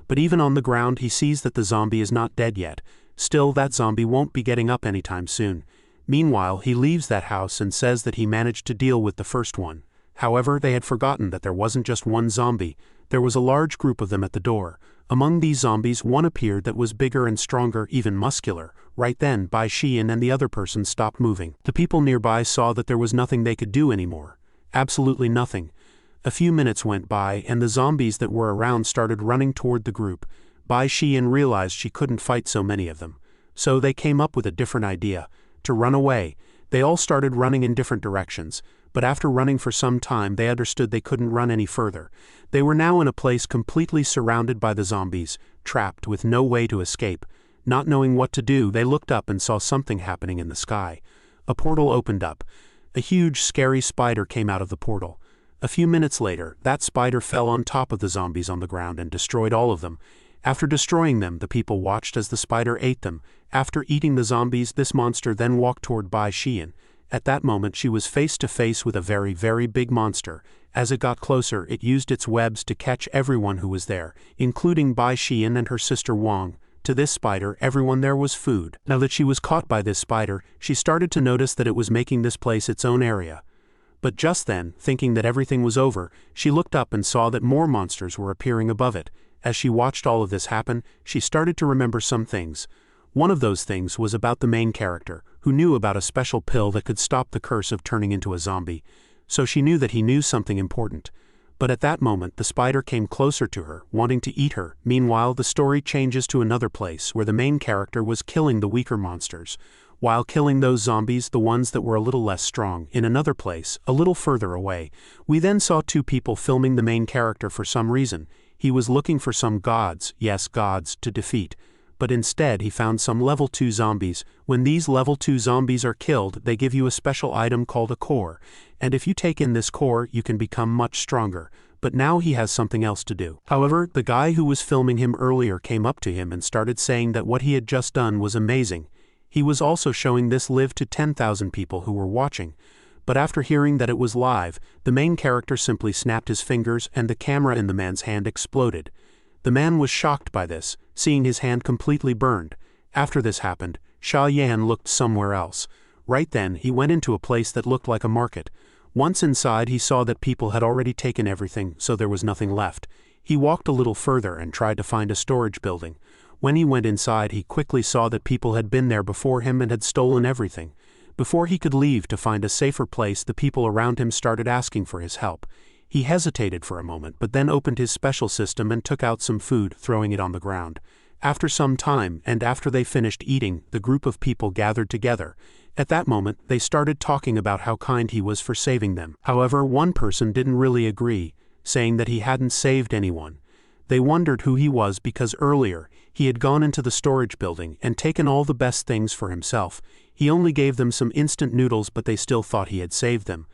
But even on the ground, he sees that the zombie is not dead yet. Still, that zombie won't be getting up anytime soon. Meanwhile, he leaves that house and says that he managed to deal with the first one. However, they had forgotten that there wasn't just one zombie. There was a large group of them at the door. Among these zombies, one appeared that was bigger and stronger, even muscular. Right then, Bai Xian and the other person stopped moving. The people nearby saw that there was nothing they could do anymore. Absolutely nothing. A few minutes went by and the zombies that were around started running toward the group. Bai Xian realized she couldn't fight so many of them. So they came up with a different idea. To run away. They all started running in different directions, but after running for some time they understood they couldn't run any further. They were now in a place completely surrounded by the zombies, trapped with no way to escape. Not knowing what to do, they looked up and saw something happening in the sky. A portal opened up. A huge, scary spider came out of the portal. A few minutes later, that spider fell on top of the zombies on the ground and destroyed all of them. After destroying them, the people watched as the spider ate them. After eating the zombies, this monster then walked toward Bai Xian. At that moment she was face to face with a very, very big monster. As it got closer, it used its webs to catch everyone who was there, including Bai Xian and her sister Wang. To this spider, everyone there was food. Now that she was caught by this spider, she started to notice that it was making this place its own area. But just then, thinking that everything was over, she looked up and saw that more monsters were appearing above it. As she watched all of this happen, she started to remember some things. One of those things was about the main character, who knew about a special pill that could stop the curse of turning into a zombie. So she knew that he knew something important. But at that moment the spider came closer to her, wanting to eat her. Meanwhile the story changes to another place where the main character was killing the weaker monsters, while killing those zombies, the ones that were a little less strong. In another place, a little further away, we then saw two people filming the main character for some reason. He was looking for some gods, yes gods, to defeat. But instead he found some level 2 zombies. When these level 2 zombies are killed, they give you a special item called a core, and if you take in this core you can become much stronger. But now he has something else to do. However, the guy who was filming him earlier came up to him and started saying that what he had just done was amazing. He was also showing this live to 10,000 people who were watching. But after hearing that it was live, the main character simply snapped his fingers and the camera in the man's hand exploded. The man was shocked by this, seeing his hand completely burned. After this happened, Sha Yan looked somewhere else. Right then he went into a place that looked like a market. Once inside he saw that people had already taken everything, so there was nothing left. He walked a little further and tried to find a storage building. When he went inside he quickly saw that people had been there before him and had stolen everything. Before he could leave to find a safer place, the people around him started asking for his help. He hesitated for a moment but then opened his special system and took out some food, throwing it on the ground. After some time, and after they finished eating, the group of people gathered together. At that moment, they started talking about how kind he was for saving them. However, one person didn't really agree, saying that he hadn't saved anyone. They wondered who he was because earlier, he had gone into the storage building and taken all the best things for himself. He only gave them some instant noodles but they still thought he had saved them.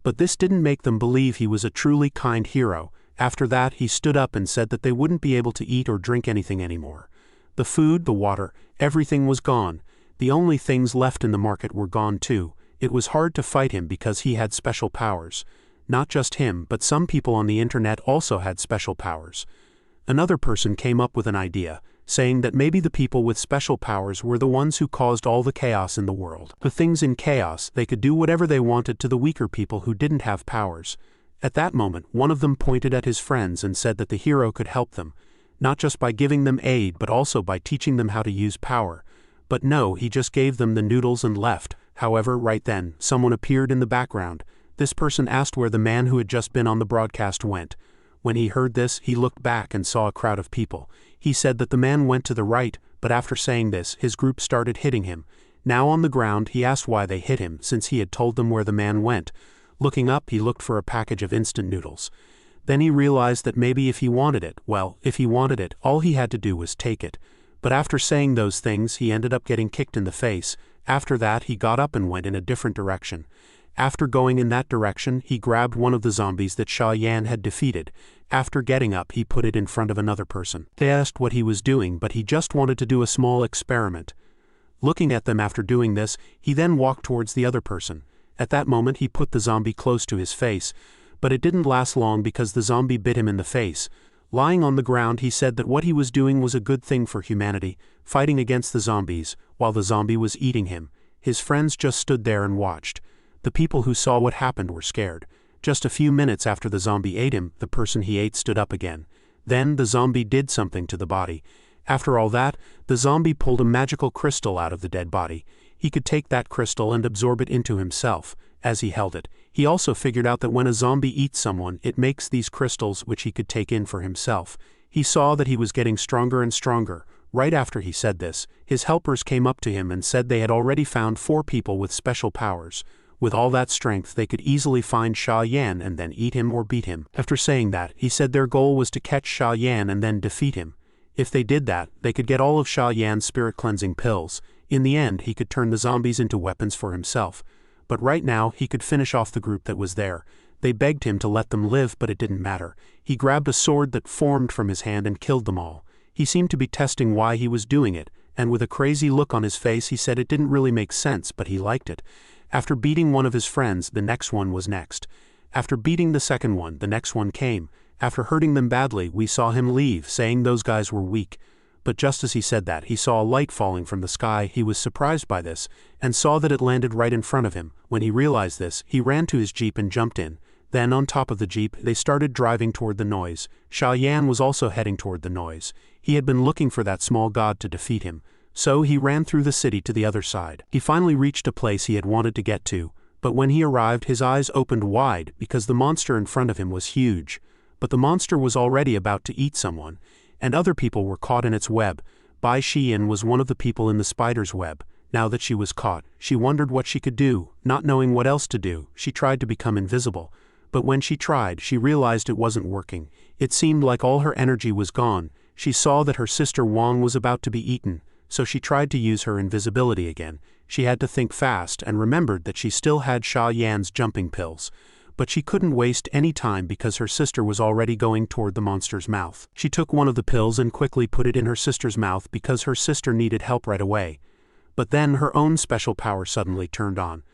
But this didn't make them believe he was a truly kind hero. After that he stood up and said that they wouldn't be able to eat or drink anything anymore. The food, the water, everything was gone. The only things left in the market were gone too. It was hard to fight him because he had special powers. Not just him, but some people on the internet also had special powers. Another person came up with an idea, saying that maybe the people with special powers were the ones who caused all the chaos in the world. The things in chaos, they could do whatever they wanted to the weaker people who didn't have powers. At that moment, one of them pointed at his friends and said that the hero could help them, not just by giving them aid but also by teaching them how to use power. But no, he just gave them the noodles and left. However, right then, someone appeared in the background. This person asked where the man who had just been on the broadcast went. When he heard this, he looked back and saw a crowd of people. He said that the man went to the right, but after saying this, his group started hitting him. Now on the ground, he asked why they hit him, since he had told them where the man went. Looking up, he looked for a package of instant noodles. Then he realized that maybe if he wanted it, well, if he wanted it, all he had to do was take it. But after saying those things, he ended up getting kicked in the face. After that, he got up and went in a different direction. After going in that direction, he grabbed one of the zombies that Sha Yan had defeated. After getting up, he put it in front of another person. They asked what he was doing, but he just wanted to do a small experiment. Looking at them after doing this, he then walked towards the other person. At that moment, he put the zombie close to his face, but it didn't last long because the zombie bit him in the face. Lying on the ground, he said that what he was doing was a good thing for humanity, fighting against the zombies, while the zombie was eating him. His friends just stood there and watched. The people who saw what happened were scared. Just a few minutes after the zombie ate him, the person he ate stood up again. Then the zombie did something to the body. After all that, the zombie pulled a magical crystal out of the dead body. He could take that crystal and absorb it into himself. As he held it, he also figured out that when a zombie eats someone, it makes these crystals which he could take in for himself. He saw that he was getting stronger and stronger. Right after he said this, his helpers came up to him and said they had already found 4 people with special powers. With all that strength, they could easily find Sha Yan and then eat him or beat him. After saying that, he said their goal was to catch Sha Yan and then defeat him. If they did that, they could get all of Sha Yan's spirit-cleansing pills. In the end, he could turn the zombies into weapons for himself. But right now, he could finish off the group that was there. They begged him to let them live, but it didn't matter. He grabbed a sword that formed from his hand and killed them all. He seemed to be testing why he was doing it, and with a crazy look on his face, he said it didn't really make sense, but he liked it. After beating one of his friends, the next one was next. After beating the second one, the next one came. After hurting them badly, we saw him leave, saying those guys were weak. But just as he said that, he saw a light falling from the sky. He was surprised by this, and saw that it landed right in front of him. When he realized this, he ran to his jeep and jumped in. Then, on top of the jeep, they started driving toward the noise. Sha Yan was also heading toward the noise. He had been looking for that small god to defeat him. So he ran through the city to the other side. He finally reached a place he had wanted to get to, but when he arrived, his eyes opened wide because the monster in front of him was huge. but the monster was already about to eat someone, and other people were caught in its web. Bai Xian was one of the people in the spider's web. Now that she was caught, she wondered what she could do. Not knowing what else to do, she tried to become invisible. But when she tried, she realized it wasn't working. It seemed like all her energy was gone. She saw that her sister Wang was about to be eaten, so she tried to use her invisibility again. She had to think fast and remembered that she still had Sha Yan's jumping pills. But she couldn't waste any time because her sister was already going toward the monster's mouth. She took one of the pills and quickly put it in her sister's mouth because her sister needed help right away. But then her own special power suddenly turned on.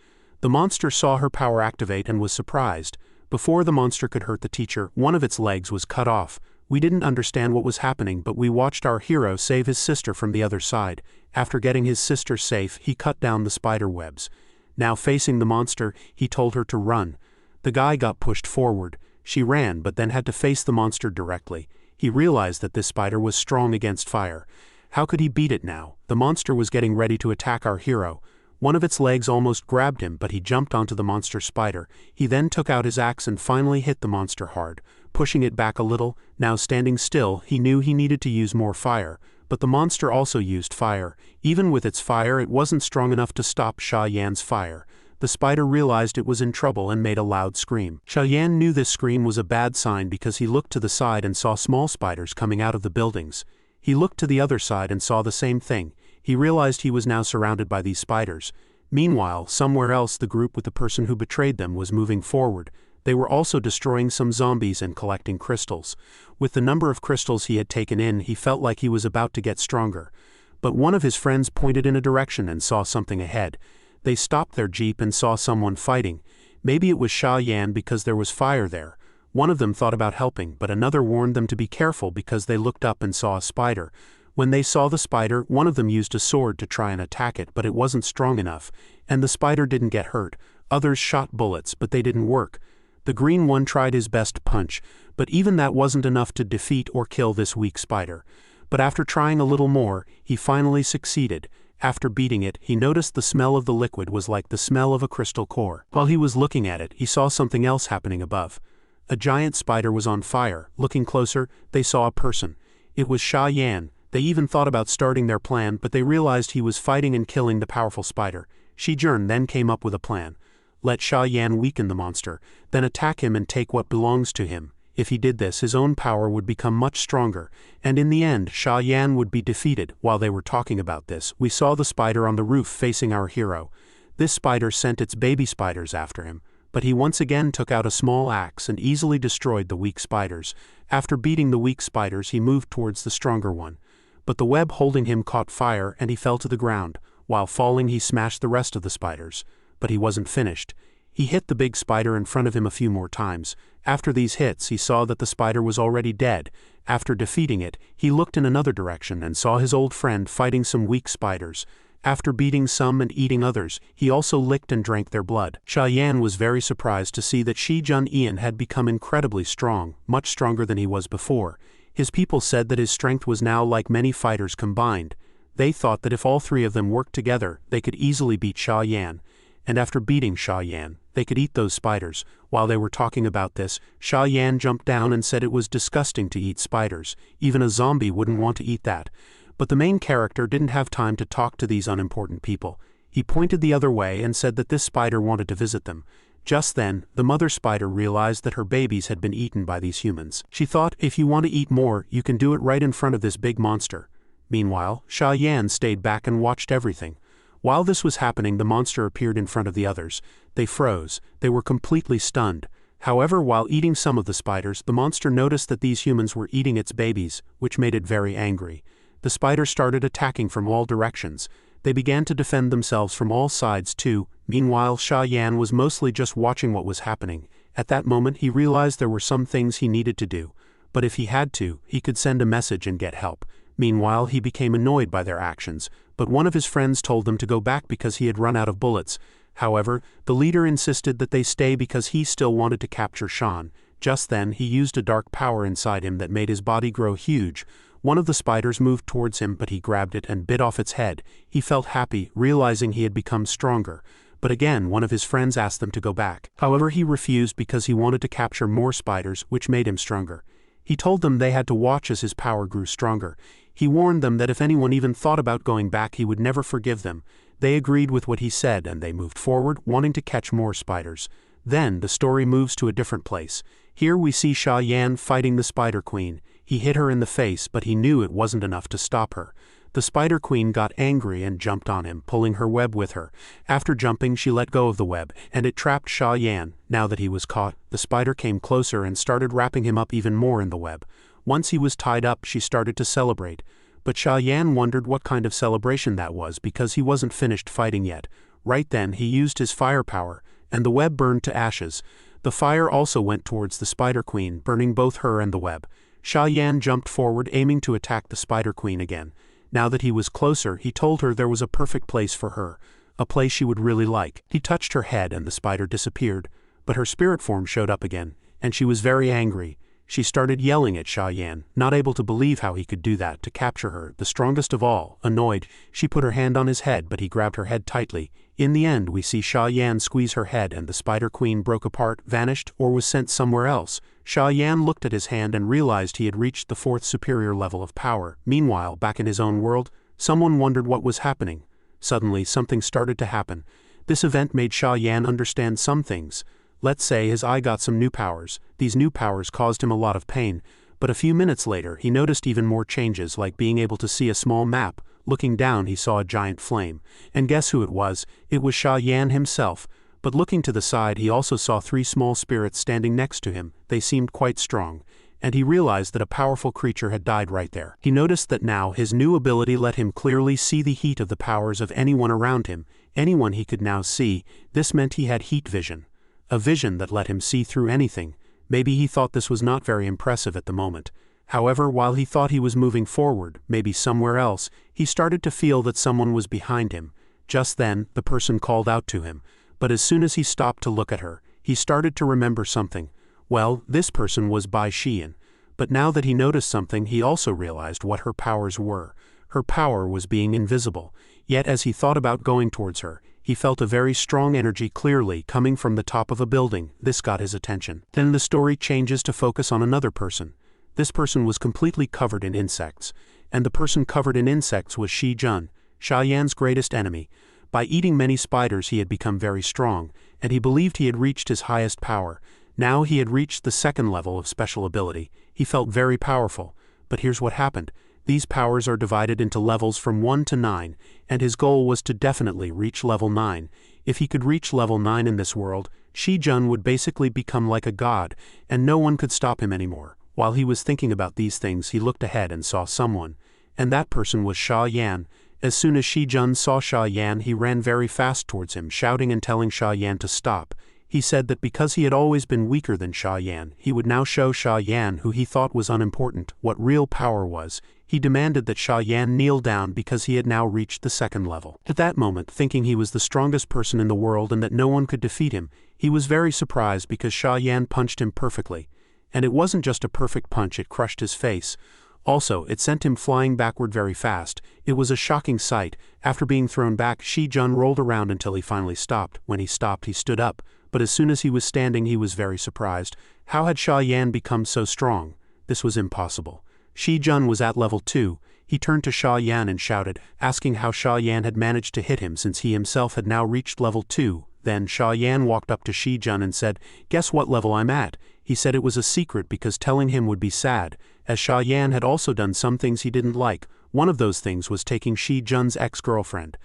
The monster saw her power activate and was surprised. Before the monster could hurt the teacher, one of its legs was cut off. We didn't understand what was happening, but we watched our hero save his sister from the other side. After getting his sister safe, he cut down the spider webs. Now facing the monster, he told her to run. The guy got pushed forward. She ran but then had to face the monster directly. He realized that this spider was strong against fire. How could he beat it now? The monster was getting ready to attack our hero. One of its legs almost grabbed him, but he jumped onto the monster spider. He then took out his axe and finally hit the monster hard, pushing it back a little. Now standing still, he knew he needed to use more fire. But the monster also used fire. Even with its fire, it wasn't strong enough to stop Sha Yan's fire. The spider realized it was in trouble and made a loud scream. Sha Yan knew this scream was a bad sign because he looked to the side and saw small spiders coming out of the buildings. He looked to the other side and saw the same thing. He realized he was now surrounded by these spiders. Meanwhile, somewhere else the group with the person who betrayed them was moving forward. They were also destroying some zombies and collecting crystals. With the number of crystals he had taken in, he felt like he was about to get stronger. But one of his friends pointed in a direction and saw something ahead. They stopped their jeep and saw someone fighting. Maybe it was Sha Yan because there was fire there. One of them thought about helping, but another warned them to be careful because they looked up and saw a spider. When they saw the spider, one of them used a sword to try and attack it, but it wasn't strong enough, and the spider didn't get hurt. Others shot bullets, but they didn't work. The green one tried his best to punch, but even that wasn't enough to defeat or kill this weak spider. But after trying a little more, he finally succeeded. After beating it, he noticed the smell of the liquid was like the smell of a crystal core. While he was looking at it, he saw something else happening above. A giant spider was on fire. Looking closer, they saw a person. It was Sha Yan. They even thought about starting their plan, but they realized he was fighting and killing the powerful spider. Shi Jun then came up with a plan. Let Sha Yan weaken the monster, then attack him and take what belongs to him. If he did this, his own power would become much stronger, and in the end, Sha Yan would be defeated. While they were talking about this, we saw the spider on the roof facing our hero. This spider sent its baby spiders after him, but he once again took out a small axe and easily destroyed the weak spiders. After beating the weak spiders, he moved towards the stronger one. But the web holding him caught fire and he fell to the ground. While falling, he smashed the rest of the spiders. But he wasn't finished. He hit the big spider in front of him a few more times. After these hits, he saw that the spider was already dead. After defeating it, he looked in another direction and saw his old friend fighting some weak spiders. After beating some and eating others, he also licked and drank their blood. Sha Yan was very surprised to see that Shi Jun Ian had become incredibly strong, much stronger than he was before. His people said that his strength was now like many fighters combined. They thought that if all three of them worked together, they could easily beat Sha Yan. And after beating Sha Yan, they could eat those spiders. While they were talking about this, Sha Yan jumped down and said it was disgusting to eat spiders. Even a zombie wouldn't want to eat that. But the main character didn't have time to talk to these unimportant people. He pointed the other way and said that this spider wanted to visit them. Just then, the mother spider realized that her babies had been eaten by these humans. She thought, if you want to eat more, you can do it right in front of this big monster. Meanwhile, Sha Yan stayed back and watched everything. While this was happening, the monster appeared in front of the others. They froze. They were completely stunned. However, while eating some of the spiders, the monster noticed that these humans were eating its babies, which made it very angry. The spider started attacking from all directions. They began to defend themselves from all sides too. Meanwhile, Sha Yan was mostly just watching what was happening. At that moment, he realized there were some things he needed to do. But if he had to, he could send a message and get help. Meanwhile, he became annoyed by their actions, but one of his friends told them to go back because he had run out of bullets. However, the leader insisted that they stay because he still wanted to capture Shan. Just then, he used a dark power inside him that made his body grow huge. One of the spiders moved towards him, but he grabbed it and bit off its head. He felt happy, realizing he had become stronger. but again one of his friends asked them to go back. However, he refused because he wanted to capture more spiders, which made him stronger. He told them they had to watch as his power grew stronger. He warned them that if anyone even thought about going back, he would never forgive them. They agreed with what he said and they moved forward, wanting to catch more spiders. Then the story moves to a different place. Here we see Sha Yan fighting the Spider Queen. He hit her in the face, but he knew it wasn't enough to stop her. The Spider Queen got angry and jumped on him, pulling her web with her. After jumping, she let go of the web, and it trapped Sha Yan. Now that he was caught, the spider came closer and started wrapping him up even more in the web. Once he was tied up, she started to celebrate. But Sha Yan wondered what kind of celebration that was because he wasn't finished fighting yet. Right then, he used his fire power, and the web burned to ashes. The fire also went towards the Spider Queen, burning both her and the web. Sha Yan jumped forward, aiming to attack the Spider Queen again. Now that he was closer, he told her there was a perfect place for her, a place she would really like. He touched her head and the spider disappeared, but her spirit form showed up again, and she was very angry. She started yelling at Sha Yan, not able to believe how he could do that to capture her, the strongest of all. Annoyed, she put her hand on his head, but he grabbed her head tightly. In the end, we see Sha Yan squeeze her head and the Spider Queen broke apart, vanished, or was sent somewhere else. Sha Yan looked at his hand and realized he had reached the 4th superior level of power. Meanwhile, back in his own world, someone wondered what was happening. Suddenly, something started to happen. This event made Sha Yan understand some things. Let's say his eye got some new powers. These new powers caused him a lot of pain, but a few minutes later he noticed even more changes, like being able to see a small map. Looking down, he saw a giant flame. And guess who it was? It was Sha Yan himself. But looking to the side, he also saw 3 small spirits standing next to him. They seemed quite strong, and he realized that a powerful creature had died right there. He noticed that now his new ability let him clearly see the heat of the powers of anyone around him. Anyone he could now see. This meant he had heat vision. A vision that let him see through anything. Maybe he thought this was not very impressive at the moment. However, while he thought he was moving forward, maybe somewhere else, he started to feel that someone was behind him. Just then, the person called out to him. But as soon as he stopped to look at her, he started to remember something. Well, this person was Bai Xian. But now that he noticed something, he also realized what her powers were. Her power was being invisible. Yet as he thought about going towards her, he felt a very strong energy clearly coming from the top of a building. This got his attention. Then the story changes to focus on another person. This person was completely covered in insects. And the person covered in insects was Shi Jun, Sha Yan's greatest enemy. By eating many spiders he had become very strong, and he believed he had reached his highest power. Now he had reached the 2nd level of special ability. He felt very powerful. But here's what happened. These powers are divided into levels from 1 to 9, and his goal was to definitely reach level 9. If he could reach level 9 in this world, Shi Jun would basically become like a god, and no one could stop him anymore. While he was thinking about these things, he looked ahead and saw someone, and that person was Sha Yan. As soon as Shi Jun saw Sha Yan, he ran very fast towards him, shouting and telling Sha Yan to stop. He said that because he had always been weaker than Sha Yan, he would now show Sha Yan, who he thought was unimportant, what real power was. He demanded that Sha Yan kneel down because he had now reached the 2nd level. At that moment, thinking he was the strongest person in the world and that no one could defeat him, he was very surprised because Sha Yan punched him perfectly. And it wasn't just a perfect punch, it crushed his face. Also, it sent him flying backward very fast. It was a shocking sight. After being thrown back, Shi Jun rolled around until he finally stopped. When he stopped, he stood up. But as soon as he was standing, he was very surprised. How had Sha Yan become so strong? This was impossible. Shi Jun was at level 2. He turned to Sha Yan and shouted, asking how Sha Yan had managed to hit him since he himself had now reached level 2. Then Sha Yan walked up to Shi Jun and said, "Guess what level I'm at?" He said it was a secret because telling him would be sad, as Sha Yan had also done some things he didn't like. One of those things was taking Shi Jun's ex-girlfriend.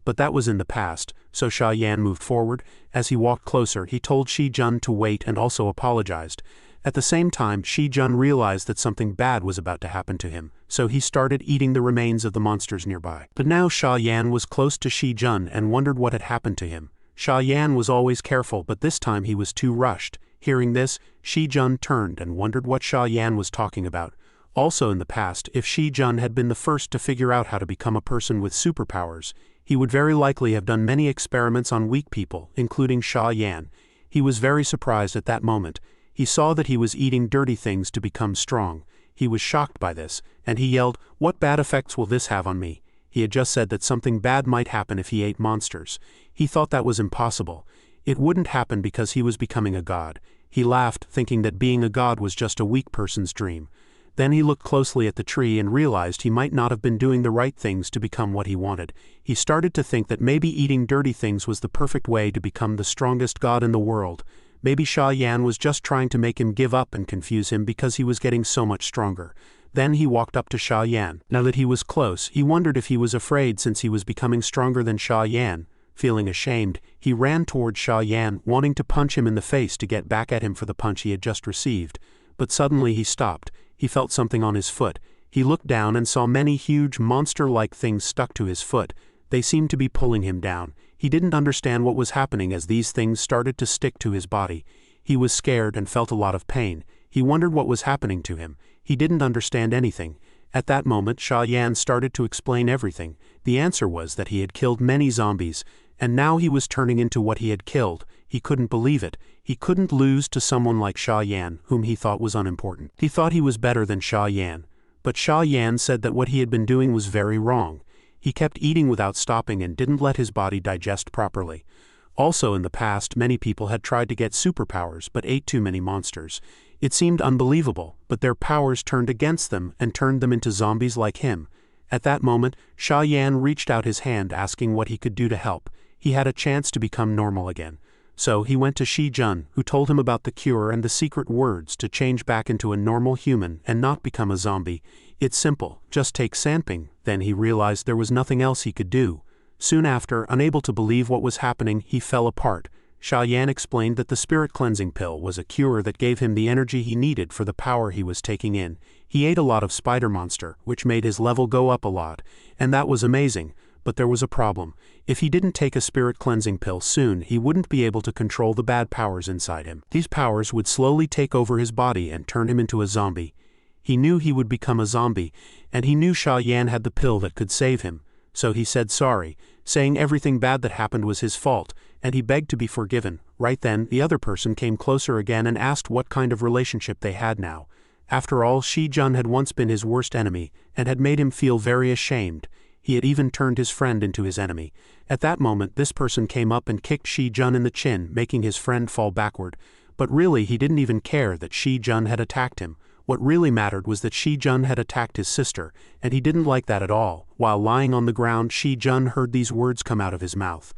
But that was in the past, so Sha Yan moved forward. As he walked closer, he told Shi Jun to wait and also apologized. At the same time, Shi Jun realized that something bad was about to happen to him, so he started eating the remains of the monsters nearby. But now Sha Yan was close to Shi Jun and wondered what had happened to him. Sha Yan was always careful, but this time he was too rushed. Hearing this, Shi Jun turned and wondered what Sha Yan was talking about. Also in the past, if Shi Jun had been the first to figure out how to become a person with superpowers, he would very likely have done many experiments on weak people, including Sha Yan. He was very surprised at that moment. He saw that he was eating dirty things to become strong. He was shocked by this, and he yelled, "What bad effects will this have on me?" He had just said that something bad might happen if he ate monsters. He thought that was impossible. It wouldn't happen because he was becoming a god. He laughed, thinking that being a god was just a weak person's dream. Then he looked closely at the tree and realized he might not have been doing the right things to become what he wanted. He started to think that maybe eating dirty things was the perfect way to become the strongest god in the world. Maybe Sha Yan was just trying to make him give up and confuse him because he was getting so much stronger. Then he walked up to Sha Yan. Now that he was close, he wondered if he was afraid since he was becoming stronger than Sha Yan. Feeling ashamed, he ran toward Sha Yan, wanting to punch him in the face to get back at him for the punch he had just received. But suddenly he stopped. He felt something on his foot. He looked down and saw many huge monster-like things stuck to his foot. They seemed to be pulling him down. He didn't understand what was happening as these things started to stick to his body. He was scared and felt a lot of pain. He wondered what was happening to him. He didn't understand anything. At that moment, Sha Yan started to explain everything. The answer was that he had killed many zombies, and now he was turning into what he had killed. He couldn't believe it. He couldn't lose to someone like Sha Yan, whom he thought was unimportant. He thought he was better than Sha Yan. But Sha Yan said that what he had been doing was very wrong. He kept eating without stopping and didn't let his body digest properly. Also in the past, many people had tried to get superpowers but ate too many monsters. It seemed unbelievable, but their powers turned against them and turned them into zombies like him. At that moment, Sha Yan reached out his hand asking what he could do to help. He had a chance to become normal again. So he went to Shi Jun, who told him about the cure and the secret words to change back into a normal human and not become a zombie. It's simple, just take Sanping. Then he realized there was nothing else he could do. Soon after, unable to believe what was happening, he fell apart. Sha Yan explained that the spirit cleansing pill was a cure that gave him the energy he needed for the power he was taking in. He ate a lot of spider monster, which made his level go up a lot, and that was amazing. But there was a problem. If he didn't take a spirit cleansing pill soon, he wouldn't be able to control the bad powers inside him. These powers would slowly take over his body and turn him into a zombie. He knew he would become a zombie, and he knew Sha Yan had the pill that could save him. So he said sorry, saying everything bad that happened was his fault, and he begged to be forgiven. Right then, the other person came closer again and asked what kind of relationship they had now. After all, Shi Jun had once been his worst enemy, and had made him feel very ashamed. He had even turned his friend into his enemy. At that moment, this person came up and kicked Shi Jun in the chin, making his friend fall backward. But really, he didn't even care that Shi Jun had attacked him. What really mattered was that Shi Jun had attacked his sister, and he didn't like that at all. While lying on the ground, Shi Jun heard these words come out of his mouth.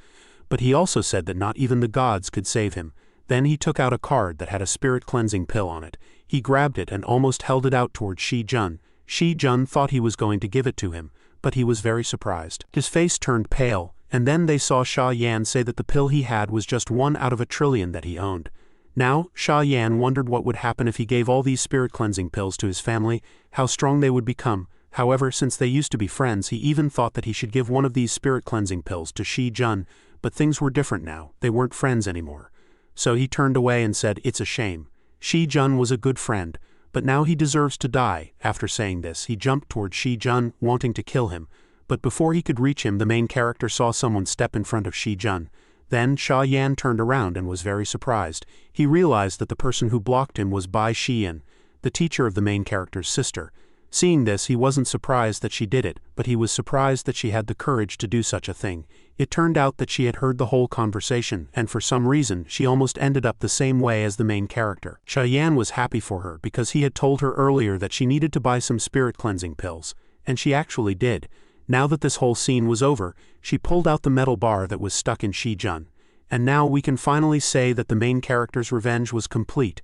But he also said that not even the gods could save him. Then he took out a card that had a spirit cleansing pill on it. He grabbed it and almost held it out towards Shi Jun. Shi Jun thought he was going to give it to him, but he was very surprised. His face turned pale, and then they saw Sha Yan say that the pill he had was just 1 out of a trillion that he owned. Now, Sha Yan wondered what would happen if he gave all these spirit cleansing pills to his family, how strong they would become. However, since they used to be friends, he even thought that he should give one of these spirit cleansing pills to Shi Jun, but things were different now. They weren't friends anymore. So he turned away and said, "It's a shame. Shi Jun was a good friend, but now he deserves to die." After saying this, he jumped toward Shi Jun, wanting to kill him. But before he could reach him, the main character saw someone step in front of Shi Jun. Then Sha Yan turned around and was very surprised. He realized that the person who blocked him was Bai Xian, the teacher of the main character's sister. Seeing this, he wasn't surprised that she did it, but he was surprised that she had the courage to do such a thing. It turned out that she had heard the whole conversation, and for some reason, she almost ended up the same way as the main character. Sha Yan was happy for her because he had told her earlier that she needed to buy some spirit cleansing pills, and she actually did. Now that this whole scene was over, she pulled out the metal bar that was stuck in Shi Jun. And now we can finally say that the main character's revenge was complete.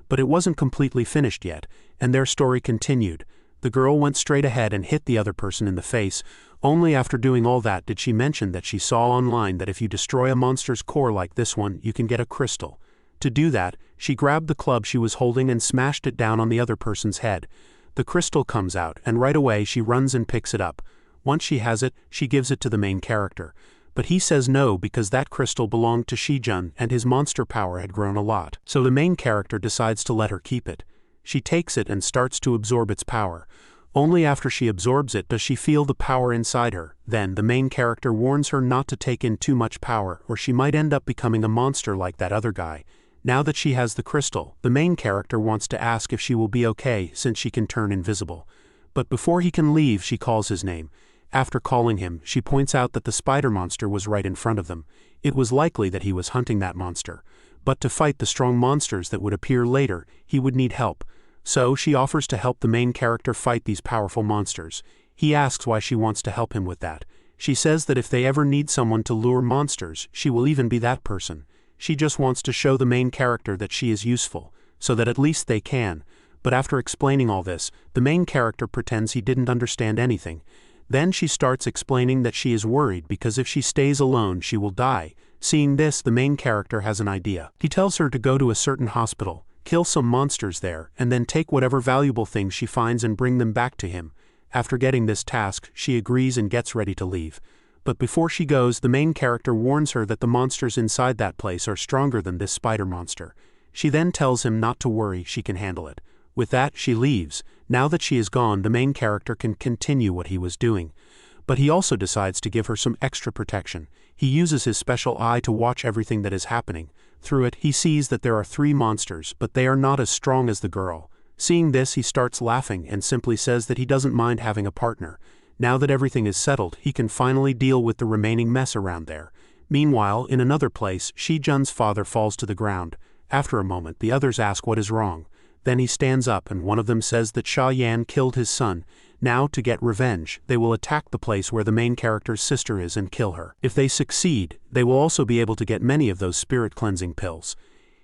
But it wasn't completely finished yet, and their story continued. The girl went straight ahead and hit the other person in the face. Only after doing all that did she mention that she saw online that if you destroy a monster's core like this one, you can get a crystal. To do that, she grabbed the club she was holding and smashed it down on the other person's head. The crystal comes out, and right away she runs and picks it up. Once she has it, she gives it to the main character. But he says no because that crystal belonged to Shi Jun and his monster power had grown a lot. So the main character decides to let her keep it. She takes it and starts to absorb its power. Only after she absorbs it does she feel the power inside her. Then the main character warns her not to take in too much power or she might end up becoming a monster like that other guy. Now that she has the crystal, the main character wants to ask if she will be okay since she can turn invisible. But before he can leave, she calls his name. After calling him, she points out that the spider monster was right in front of them. It was likely that he was hunting that monster. But to fight the strong monsters that would appear later, he would need help. So she offers to help the main character fight these powerful monsters. He asks why she wants to help him with that. She says that if they ever need someone to lure monsters, she will even be that person. She just wants to show the main character that she is useful, so that at least they can. But after explaining all this, the main character pretends he didn't understand anything. Then she starts explaining that she is worried because if she stays alone she will die. Seeing this, the main character has an idea. He tells her to go to a certain hospital, kill some monsters there, and then take whatever valuable things she finds and bring them back to him. After getting this task, she agrees and gets ready to leave. But before she goes, the main character warns her that the monsters inside that place are stronger than this spider monster. She then tells him not to worry, she can handle it. With that, she leaves. Now that she is gone, the main character can continue what he was doing. But he also decides to give her some extra protection. He uses his special eye to watch everything that is happening. Through it, he sees that there are 3 monsters, but they are not as strong as the girl. Seeing this, he starts laughing and simply says that he doesn't mind having a partner. Now that everything is settled, he can finally deal with the remaining mess around there. Meanwhile, in another place, Shi-jun's father falls to the ground. After a moment, the others ask what is wrong. Then he stands up and one of them says that Sha-yan killed his son. Now, to get revenge, they will attack the place where the main character's sister is and kill her. If they succeed, they will also be able to get many of those spirit cleansing pills.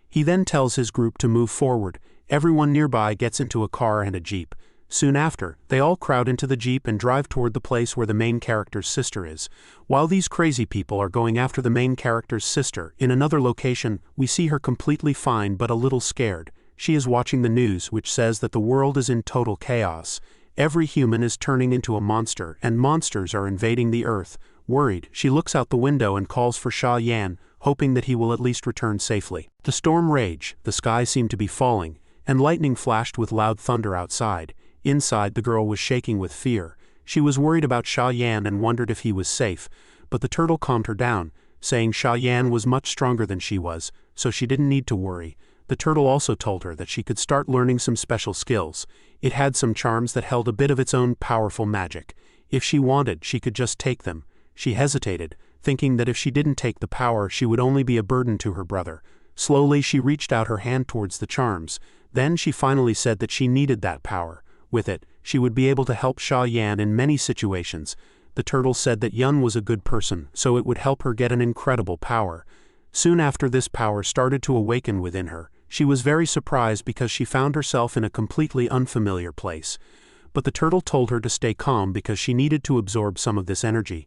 He then tells his group to move forward. Everyone nearby gets into a car and a jeep. Soon after, they all crowd into the jeep and drive toward the place where the main character's sister is. While these crazy people are going after the main character's sister, in another location, we see her completely fine but a little scared. She is watching the news, which says that the world is in total chaos. Every human is turning into a monster, and monsters are invading the earth. Worried, she looks out the window and calls for Sha-yan, hoping that he will at least return safely. The storm raged, the sky seemed to be falling, and lightning flashed with loud thunder outside. Inside, the girl was shaking with fear. She was worried about Sha-yan and wondered if he was safe, but the turtle calmed her down, saying Sha-yan was much stronger than she was, so she didn't need to worry. The turtle also told her that she could start learning some special skills. It had some charms that held a bit of its own powerful magic. If she wanted, she could just take them. She hesitated, thinking that if she didn't take the power, she would only be a burden to her brother. Slowly, she reached out her hand towards the charms. Then she finally said that she needed that power. With it, she would be able to help Sha-yan in many situations. The turtle said that Yun was a good person, so it would help her get an incredible power. Soon after, this power started to awaken within her. She was very surprised because she found herself in a completely unfamiliar place. But the turtle told her to stay calm because she needed to absorb some of this energy.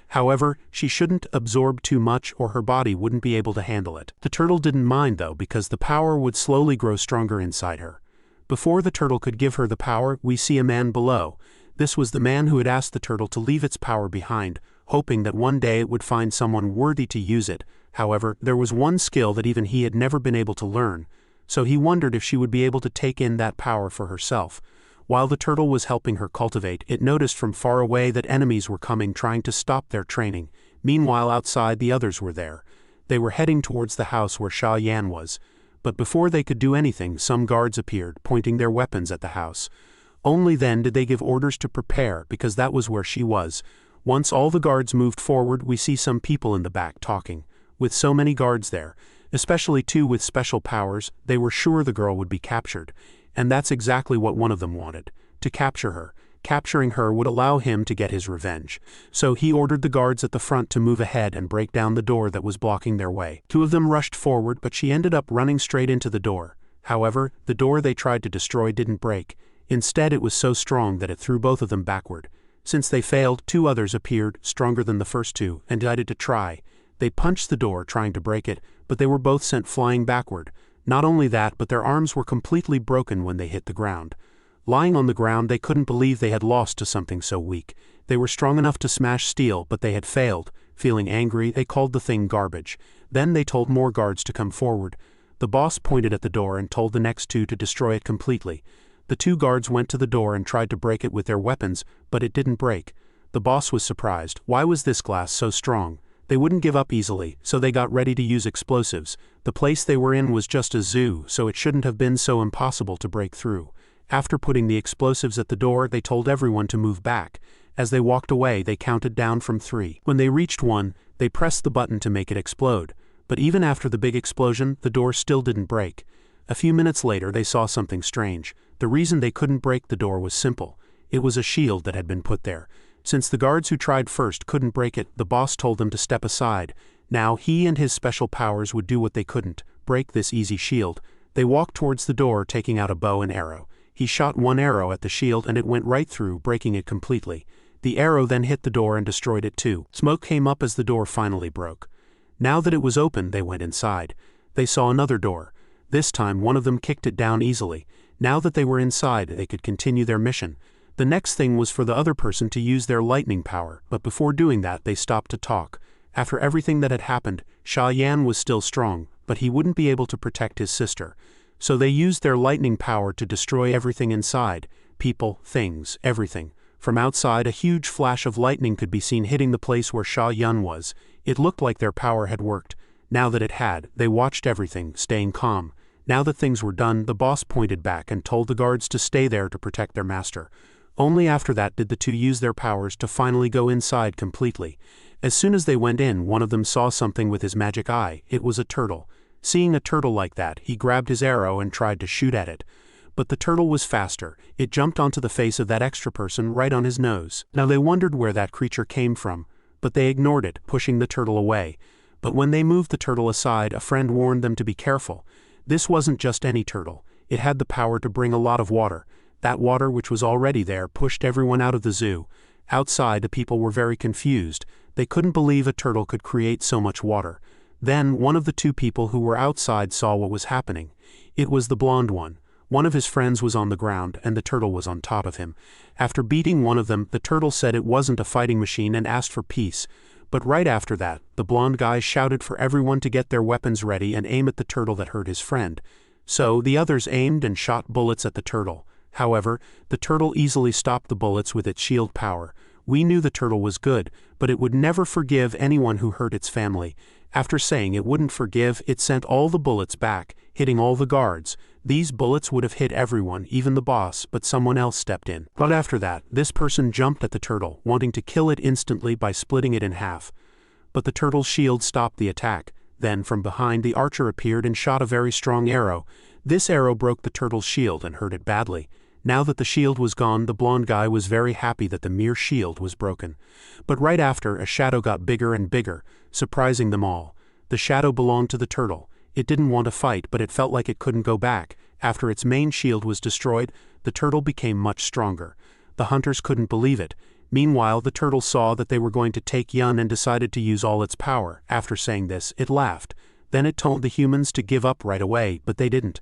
However, she shouldn't absorb too much or her body wouldn't be able to handle it. The turtle didn't mind though because the power would slowly grow stronger inside her. Before the turtle could give her the power, we see a man below. This was the man who had asked the turtle to leave its power behind, hoping that one day it would find someone worthy to use it. However, there was one skill that even he had never been able to learn, so he wondered if she would be able to take in that power for herself. While the turtle was helping her cultivate, it noticed from far away that enemies were coming trying to stop their training. Meanwhile, outside, the others were there. They were heading towards the house where Sha-yan was. But before they could do anything, some guards appeared, pointing their weapons at the house. Only then did they give orders to prepare, because that was where she was. Once all the guards moved forward, we see some people in the back talking. With so many guards there, especially 2 with special powers, they were sure the girl would be captured. And that's exactly what one of them wanted, to capture her. Capturing her would allow him to get his revenge. So he ordered the guards at the front to move ahead and break down the door that was blocking their way. 2 of them rushed forward, but she ended up running straight into the door. However, the door they tried to destroy didn't break. Instead, it was so strong that it threw both of them backward. Since they failed, 2 others appeared, stronger than the first 2, and decided to try. They punched the door, trying to break it, but they were both sent flying backward. Not only that, but their arms were completely broken when they hit the ground. Lying on the ground, they couldn't believe they had lost to something so weak. They were strong enough to smash steel, but they had failed. Feeling angry, they called the thing garbage. Then they told more guards to come forward. The boss pointed at the door and told the next 2 to destroy it completely. The 2 guards went to the door and tried to break it with their weapons, but it didn't break. The boss was surprised. Why was this glass so strong? They wouldn't give up easily, so they got ready to use explosives. The place they were in was just a zoo, so it shouldn't have been so impossible to break through. After putting the explosives at the door, they told everyone to move back. As they walked away, they counted down from 3. When they reached 1, they pressed the button to make it explode. But even after the big explosion, the door still didn't break. A few minutes later, they saw something strange. The reason they couldn't break the door was simple. It was a shield that had been put there. Since the guards who tried first couldn't break it, the boss told them to step aside. Now he and his special powers would do what they couldn't, break this easy shield. They walked towards the door, taking out a bow and arrow. He shot one arrow at the shield and it went right through, breaking it completely. The arrow then hit the door and destroyed it too. Smoke came up as the door finally broke. Now that it was open, they went inside. They saw another door. This time one of them kicked it down easily. Now that they were inside, they could continue their mission. The next thing was for the other person to use their lightning power, but before doing that, they stopped to talk. After everything that had happened, Sha Yan was still strong, but he wouldn't be able to protect his sister. So they used their lightning power to destroy everything inside. People, things, everything. From outside, a huge flash of lightning could be seen hitting the place where Sha Yan was. It looked like their power had worked. Now that it had, they watched everything, staying calm. Now that things were done, the boss pointed back and told the guards to stay there to protect their master. Only after that did the two use their powers to finally go inside completely. As soon as they went in, one of them saw something with his magic eye. It was a turtle. Seeing a turtle like that, he grabbed his arrow and tried to shoot at it. But the turtle was faster. It jumped onto the face of that extra person right on his nose. Now they wondered where that creature came from, but they ignored it, pushing the turtle away. But when they moved the turtle aside, a friend warned them to be careful. This wasn't just any turtle. It had the power to bring a lot of water. That water, which was already there, pushed everyone out of the zoo. Outside, the people were very confused. They couldn't believe a turtle could create so much water. Then, one of the two people who were outside saw what was happening. It was the blonde one. One of his friends was on the ground, and the turtle was on top of him. After beating one of them, the turtle said it wasn't a fighting machine and asked for peace. But right after that, the blonde guy shouted for everyone to get their weapons ready and aim at the turtle that hurt his friend. So, the others aimed and shot bullets at the turtle. However, the turtle easily stopped the bullets with its shield power. We knew the turtle was good, but it would never forgive anyone who hurt its family. After saying it wouldn't forgive, it sent all the bullets back, hitting all the guards. These bullets would have hit everyone, even the boss, but someone else stepped in. But after that, this person jumped at the turtle, wanting to kill it instantly by splitting it in half. But the turtle's shield stopped the attack. Then, from behind, the archer appeared and shot a very strong arrow. This arrow broke the turtle's shield and hurt it badly. Now that the shield was gone, the blonde guy was very happy that the mere shield was broken. But right after, a shadow got bigger and bigger, surprising them all. The shadow belonged to the turtle. It didn't want to fight, but it felt like it couldn't go back. After its main shield was destroyed, the turtle became much stronger. The hunters couldn't believe it. Meanwhile, the turtle saw that they were going to take Yun and decided to use all its power. After saying this, it laughed. Then it told the humans to give up right away, but they didn't.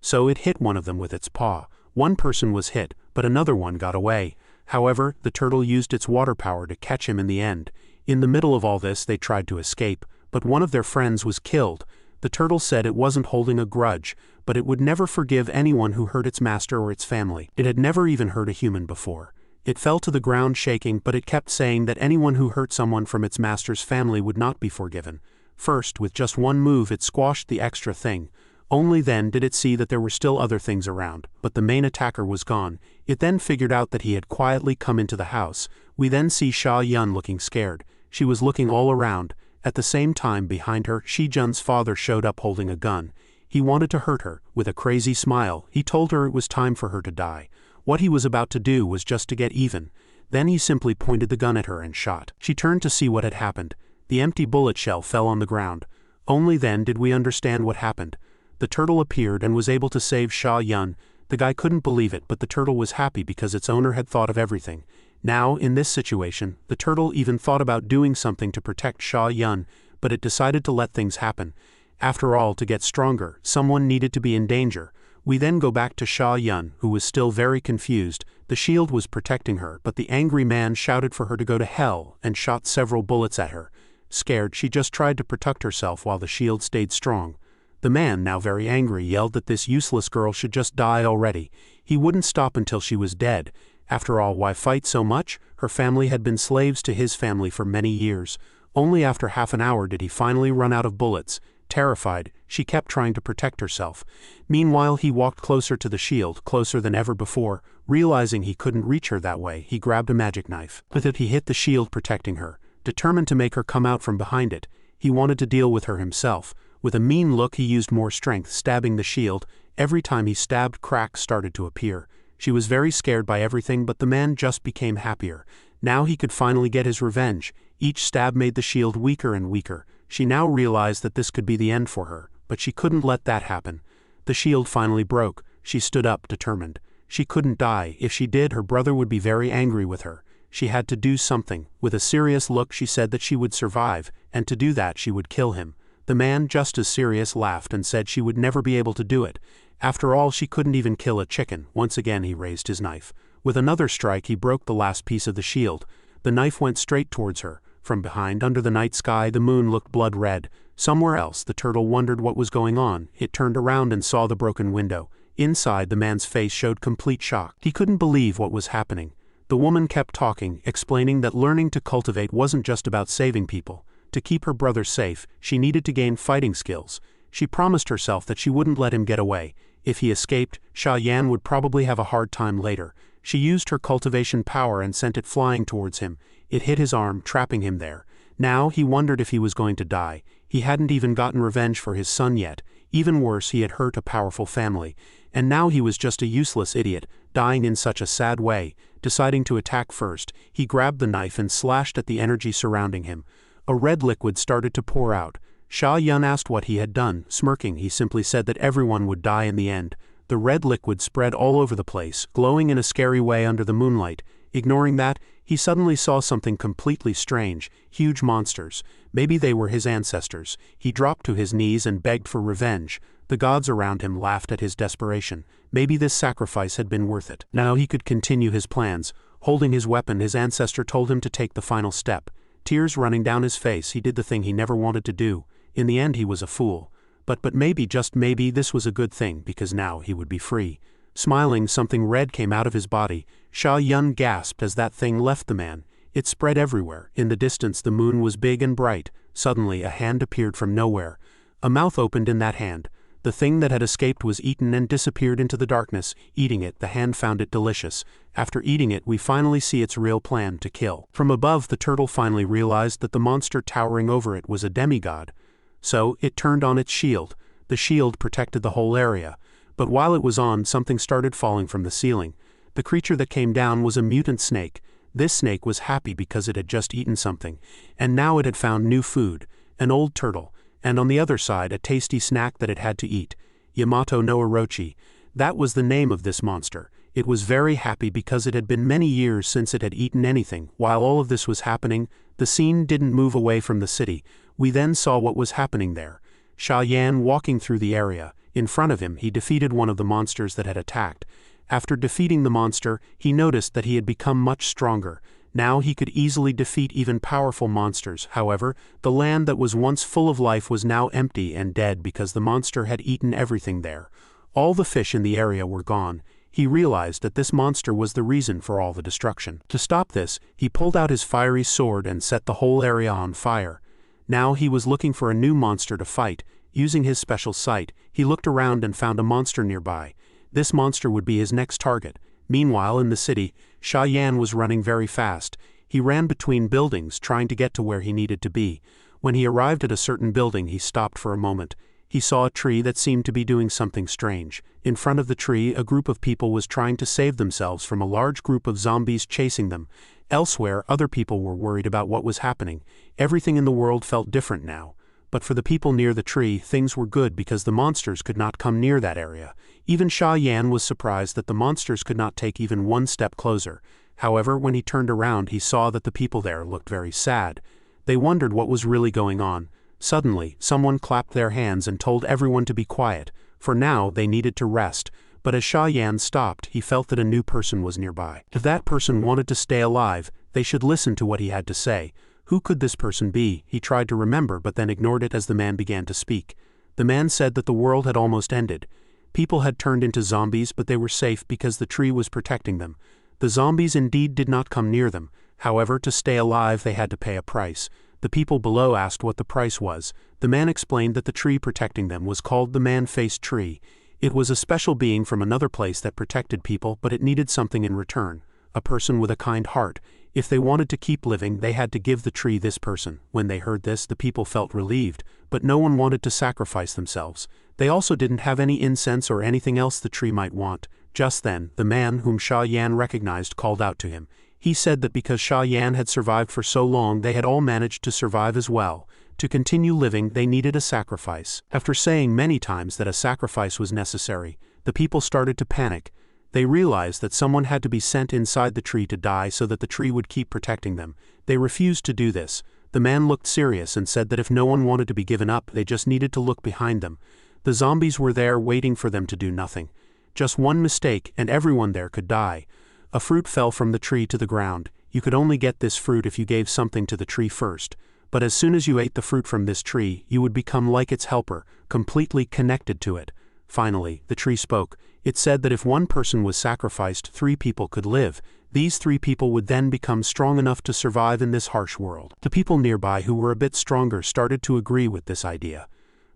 So it hit one of them with its paw. One person was hit, but another one got away. However, the turtle used its water power to catch him in the end. In the middle of all this, they tried to escape, but one of their friends was killed. The turtle said it wasn't holding a grudge, but it would never forgive anyone who hurt its master or its family. It had never even hurt a human before. It fell to the ground shaking, but it kept saying that anyone who hurt someone from its master's family would not be forgiven. First, with just one move, it squashed the extra thing. Only then did it see that there were still other things around, but the main attacker was gone. It then figured out that he had quietly come into the house. We then see Sha Yun looking scared. She was looking all around. At the same time, behind her, Shi Jun's father showed up holding a gun. He wanted to hurt her. With a crazy smile, he told her it was time for her to die. What he was about to do was just to get even. Then he simply pointed the gun at her and shot. She turned to see what had happened. The empty bullet shell fell on the ground. Only then did we understand what happened. The turtle appeared and was able to save Sha Yun. The guy couldn't believe it, but the turtle was happy because its owner had thought of everything. Now, in this situation, the turtle even thought about doing something to protect Sha Yun, but it decided to let things happen. After all, to get stronger, someone needed to be in danger. We then go back to Sha Yun, who was still very confused. The shield was protecting her, but the angry man shouted for her to go to hell and shot several bullets at her. Scared, she just tried to protect herself while the shield stayed strong. The man, now very angry, yelled that this useless girl should just die already. He wouldn't stop until she was dead. After all, why fight so much? Her family had been slaves to his family for many years. Only after half an hour did he finally run out of bullets. Terrified, she kept trying to protect herself. Meanwhile, he walked closer to the shield, closer than ever before. Realizing he couldn't reach her that way, he grabbed a magic knife. With it, he hit the shield protecting her. Determined to make her come out from behind it, he wanted to deal with her himself. With a mean look, he used more strength, stabbing the shield. Every time he stabbed, cracks started to appear. She was very scared by everything, but the man just became happier. Now he could finally get his revenge. Each stab made the shield weaker and weaker. She now realized that this could be the end for her, but she couldn't let that happen. The shield finally broke. She stood up, determined. She couldn't die. If she did, her brother would be very angry with her. She had to do something. With a serious look, she said that she would survive, and to do that she would kill him. The man, just as serious, laughed and said she would never be able to do it. After all, she couldn't even kill a chicken. Once again he raised his knife. With another strike, he broke the last piece of the shield. The knife went straight towards her. From behind, under the night sky, the moon looked blood red. Somewhere else, the turtle wondered what was going on. It turned around and saw the broken window. Inside, the man's face showed complete shock. He couldn't believe what was happening. The woman kept talking, explaining that learning to cultivate wasn't just about saving people. To keep her brother safe, she needed to gain fighting skills. She promised herself that she wouldn't let him get away. If he escaped, Sha Yan would probably have a hard time later. She used her cultivation power and sent it flying towards him. It hit his arm, trapping him there. Now he wondered if he was going to die. He hadn't even gotten revenge for his son yet. Even worse, he had hurt a powerful family. And now he was just a useless idiot, dying in such a sad way. Deciding to attack first, he grabbed the knife and slashed at the energy surrounding him. A red liquid started to pour out. Sha Yan asked what he had done. Smirking, he simply said that everyone would die in the end. The red liquid spread all over the place, glowing in a scary way under the moonlight. Ignoring that, he suddenly saw something completely strange. Huge monsters. Maybe they were his ancestors. He dropped to his knees and begged for revenge. The gods around him laughed at his desperation. Maybe this sacrifice had been worth it. Now he could continue his plans. Holding his weapon, his ancestor told him to take the final step. Tears running down his face, he did the thing he never wanted to do. In the end, he was a fool. But maybe, just maybe, this was a good thing, because now he would be free. Smiling, something red came out of his body. Sha Yan gasped as that thing left the man. It spread everywhere. In the distance, the moon was big and bright. Suddenly, a hand appeared from nowhere. A mouth opened in that hand. The thing that had escaped was eaten and disappeared into the darkness. Eating it, the hand found it delicious. After eating it, we finally see its real plan, to kill. From above, the turtle finally realized that the monster towering over it was a demigod. So, it turned on its shield. The shield protected the whole area. But while it was on, something started falling from the ceiling. The creature that came down was a mutant snake. This snake was happy because it had just eaten something, and now it had found new food, an old turtle, and on the other side a tasty snack that it had to eat. Yamato no Orochi. That was the name of this monster. It was very happy because it had been many years since it had eaten anything. While all of this was happening, the scene didn't move away from the city. We then saw what was happening there. Sha Yan walking through the area. In front of him, he defeated one of the monsters that had attacked. After defeating the monster, he noticed that he had become much stronger. Now he could easily defeat even powerful monsters. However, the land that was once full of life was now empty and dead because the monster had eaten everything there. All the fish in the area were gone. He realized that this monster was the reason for all the destruction. To stop this, he pulled out his fiery sword and set the whole area on fire. Now he was looking for a new monster to fight. Using his special sight, he looked around and found a monster nearby. This monster would be his next target. Meanwhile, in the city, Sha Yan was running very fast. He ran between buildings, trying to get to where he needed to be. When he arrived at a certain building, he stopped for a moment. He saw a tree that seemed to be doing something strange. In front of the tree, a group of people was trying to save themselves from a large group of zombies chasing them. Elsewhere, other people were worried about what was happening. Everything in the world felt different now. But for the people near the tree, things were good because the monsters could not come near that area. Even Sha Yan was surprised that the monsters could not take even one step closer. However, when he turned around, he saw that the people there looked very sad. They wondered what was really going on. Suddenly, someone clapped their hands and told everyone to be quiet. For now, they needed to rest. But as Sha Yan stopped, he felt that a new person was nearby. If that person wanted to stay alive, they should listen to what he had to say. Who could this person be? He tried to remember but then ignored it as the man began to speak. The man said that the world had almost ended. People had turned into zombies, but they were safe because the tree was protecting them. The zombies indeed did not come near them. However, to stay alive they had to pay a price. The people below asked what the price was. The man explained that the tree protecting them was called the man-faced tree. It was a special being from another place that protected people, but it needed something in return. A person with a kind heart. If they wanted to keep living, they had to give the tree this person. When they heard this, the people felt relieved, but no one wanted to sacrifice themselves. They also didn't have any incense or anything else the tree might want. Just then, the man whom Sha Yan recognized called out to him. He said that because Sha Yan had survived for so long, they had all managed to survive as well. To continue living, they needed a sacrifice. After saying many times that a sacrifice was necessary, the people started to panic. They realized that someone had to be sent inside the tree to die so that the tree would keep protecting them. They refused to do this. The man looked serious and said that if no one wanted to be given up, they just needed to look behind them. The zombies were there waiting for them to do nothing. Just one mistake and everyone there could die. A fruit fell from the tree to the ground. You could only get this fruit if you gave something to the tree first. But as soon as you ate the fruit from this tree, you would become like its helper, completely connected to it. Finally, the tree spoke. It said that if one person was sacrificed, 3 people could live. These 3 people would then become strong enough to survive in this harsh world. The people nearby who were a bit stronger started to agree with this idea.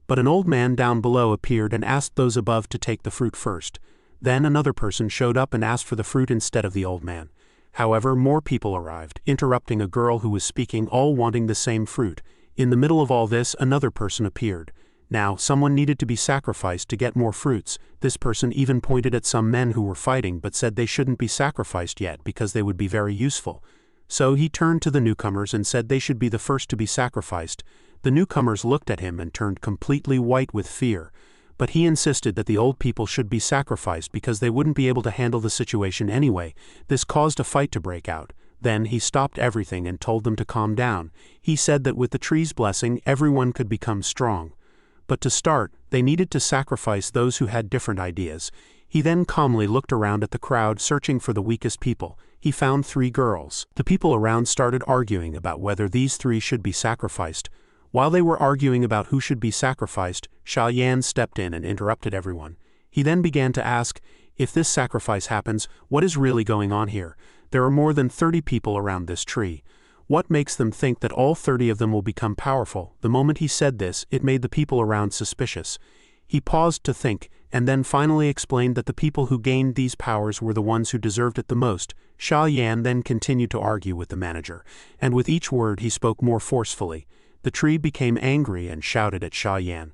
But an old man down below appeared and asked those above to take the fruit first. Then another person showed up and asked for the fruit instead of the old man. However, more people arrived, interrupting a girl who was speaking, all wanting the same fruit. In the middle of all this, another person appeared. Now, someone needed to be sacrificed to get more fruits. This person even pointed at some men who were fighting but said they shouldn't be sacrificed yet because they would be very useful. So he turned to the newcomers and said they should be the first to be sacrificed. The newcomers looked at him and turned completely white with fear. But he insisted that the old people should be sacrificed because they wouldn't be able to handle the situation anyway. This caused a fight to break out. Then he stopped everything and told them to calm down. He said that with the tree's blessing, everyone could become strong. But to start, they needed to sacrifice those who had different ideas. He then calmly looked around at the crowd, searching for the weakest people. He found 3 girls. The people around started arguing about whether these 3 should be sacrificed. While they were arguing about who should be sacrificed, Sha Yan stepped in and interrupted everyone. He then began to ask, if this sacrifice happens, what is really going on here? There are more than 30 people around this tree. What makes them think that all 30 of them will become powerful? The moment he said this, it made the people around suspicious. He paused to think, and then finally explained that the people who gained these powers were the ones who deserved it the most. Sha Yan then continued to argue with the manager, and with each word he spoke more forcefully. The tree became angry and shouted at Sha Yan.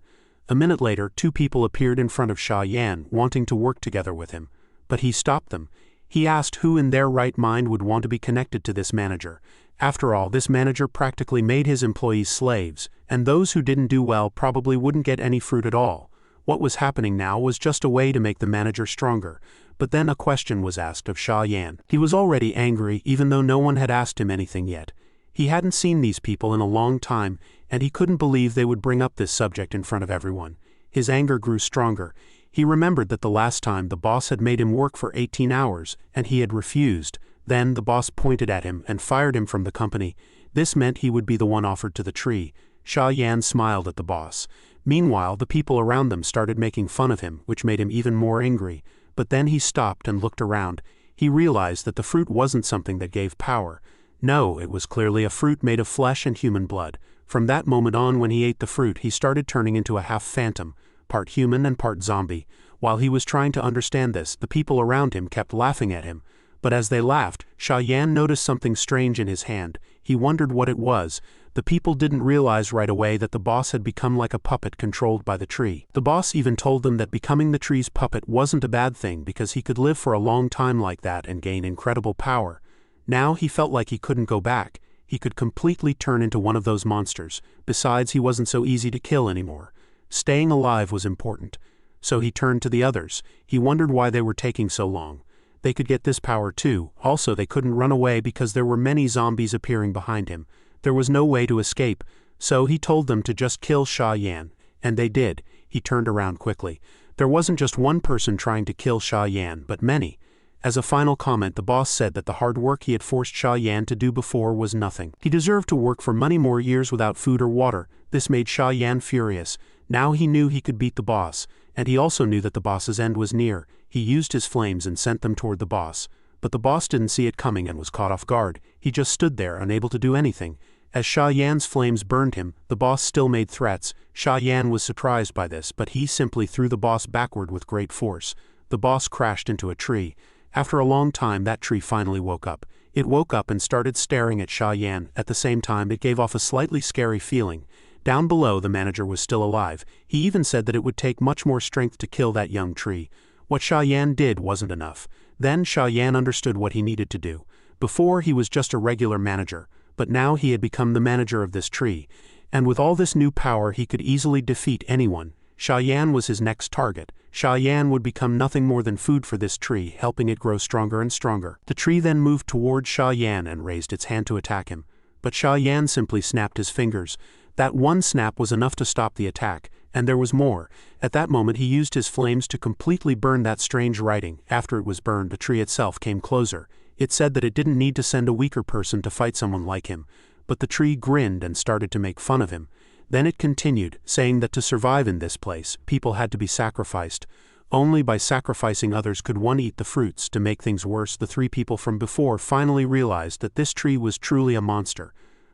A minute later, 2 people appeared in front of Sha Yan, wanting to work together with him. But he stopped them. He asked who in their right mind would want to be connected to this manager. After all, this manager practically made his employees slaves, and those who didn't do well probably wouldn't get any fruit at all. What was happening now was just a way to make the manager stronger. But then a question was asked of Sha Yan. He was already angry even though no one had asked him anything yet. He hadn't seen these people in a long time, and he couldn't believe they would bring up this subject in front of everyone. His anger grew stronger. He remembered that the last time the boss had made him work for 18 hours, and he had refused. Then the boss pointed at him and fired him from the company. This meant he would be the one offered to the tree. Sha Yan smiled at the boss. Meanwhile, the people around them started making fun of him, which made him even more angry. But then he stopped and looked around. He realized that the fruit wasn't something that gave power. No, it was clearly a fruit made of flesh and human blood. From that moment on, when he ate the fruit, he started turning into a half-phantom, part human and part zombie. While he was trying to understand this, the people around him kept laughing at him. But as they laughed, Sha Yan noticed something strange in his hand. He wondered what it was. The people didn't realize right away that the boss had become like a puppet controlled by the tree. The boss even told them that becoming the tree's puppet wasn't a bad thing because he could live for a long time like that and gain incredible power. Now he felt like he couldn't go back. He could completely turn into one of those monsters. Besides, he wasn't so easy to kill anymore. Staying alive was important. So he turned to the others. He wondered why they were taking so long. They could get this power too. Also, they couldn't run away because there were many zombies appearing behind him. There was no way to escape. So he told them to just kill Sha Yan. And they did. He turned around quickly. There wasn't just one person trying to kill Sha Yan, but many. As a final comment, the boss said that the hard work he had forced Sha Yan to do before was nothing. He deserved to work for many more years without food or water. This made Sha Yan furious. Now he knew he could beat the boss, and he also knew that the boss's end was near. He used his flames and sent them toward the boss. But the boss didn't see it coming and was caught off guard. He just stood there, unable to do anything. As Sha Yan's flames burned him, the boss still made threats. Sha Yan was surprised by this, but he simply threw the boss backward with great force. The boss crashed into a tree. After a long time, that tree finally woke up. It woke up and started staring at Sha Yan. At the same time, it gave off a slightly scary feeling. Down below, the manager was still alive. He even said that it would take much more strength to kill that young tree. What Sha Yan did wasn't enough. Then Sha Yan understood what he needed to do. Before, he was just a regular manager, but now he had become the manager of this tree. And with all this new power, he could easily defeat anyone. Sha Yan was his next target. Sha Yan would become nothing more than food for this tree, helping it grow stronger and stronger. The tree then moved toward Sha Yan and raised its hand to attack him. But Sha Yan simply snapped his fingers. That one snap was enough to stop the attack, and there was more. At that moment, he used his flames to completely burn that strange writing. After it was burned, the tree itself came closer. It said that it didn't need to send a weaker person to fight someone like him. But the tree grinned and started to make fun of him. Then it continued, saying that to survive in this place, people had to be sacrificed. Only by sacrificing others could one eat the fruits. To make things worse, the three people from before finally realized that this tree was truly a monster.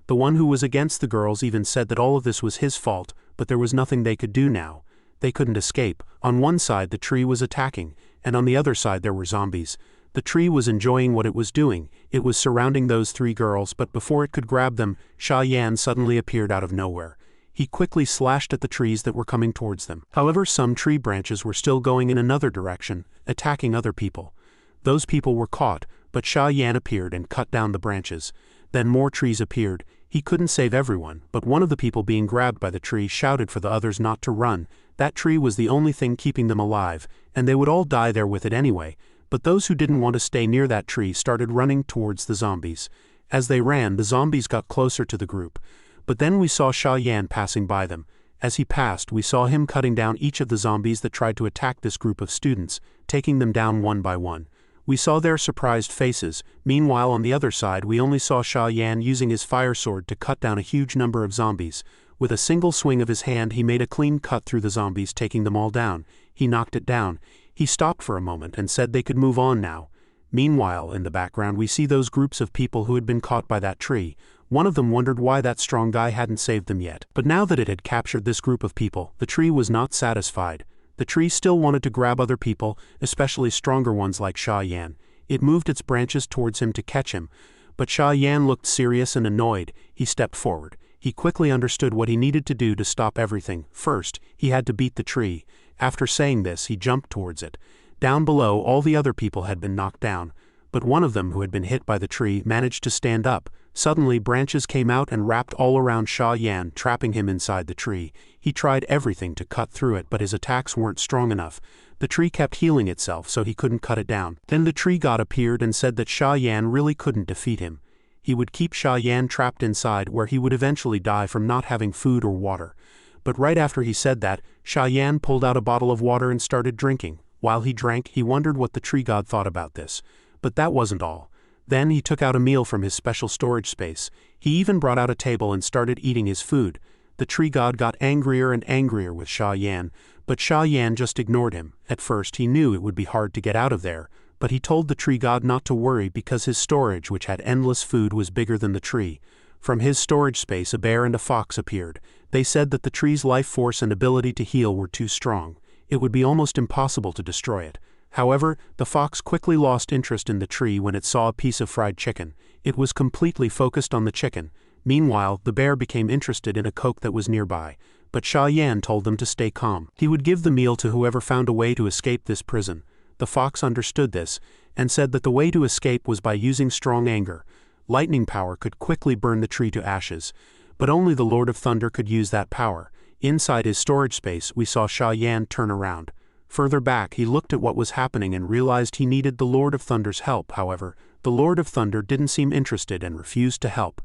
The one who was against the girls even said that all of this was his fault, but there was nothing they could do now. They couldn't escape. On one side, the tree was attacking, and on the other side there were zombies. The tree was enjoying what it was doing. It was surrounding those three girls, but before it could grab them, Sha Yan suddenly appeared out of nowhere. He quickly slashed at the trees that were coming towards them. However, some tree branches were still going in another direction, attacking other people. Those people were caught, but Sha Yan appeared and cut down the branches. Then more trees appeared. He couldn't save everyone, but one of the people being grabbed by the tree shouted for the others not to run. That tree was the only thing keeping them alive, and they would all die there with it anyway. But those who didn't want to stay near that tree started running towards the zombies. As they ran, the zombies got closer to the group. But then we saw Sha Yan passing by them. As he passed, we saw him cutting down each of the zombies that tried to attack this group of students, taking them down one by one. We saw their surprised faces. Meanwhile, on the other side, we only saw Sha Yan using his fire sword to cut down a huge number of zombies. With a single swing of his hand, he made a clean cut through the zombies, taking them all down. He knocked it down. He stopped for a moment and said they could move on now. Meanwhile, in the background, we see those groups of people who had been caught by that tree. One of them wondered why that strong guy hadn't saved them yet. But now that it had captured this group of people, the tree was not satisfied. The tree still wanted to grab other people, especially stronger ones like Sha Yan. It moved its branches towards him to catch him. But Sha Yan looked serious and annoyed. He stepped forward. He quickly understood what he needed to do to stop everything. First, he had to beat the tree. After saying this, he jumped towards it. Down below, all the other people had been knocked down. But one of them, who had been hit by the tree, managed to stand up. Suddenly, branches came out and wrapped all around Sha Yan, trapping him inside the tree. He tried everything to cut through it, but his attacks weren't strong enough. The tree kept healing itself, so he couldn't cut it down. Then the tree god appeared and said that Sha Yan really couldn't defeat him. He would keep Sha Yan trapped inside, where he would eventually die from not having food or water. But right after he said that, Sha Yan pulled out a bottle of water and started drinking. While he drank, he wondered what the tree god thought about this. But that wasn't all. Then he took out a meal from his special storage space. He even brought out a table and started eating his food. The tree god got angrier and angrier with Sha Yan, but Sha Yan just ignored him. At first he knew it would be hard to get out of there, but he told the tree god not to worry because his storage, which had endless food, was bigger than the tree. From his storage space, a bear and a fox appeared. They said that the tree's life force and ability to heal were too strong. It would be almost impossible to destroy it. However, the fox quickly lost interest in the tree when it saw a piece of fried chicken. It was completely focused on the chicken. Meanwhile, the bear became interested in a Coke that was nearby. But Sha Yan told them to stay calm. He would give the meal to whoever found a way to escape this prison. The fox understood this, and said that the way to escape was by using strong anger. Lightning power could quickly burn the tree to ashes. But only the Lord of Thunder could use that power. Inside his storage space, we saw Sha Yan turn around. Further back, he looked at what was happening and realized he needed the Lord of Thunder's help. However, the Lord of Thunder didn't seem interested and refused to help.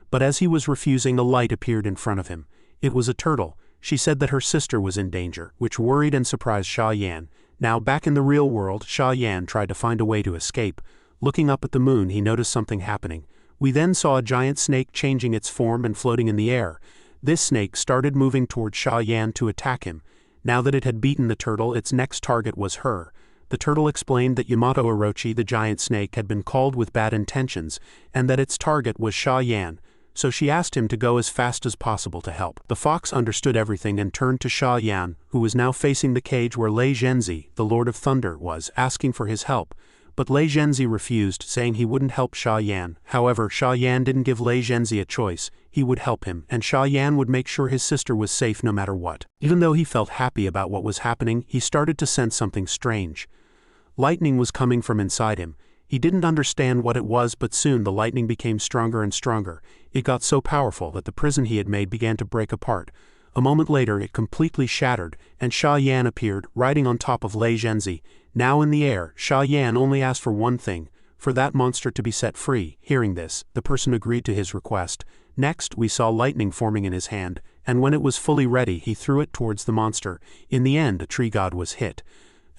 But as he was refusing, a light appeared in front of him. It was a turtle. She said that her sister was in danger, which worried and surprised Sha Yan. Now, back in the real world, Sha Yan tried to find a way to escape. Looking up at the moon, he noticed something happening. We then saw a giant snake changing its form and floating in the air. This snake started moving towards Sha Yan to attack him. Now that it had beaten the turtle, its next target was her. The turtle explained that Yamato Orochi, the giant snake, had been called with bad intentions, and that its target was Sha Yan. so she asked him to go as fast as possible to help. The fox understood everything and turned to Sha Yan, who was now facing the cage where Lei Zhenzi, the Lord of Thunder, was, asking for his help. But Lei Zhenzi refused, saying he wouldn't help Sha Yan. However, Sha Yan didn't give Lei Zhenzi a choice. He would help him, and Sha Yan would make sure his sister was safe no matter what. Even though he felt happy about what was happening, he started to sense something strange. Lightning was coming from inside him. He didn't understand what it was, but soon the lightning became stronger and stronger. It got so powerful that the prison he had made began to break apart. A moment later it completely shattered, and Sha Yan appeared, riding on top of Lei Zhenzi. Now in the air, Sha Yan only asked for one thing, for that monster to be set free. Hearing this, the person agreed to his request. Next, we saw lightning forming in his hand, and when it was fully ready he threw it towards the monster. In the end, a tree god was hit.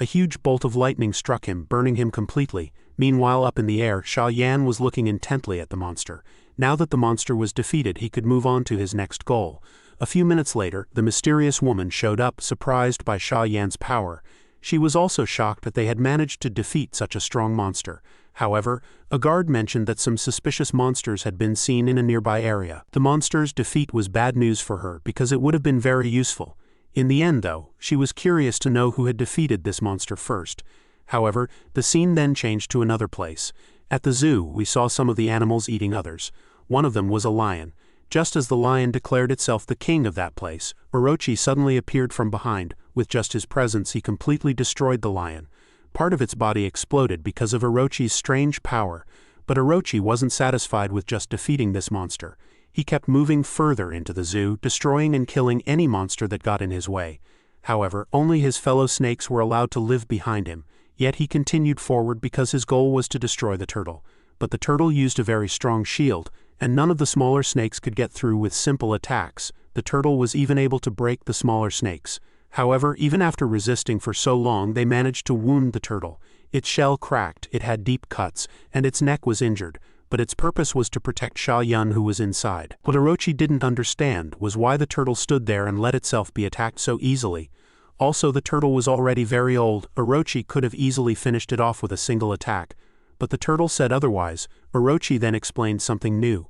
A huge bolt of lightning struck him, burning him completely. Meanwhile, up in the air, Sha Yan was looking intently at the monster. Now that the monster was defeated, he could move on to his next goal. A few minutes later, the mysterious woman showed up, surprised by Sha Yan's power. She was also shocked that they had managed to defeat such a strong monster. However, a guard mentioned that some suspicious monsters had been seen in a nearby area. The monster's defeat was bad news for her because it would have been very useful. In the end, though, she was curious to know who had defeated this monster first. However, the scene then changed to another place. At the zoo, we saw some of the animals eating others. One of them was a lion. Just as the lion declared itself the king of that place, Orochi suddenly appeared from behind. With just his presence, he completely destroyed the lion. Part of its body exploded because of Orochi's strange power, but Orochi wasn't satisfied with just defeating this monster. He kept moving further into the zoo, destroying and killing any monster that got in his way. However, only his fellow snakes were allowed to live behind him, yet he continued forward because his goal was to destroy the turtle. But the turtle used a very strong shield, and none of the smaller snakes could get through with simple attacks. The turtle was even able to break the smaller snakes. However, even after resisting for so long, they managed to wound the turtle. Its shell cracked, it had deep cuts, and its neck was injured, but its purpose was to protect Sha Yan, who was inside. What Orochi didn't understand was why the turtle stood there and let itself be attacked so easily. Also, the turtle was already very old. Orochi could have easily finished it off with a single attack. But the turtle said otherwise. Orochi then explained something new.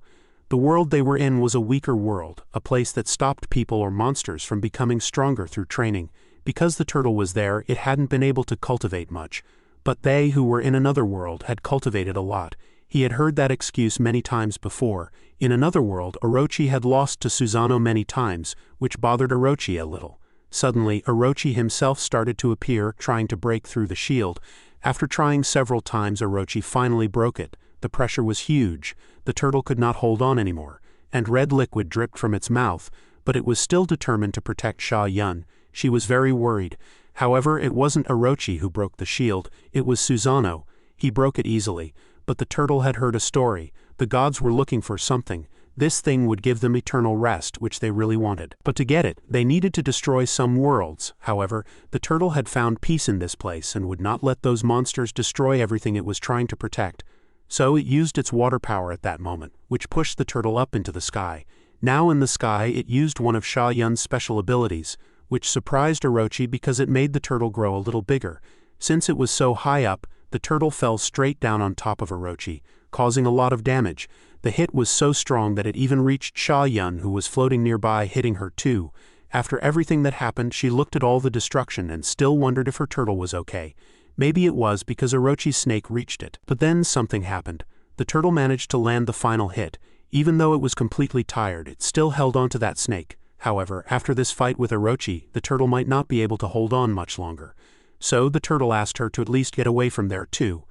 The world they were in was a weaker world, a place that stopped people or monsters from becoming stronger through training. Because the turtle was there, it hadn't been able to cultivate much. But they who were in another world had cultivated a lot. He had heard that excuse many times before. In another world, Orochi had lost to Susanoo many times, which bothered Orochi a little. Suddenly, Orochi himself started to appear, trying to break through the shield. After trying several times, Orochi finally broke it. The pressure was huge. The turtle could not hold on anymore, and red liquid dripped from its mouth, but it was still determined to protect Sha Yan. She was very worried. However, it wasn't Orochi who broke the shield, it was Susanoo. He broke it easily, but the turtle had heard a story. The gods were looking for something. This thing would give them eternal rest, which they really wanted. But to get it, they needed to destroy some worlds. However, the turtle had found peace in this place and would not let those monsters destroy everything it was trying to protect. So it used its water power at that moment, which pushed the turtle up into the sky. Now in the sky, it used one of Sha Yan's special abilities, which surprised Orochi because it made the turtle grow a little bigger. Since it was so high up, the turtle fell straight down on top of Orochi, causing a lot of damage. The hit was so strong that it even reached Sha Yan, who was floating nearby, hitting her too. After everything that happened, she looked at all the destruction and still wondered if her turtle was okay. Maybe it was because Orochi's snake reached it. But then something happened. The turtle managed to land the final hit. Even though it was completely tired, it still held on to that snake. However, after this fight with Orochi, the turtle might not be able to hold on much longer. So the turtle asked her to at least get away from there too.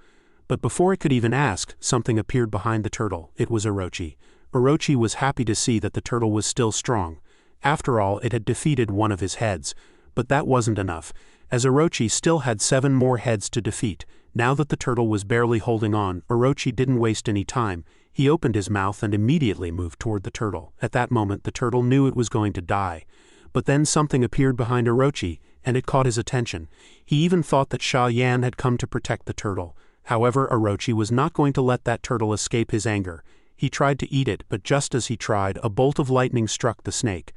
But before it could even ask, something appeared behind the turtle. It was Orochi. Orochi was happy to see that the turtle was still strong. After all, it had defeated one of his heads. But that wasn't enough, as Orochi still had 7 more heads to defeat. Now that the turtle was barely holding on, Orochi didn't waste any time. He opened his mouth and immediately moved toward the turtle. At that moment, the turtle knew it was going to die. But then something appeared behind Orochi, and it caught his attention. He even thought that Sha Yan had come to protect the turtle. However, Orochi was not going to let that turtle escape his anger. He tried to eat it, but just as he tried, a bolt of lightning struck the snake.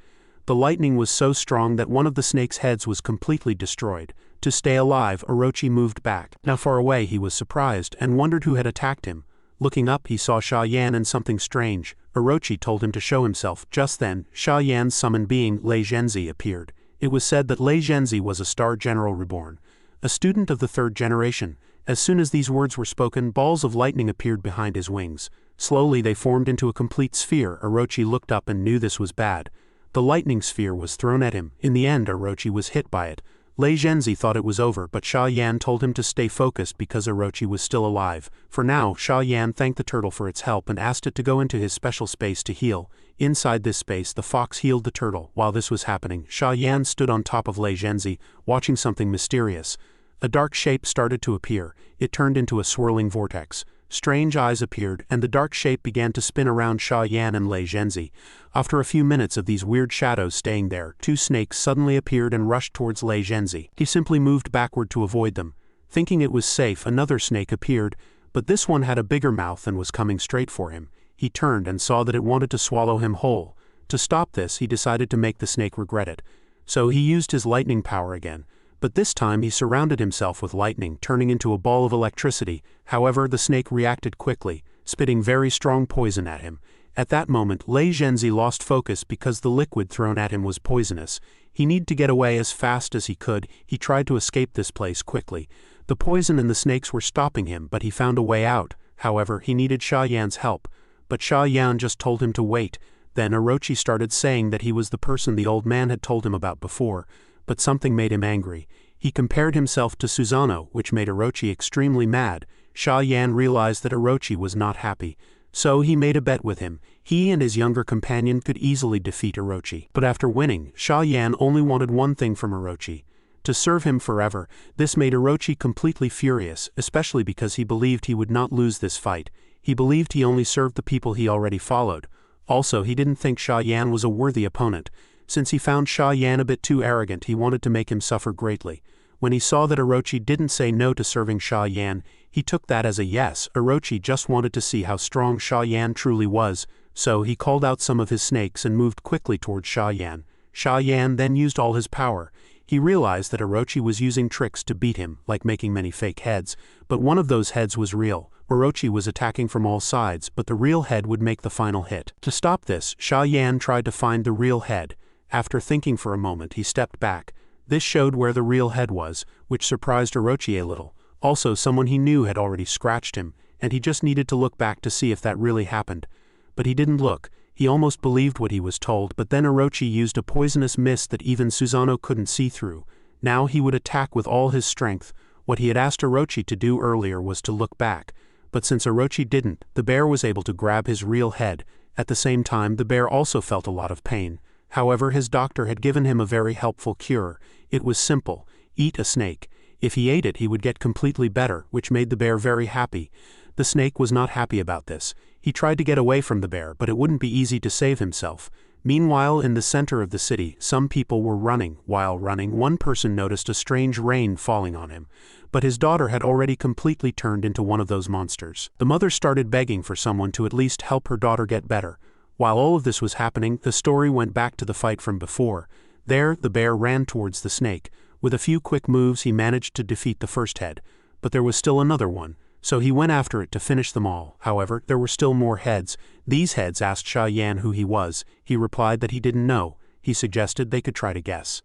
The lightning was so strong that one of the snake's heads was completely destroyed. To stay alive, Orochi moved back. Now far away, he was surprised and wondered who had attacked him. Looking up, he saw Sha Yan and something strange. Orochi told him to show himself. Just then, Sha Yan's summoned being, Lei Zhenzi, appeared. It was said that Lei Zhenzi was a Star General Reborn, a student of the third generation. As soon as these words were spoken, balls of lightning appeared behind his wings. Slowly they formed into a complete sphere. Orochi looked up and knew this was bad. The lightning sphere was thrown at him. In the end, Orochi was hit by it. Lei Zhenzi thought it was over, but Sha Yan told him to stay focused because Orochi was still alive. For now, Sha Yan thanked the turtle for its help and asked it to go into his special space to heal. Inside this space, the fox healed the turtle. While this was happening, Sha Yan stood on top of Lei Zhenzi, watching something mysterious. A dark shape started to appear. It turned into a swirling vortex. Strange eyes appeared, and the dark shape began to spin around Sha Yan and Lei Zhenzi. After a few minutes of these weird shadows staying there, two snakes suddenly appeared and rushed towards Lei Zhenzi. He simply moved backward to avoid them. Thinking it was safe, another snake appeared, but this one had a bigger mouth and was coming straight for him. He turned and saw that it wanted to swallow him whole. To stop this, he decided to make the snake regret it. So he used his lightning power again. But this time he surrounded himself with lightning, turning into a ball of electricity. However, the snake reacted quickly, spitting very strong poison at him. At that moment, Lei Zhenzi lost focus because the liquid thrown at him was poisonous. He needed to get away as fast as he could. He tried to escape this place quickly. The poison and the snakes were stopping him, but he found a way out. However, he needed Sha Yan's help. But Sha Yan just told him to wait. Then Orochi started saying that he was the person the old man had told him about before. But something made him angry. He compared himself to Susanoo, which made Orochi extremely mad. Sha Yan realized that Orochi was not happy. So he made a bet with him. He and his younger companion could easily defeat Orochi. But after winning, Sha Yan only wanted one thing from Orochi: to serve him forever. This made Orochi completely furious, especially because he believed he would not lose this fight. He believed he only served the people he already followed. Also, he didn't think Sha Yan was a worthy opponent. Since he found Sha Yan a bit too arrogant, he wanted to make him suffer greatly. When he saw that Orochi didn't say no to serving Sha Yan, he took that as a yes. Orochi just wanted to see how strong Sha Yan truly was, so he called out some of his snakes and moved quickly towards Sha Yan. Sha Yan then used all his power. He realized that Orochi was using tricks to beat him, like making many fake heads, but one of those heads was real. Orochi was attacking from all sides, but the real head would make the final hit. To stop this, Sha Yan tried to find the real head. After thinking for a moment, he stepped back. This showed where the real head was, which surprised Orochi a little. Also, someone he knew had already scratched him, and he just needed to look back to see if that really happened. But he didn't look. He almost believed what he was told, but then Orochi used a poisonous mist that even Susanoo couldn't see through. Now he would attack with all his strength. What he had asked Orochi to do earlier was to look back. But since Orochi didn't, the bear was able to grab his real head. At the same time, the bear also felt a lot of pain. However, his doctor had given him a very helpful cure. It was simple: eat a snake. If he ate it, he would get completely better, which made the bear very happy. The snake was not happy about this. He tried to get away from the bear, but it wouldn't be easy to save himself. Meanwhile, in the center of the city, some people were running. While running, one person noticed a strange rain falling on him. But his daughter had already completely turned into one of those monsters. The mother started begging for someone to at least help her daughter get better. While all of this was happening, the story went back to the fight from before. There, the bear ran towards the snake. With a few quick moves, he managed to defeat the first head. But there was still another one, so he went after it to finish them all. However, there were still more heads. These heads asked Sha Yan who he was. He replied that he didn't know. He suggested they could try to guess.